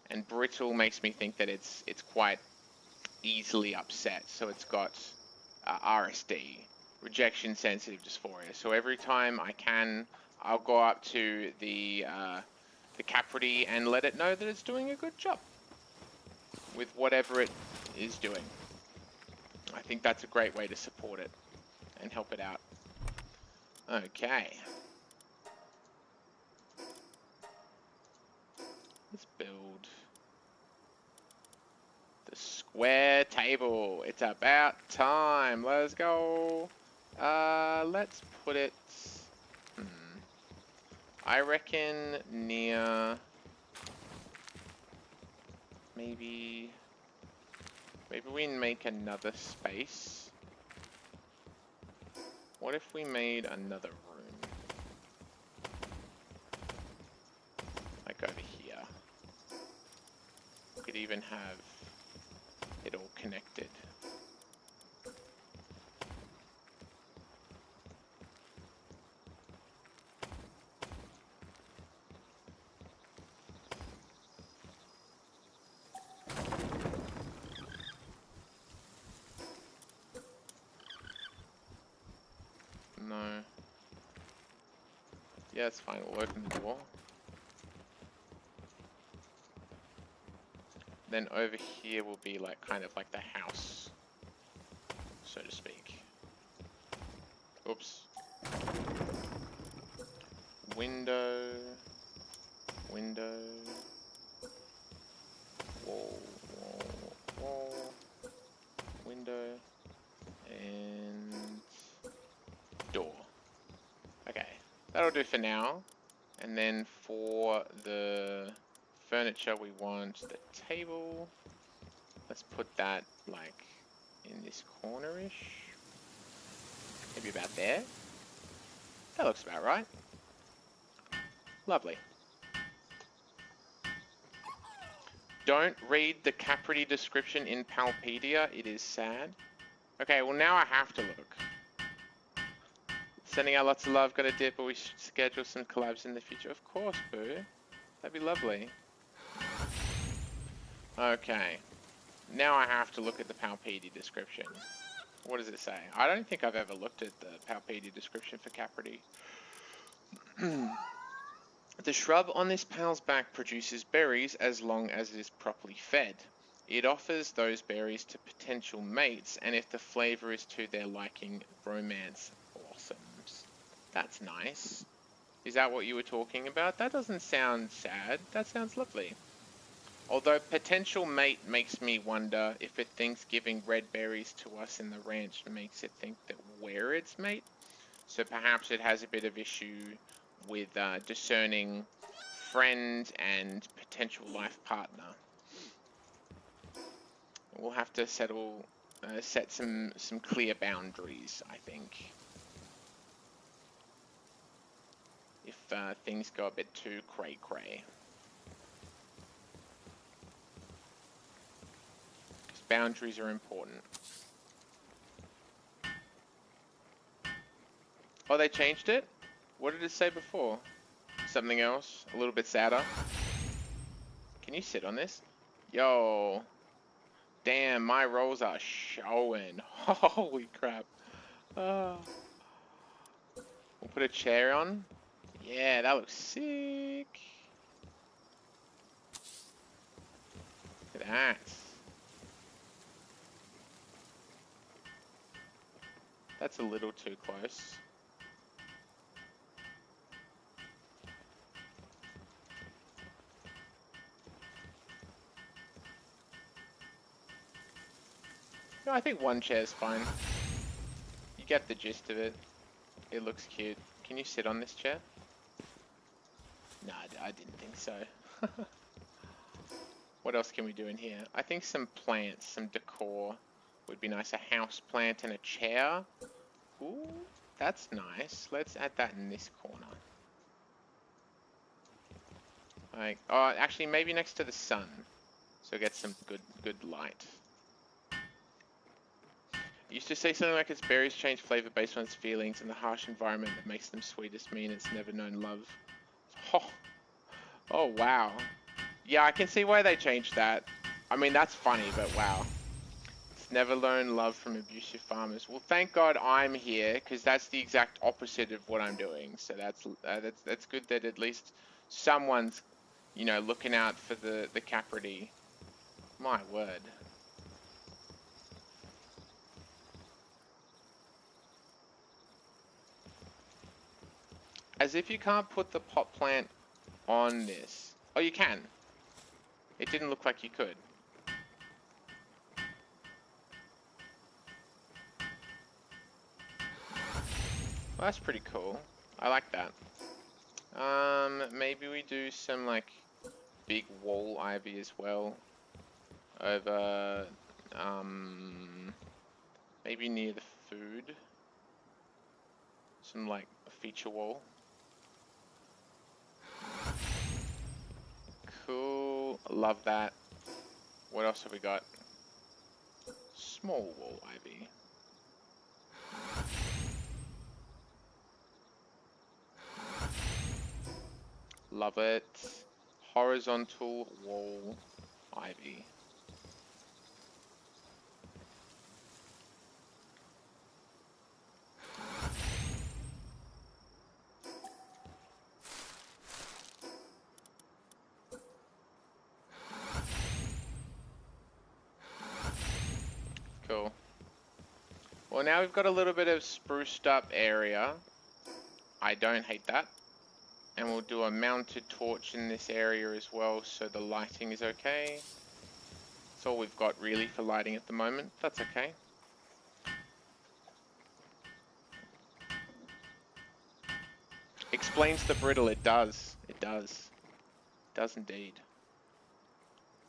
And brittle makes me think that it's quite easily upset. So it's got RSD, rejection sensitive dysphoria. So every time I can, I'll go up to the Capricorn and let it know that it's doing a good job with whatever it is doing. I think that's a great way to support it and help it out. Okay. Let's build the square table. It's about time. Let's go. Let's put it... I reckon near... Maybe we make another space. What if we made another room? Like over here. We could even have it all connected. No. Yeah, it's fine. We'll open the door. Then over here will be like kind of like the house, so to speak. Oops. Window. Window. Wall. Wall. Wall. Window. And door. Okay, that'll do for now. And then for the furniture, we want the table. Let's put that like in this corner-ish. Maybe about there. That looks about right. Lovely. Don't read the Capricorn description in Palpedia. It is sad. Okay, well now I have to look. Sending out lots of love, got a dip, but we should schedule some collabs in the future. Of course, Boo. That'd be lovely. Okay. Now I have to look at the Palpedia description. What does it say? I don't think I've ever looked at the Palpedia description for Capricorn. The shrub on this pal's back produces berries as long as it is properly fed. It offers those berries to potential mates, and if the flavor is to their liking, romance blossoms. That's nice. Is that what you were talking about? That doesn't sound sad. That sounds lovely. Although potential mate makes me wonder if it thinks giving red berries to us in the ranch makes it think that we're its mate. So perhaps it has a bit of issue with discerning friend and potential life partner. We'll have to set some clear boundaries, I think. If things go a bit too cray-cray. Because boundaries are important. Oh, they changed it? What did it say before? Something else? A little bit sadder? Can you sit on this? Yo. Damn, my rolls are showing. Holy crap. We'll put a chair on. Yeah, that looks sick. Look at that. That's a little too close. No, I think one chair's fine. You get the gist of it. It looks cute. Can you sit on this chair? No, I didn't think so. What else can we do in here? I think some plants, some decor would be nice. A house plant and a chair. Ooh, that's nice. Let's add that in this corner. Like, oh, actually, maybe next to the sun, so get some good light. It used to say something like its berries change flavor based on its feelings, and the harsh environment that makes them sweetest mean it's never known love. Oh wow. Yeah, I can see why they changed that. I mean, that's funny, but wow. It's never learned love from abusive farmers. Well, thank God I'm here, because that's the exact opposite of what I'm doing. So that's good that at least someone's, you know, looking out for the Capridy. My word. As if you can't put the pot plant on this. Oh, you can. It didn't look like you could. Well, that's pretty cool. I like that. Maybe we do some like big wall ivy as well. Over, maybe near the food. Some like feature wall. Cool, love that. What else have we got? Small wall ivy. Love it. Horizontal wall ivy. Cool. Well, now we've got a little bit of spruced up area. I don't hate that. And we'll do a mounted torch in this area as well, so the lighting is okay. That's all we've got really for lighting at the moment. That's okay. Explains the brittle. It does. It does. It does indeed.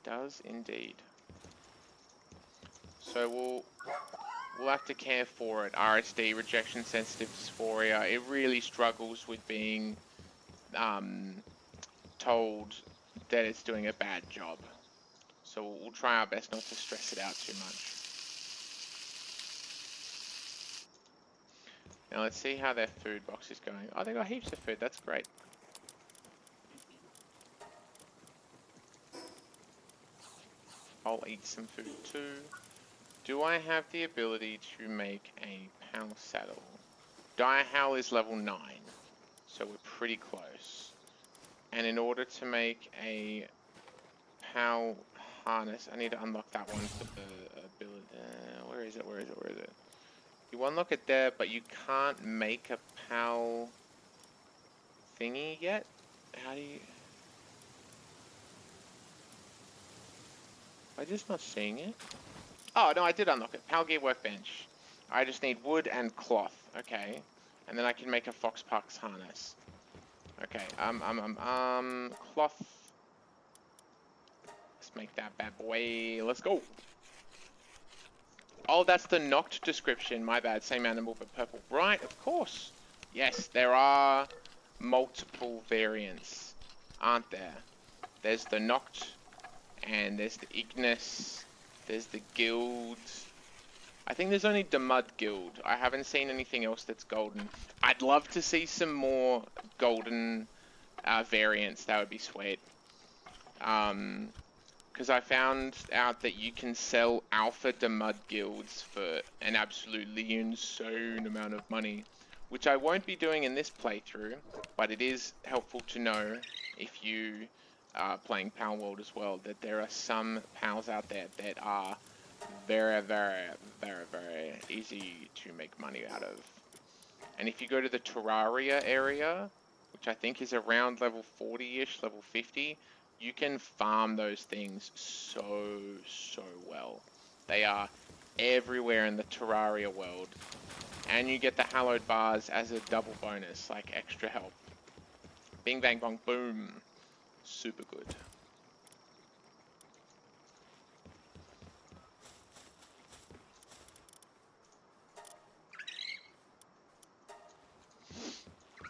It does indeed. So we'll have to care for it. RSD, rejection sensitive dysphoria. It really struggles with being told that it's doing a bad job. So we'll try our best not to stress it out too much. Now let's see how their food box is going. Oh, they got heaps of food. That's great. I'll eat some food too. Do I have the ability to make a Pal saddle? Dire Howl is level 9, so we're pretty close. And in order to make a Pal harness, I need to unlock that one for the ability. Where is it? Where is it? Where is it? You unlock it there, but you can't make a Pal thingy yet? How do you... Am I just not seeing it? Oh, no, I did unlock it. Pal Gear Workbench. I just need wood and cloth. Okay. And then I can make a Foxparks harness. Okay, cloth. Let's make that bad boy. Let's go. Oh, that's the Noct description. My bad. Same animal, but purple. Right, of course. Yes, there are multiple variants, aren't there? There's the Noct, and there's the Ignis, there's the Guild. I think there's only the Mud Guild. I haven't seen anything else that's golden. I'd love to see some more golden variants. That would be sweet. Because I found out that you can sell Alpha to Mud Guilds for an absolutely insane amount of money, which I won't be doing in this playthrough, but it is helpful to know if you are playing Palworld as well, that there are some pals out there that are very, very, very, very easy to make money out of. And if you go to the Terraria area, which I think is around level 40-ish, level 50, you can farm those things so well. They are everywhere in the Terraria world. And you get the hallowed bars as a double bonus, like extra help. Bing, bang, bong, boom. Super good.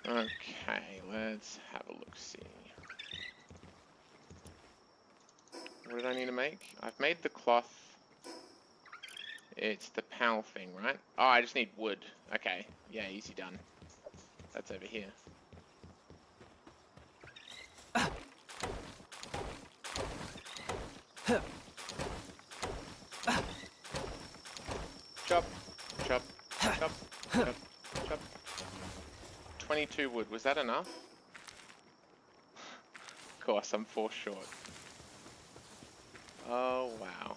Okay, let's have a look-see. What did I need to make? I've made the cloth. It's the pal thing, right? Oh, I just need wood. Okay, yeah, easy done. That's over here. Chop, chop, chop, chop, chop. 22 wood, was that enough? Of course, I'm 4 short. Oh, wow.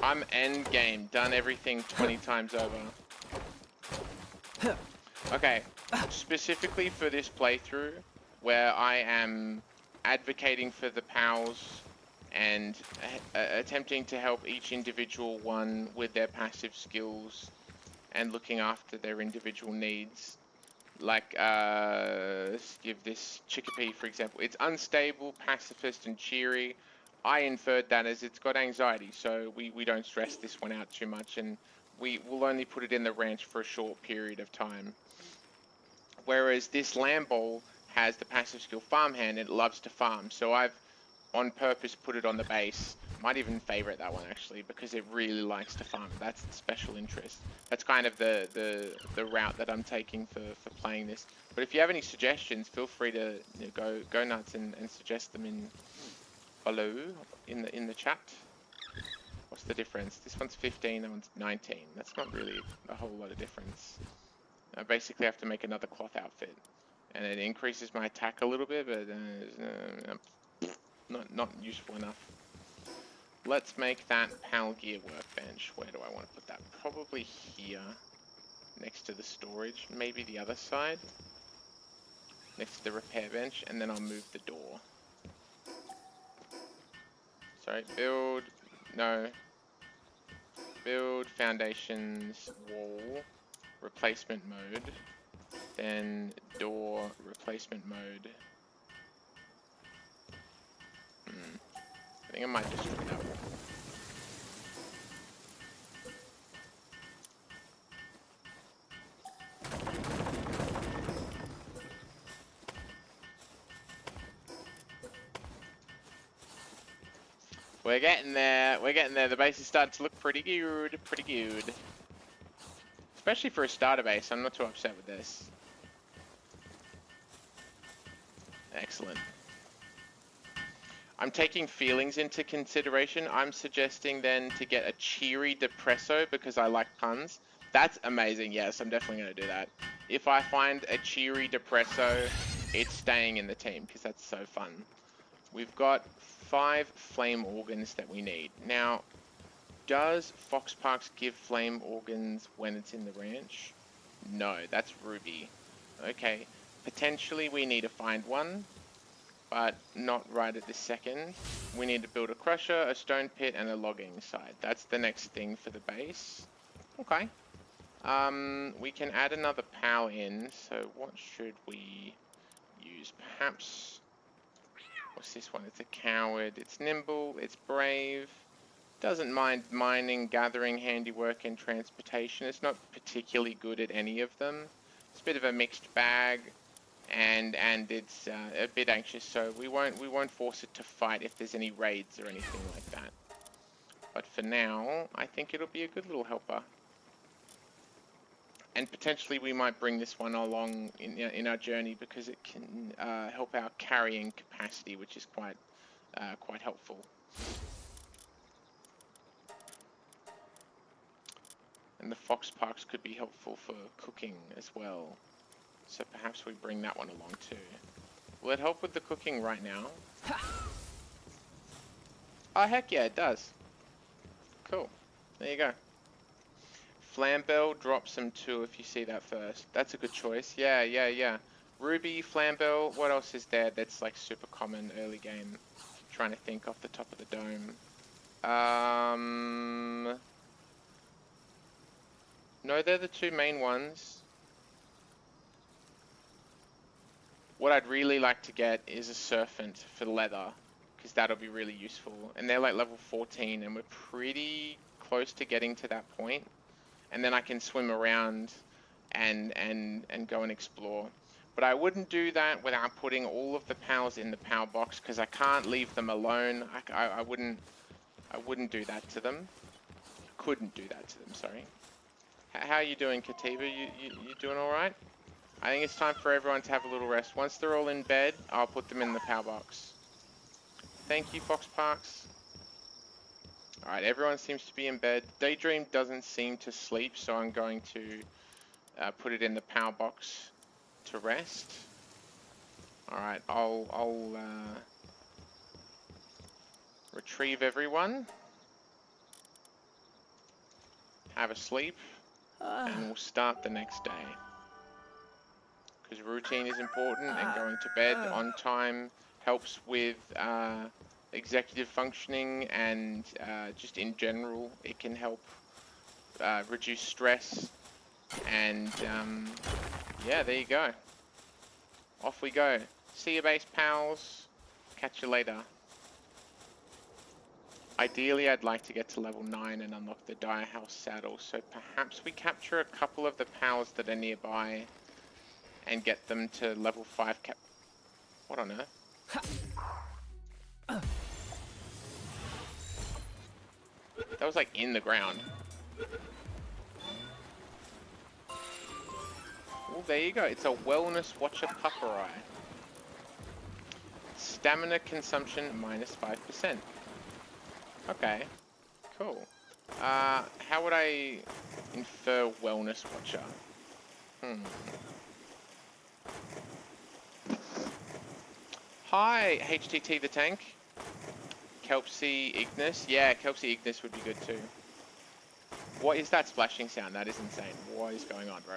I'm end game, done everything 20 times over. Okay, specifically for this playthrough, where I am advocating for the pals and attempting to help each individual one with their passive skills and looking after their individual needs. Like, let's give this Chickapee, for example. It's unstable, pacifist, and cheery. I inferred that as it's got anxiety, so we don't stress this one out too much, and we will only put it in the ranch for a short period of time. Whereas this lamb bowl has the passive skill farmhand, and it loves to farm, so I've on purpose put it on the base. Might even favorite that one actually, because it really likes to farm. That's the special interest. That's kind of the route that I'm taking for playing this. But if you have any suggestions, feel free to go nuts and suggest them in below in the chat. What's the difference? This one's 15, that one's 19. That's not really a whole lot of difference. I basically have to make another cloth outfit, and it increases my attack a little bit, but not useful enough. Let's make that Pal Gear workbench. Where do I want to put that? Probably here, next to the storage. Maybe the other side, next to the repair bench, and then I'll move the door. Sorry, build foundations, wall, replacement mode, then door, replacement mode. I think I might destroy that one. We're getting there, the base is starting to look pretty good, Especially for a starter base, I'm not too upset with this. Excellent. I'm taking feelings into consideration. I'm suggesting then to get a cheery depresso because I like puns. That's amazing. Yes, I'm definitely going to do that. If I find a cheery depresso, it's staying in the team because that's so fun. We've got 5 flame organs that we need. Now, does Fox Parks give flame organs when it's in the ranch? No, that's Ruby. Okay, potentially we need to find one, but not right at this second. We need to build a crusher, a stone pit, and a logging site. That's the next thing for the base. Okay. We can add another PAL in, so what should we use? Perhaps, what's this one? It's a coward, it's nimble, it's brave, doesn't mind mining, gathering, handiwork, and transportation. It's not particularly good at any of them. It's a bit of a mixed bag, and it's a bit anxious, so we won't force it to fight if there's any raids or anything like that. But for now, I think it'll be a good little helper. And potentially we might bring this one along in our journey because it can help our carrying capacity, which is quite helpful. And the Fox Parks could be helpful for cooking as well. So perhaps we bring that one along too. Will it help with the cooking right now? Oh heck yeah, it does. Cool. There you go. Flambell, drop some too if you see that first. That's a good choice. Yeah. Ruby, Flambeau. What else is there that's like super common early game? Trying to think off the top of the dome. No, they're the two main ones. What I'd really like to get is a Serpent for leather, because that'll be really useful. And they're like level 14, and we're pretty close to getting to that point. And then I can swim around and go and explore. But I wouldn't do that without putting all of the pals in the power box, because I can't leave them alone. I wouldn't do that to them. Couldn't do that to them, sorry. How are you doing, Katiba? You doing all right? I think it's time for everyone to have a little rest. Once they're all in bed, I'll put them in the power box. Thank you, Fox Parks. All right, everyone seems to be in bed. Daydream doesn't seem to sleep, so I'm going to put it in the power box to rest. All right, I'll retrieve everyone. Have a sleep, and we'll start the next day. Because routine is important, and going to bed on time helps with executive functioning, and just in general, it can help reduce stress. And yeah, there you go. Off we go. See you, base pals. Catch you later. Ideally, I'd like to get to level 9 and unlock the Dire House saddle, so perhaps we capture a couple of the pals that are nearby and get them to level 5 cap. What on earth? That was like in the ground. Well, there you go. It's a Wellness Watcher Puffereye. Stamina consumption minus 5%. Okay, cool. How would I infer Wellness Watcher? Hi, HTT the Tank. Kelpsy Ignis. Yeah, Kelpsy Ignis would be good too. What is that splashing sound? That is insane. What is going on, bro?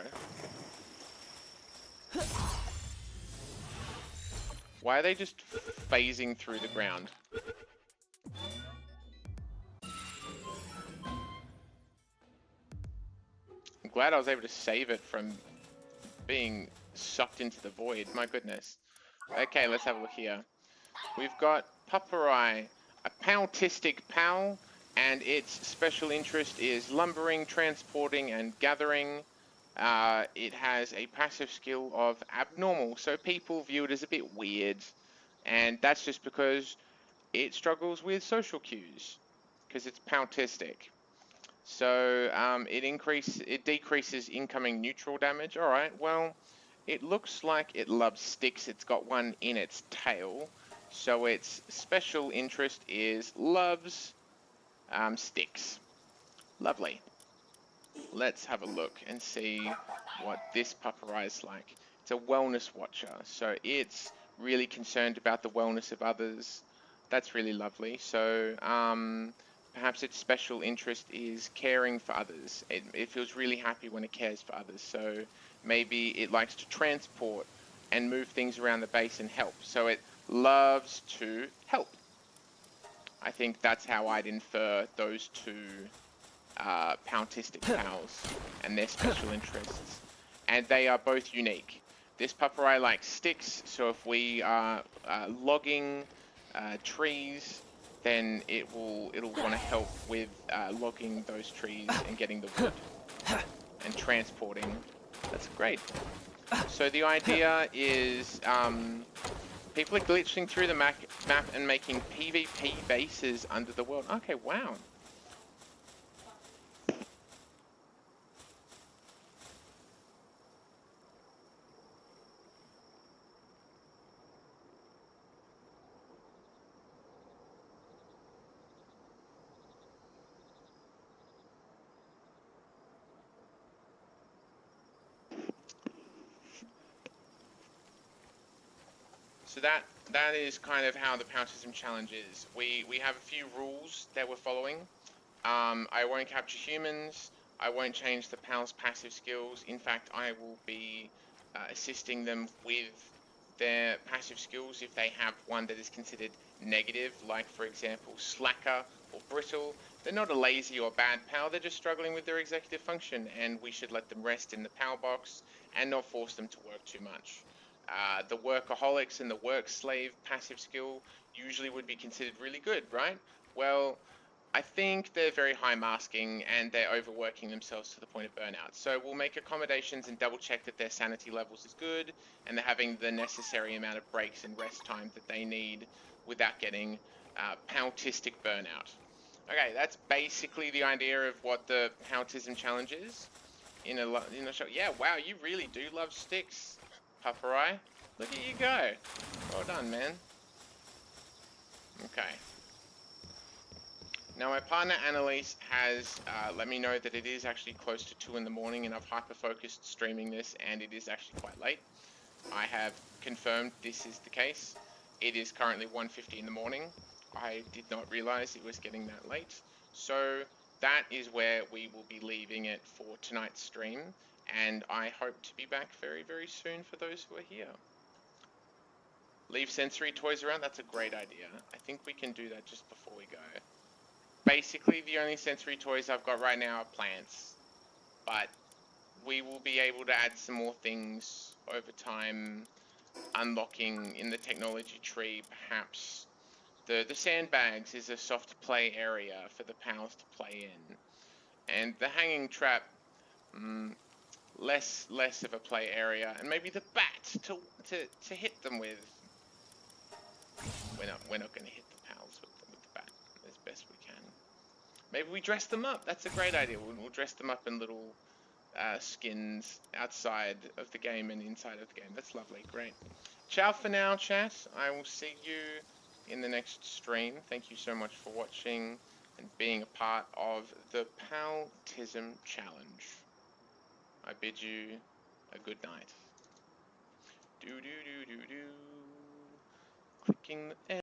Why are they just phasing through the ground? I'm glad I was able to save it from being sucked into the void. My goodness. Okay, let's have a look here. We've got Puffereye, a paltistic pal, and its special interest is lumbering, transporting, and gathering. It has a passive skill of abnormal, so people view it as a bit weird, and that's just because it struggles with social cues, because it's paltistic. So it decreases incoming neutral damage. All right, well, it looks like it loves sticks. It's got one in its tail, so its special interest is loves sticks. Lovely. Let's have a look and see what this Puffereye is like. It's a wellness watcher, so it's really concerned about the wellness of others. That's really lovely. So perhaps its special interest is caring for others. It feels really happy when it cares for others. So maybe it likes to transport and move things around the base and help. So it loves to help. I think that's how I'd infer those two paltistic pals and their special interests. And they are both unique. This Puffereye likes sticks, so if we are logging trees, then it'll want to help with logging those trees and getting the wood and transporting. That's great. So the idea is people are glitching through the map and making PvP bases under the world. Okay, wow. So that is kind of how the Paltism challenge is. We have a few rules that we're following. I won't capture humans. I won't change the pal's passive skills. In fact, I will be assisting them with their passive skills if they have one that is considered negative, like for example slacker or brittle. They're not a lazy or bad pal, they're just struggling with their executive function, and we should let them rest in the pal box and not force them to work too much. The workaholics and the work slave passive skill usually would be considered really good, right? Well, I think they're very high masking and they're overworking themselves to the point of burnout. So we'll make accommodations and double check that their sanity levels is good and they're having the necessary amount of breaks and rest time that they need without getting paltistic burnout. Okay, that's basically the idea of what the Paltism challenge is. In a shot. Yeah, wow, you really do love sticks, Puffereye. Look at you go. Well done, man. Okay. Now my partner Annalise has let me know that it is actually close to 2 in the morning and I've hyper-focused streaming this and it is actually quite late. I have confirmed this is the case. It is currently 1:50 in the morning. I did not realize it was getting that late. So that is where we will be leaving it for tonight's stream, and I hope to be back very, very soon for those who are here. Leave sensory toys around, that's a great idea. I think we can do that just before we go. Basically, the only sensory toys I've got right now are plants, but we will be able to add some more things over time, unlocking in the technology tree, perhaps. The sandbags is a soft play area for the pals to play in. And the hanging trap, less of a play area. And maybe the bat to hit them with. We're not going to hit the pals with the bat as best we can. Maybe we dress them up. That's a great idea. We'll dress them up in little skins outside of the game and inside of the game. That's lovely. Great. Ciao for now, chat. I will see you in the next stream. Thank you so much for watching and being a part of the Paltism challenge. I bid you a good night. Do do do do do. Clicking the